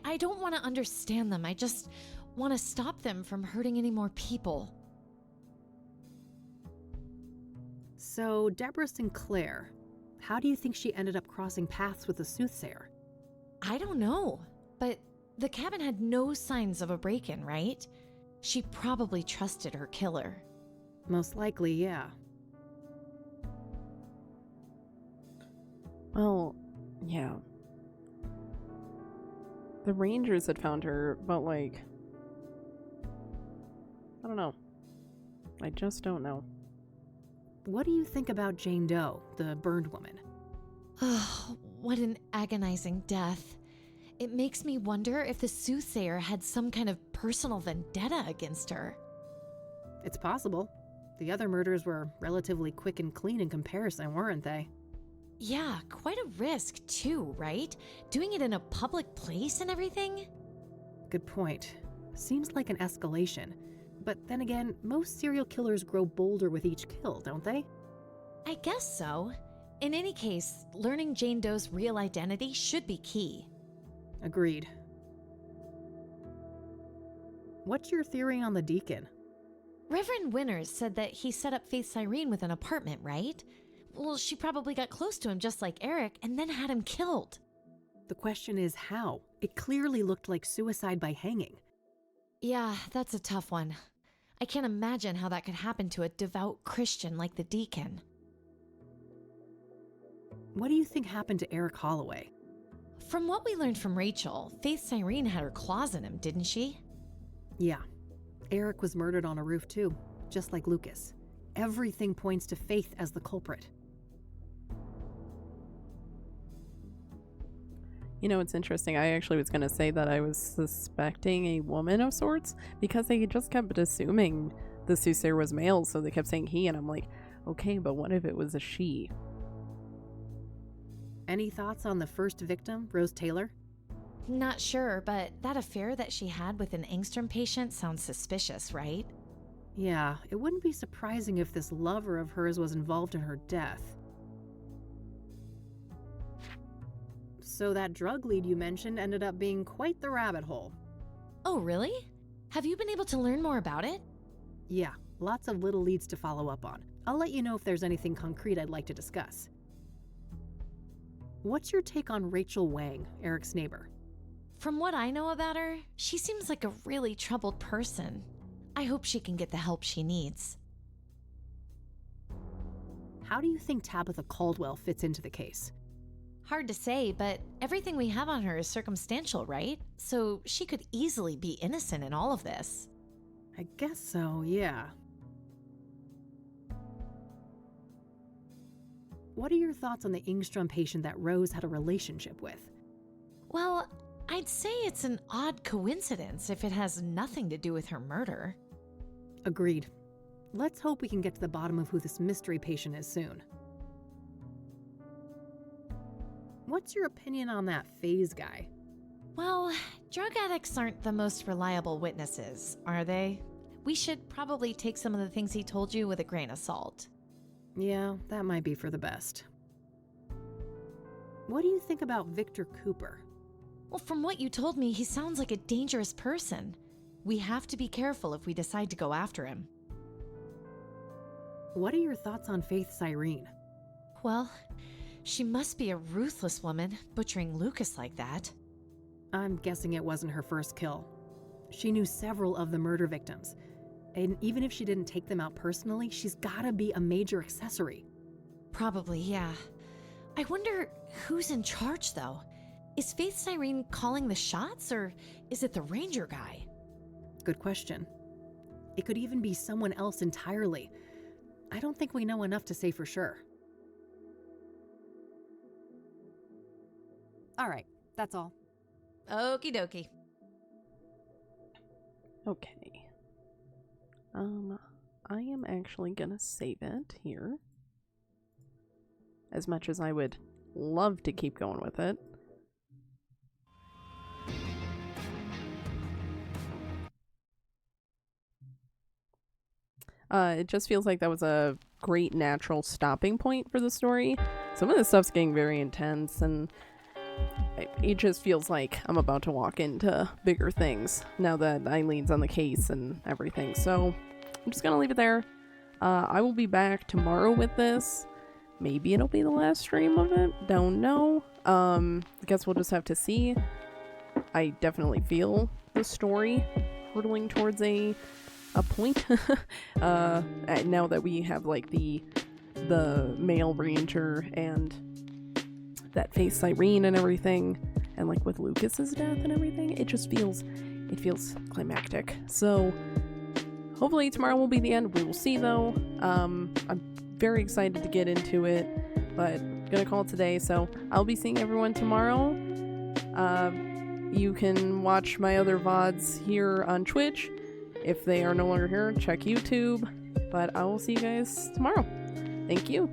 I don't want to understand them. I just want to stop them from hurting any more people. So, Deborah Sinclair, how do you think she ended up crossing paths with the Soothsayer? I don't know, but the cabin had no signs of a break-in, right? She probably trusted her killer. Most likely, yeah. Well, yeah. The Rangers had found her, but like... I don't know. I just don't know. What do you think about Jane Doe, the burned woman? Oh, what an agonizing death. It makes me wonder if the Soothsayer had some kind of personal vendetta against her. It's possible. The other murders were relatively quick and clean in comparison, weren't they? Yeah, quite a risk too, right? Doing it in a public place and everything? Good point. Seems like an escalation. But then again, most serial killers grow bolder with each kill, don't they? I guess so. In any case, learning Jane Doe's real identity should be key. Agreed. What's your theory on the Deacon? Reverend Winters said that he set up Faith Cyrene with an apartment, right? Well, she probably got close to him just like Eric and then had him killed. The question is how? It clearly looked like suicide by hanging. Yeah, that's a tough one. I can't imagine how that could happen to a devout Christian like the Deacon. What do you think happened to Eric Holloway? From what we learned from Rachel, Faith Cyrene had her claws in him, didn't she? Yeah. Eric was murdered on a roof too, just like Lucas. Everything points to Faith as the culprit. You know, it's interesting. I actually was going to say that I was suspecting a woman of sorts because they just kept assuming the Soothsayer was male, so they kept saying he, and I'm like, okay, but what if it was a she? Any thoughts on the first victim, Rose Taylor? Not sure, but that affair that she had with an Angstrom patient sounds suspicious, right? Yeah, it wouldn't be surprising if this lover of hers was involved in her death. So that drug lead you mentioned ended up being quite the rabbit hole. Oh, really? Have you been able to learn more about it? Yeah, lots of little leads to follow up on. I'll let you know if there's anything concrete I'd like to discuss. What's your take on Rachel Wang, Eric's neighbor? From what I know about her, she seems like a really troubled person. I hope she can get the help she needs. How do you think Tabitha Caldwell fits into the case? Hard to say, but everything we have on her is circumstantial, right? So she could easily be innocent in all of this. I guess so, yeah. What are your thoughts on the Angstrom patient that Rose had a relationship with? Well, I'd say it's an odd coincidence if it has nothing to do with her murder. Agreed. Let's hope we can get to the bottom of who this mystery patient is soon. What's your opinion on that Phase guy? Well, drug addicts aren't the most reliable witnesses, are they? We should probably take some of the things he told you with a grain of salt. Yeah, that might be for the best. What do you think about Victor Cooper? Well, from what you told me, he sounds like a dangerous person. We have to be careful if we decide to go after him. What are your thoughts on Faith Cyrene? Well, she must be a ruthless woman, butchering Lucas like that. I'm guessing it wasn't her first kill. She knew several of the murder victims. And even if she didn't take them out personally, she's gotta be a major accessory. Probably, yeah. I wonder who's in charge, though. Is Faith Cyrene calling the shots, or is it the ranger guy? Good question. It could even be someone else entirely. I don't think we know enough to say for sure. All right, that's all. Okie dokie. Okay. I am actually gonna save it here. As much as I would love to keep going with it. It just feels like that was a great natural stopping point for the story. Some of this stuff's getting very intense, and it just feels like I'm about to walk into bigger things now that Eileen's on the case and everything. So I'm just gonna leave it there. I will be back tomorrow with this. Maybe it'll be the last stream of it. Don't know. I guess we'll just have to see. I definitely feel the story hurtling towards a point. Now that we have like the male ranger and that Faith Cyrene and everything, and like with Lucas's death and everything, it feels climactic. So hopefully tomorrow will be the end. We will see though. I'm very excited to get into it, but gonna call it today. So I'll be seeing everyone tomorrow. You can watch my other VODs here on Twitch. If they are no longer here, check YouTube. But I will see you guys tomorrow. Thank you.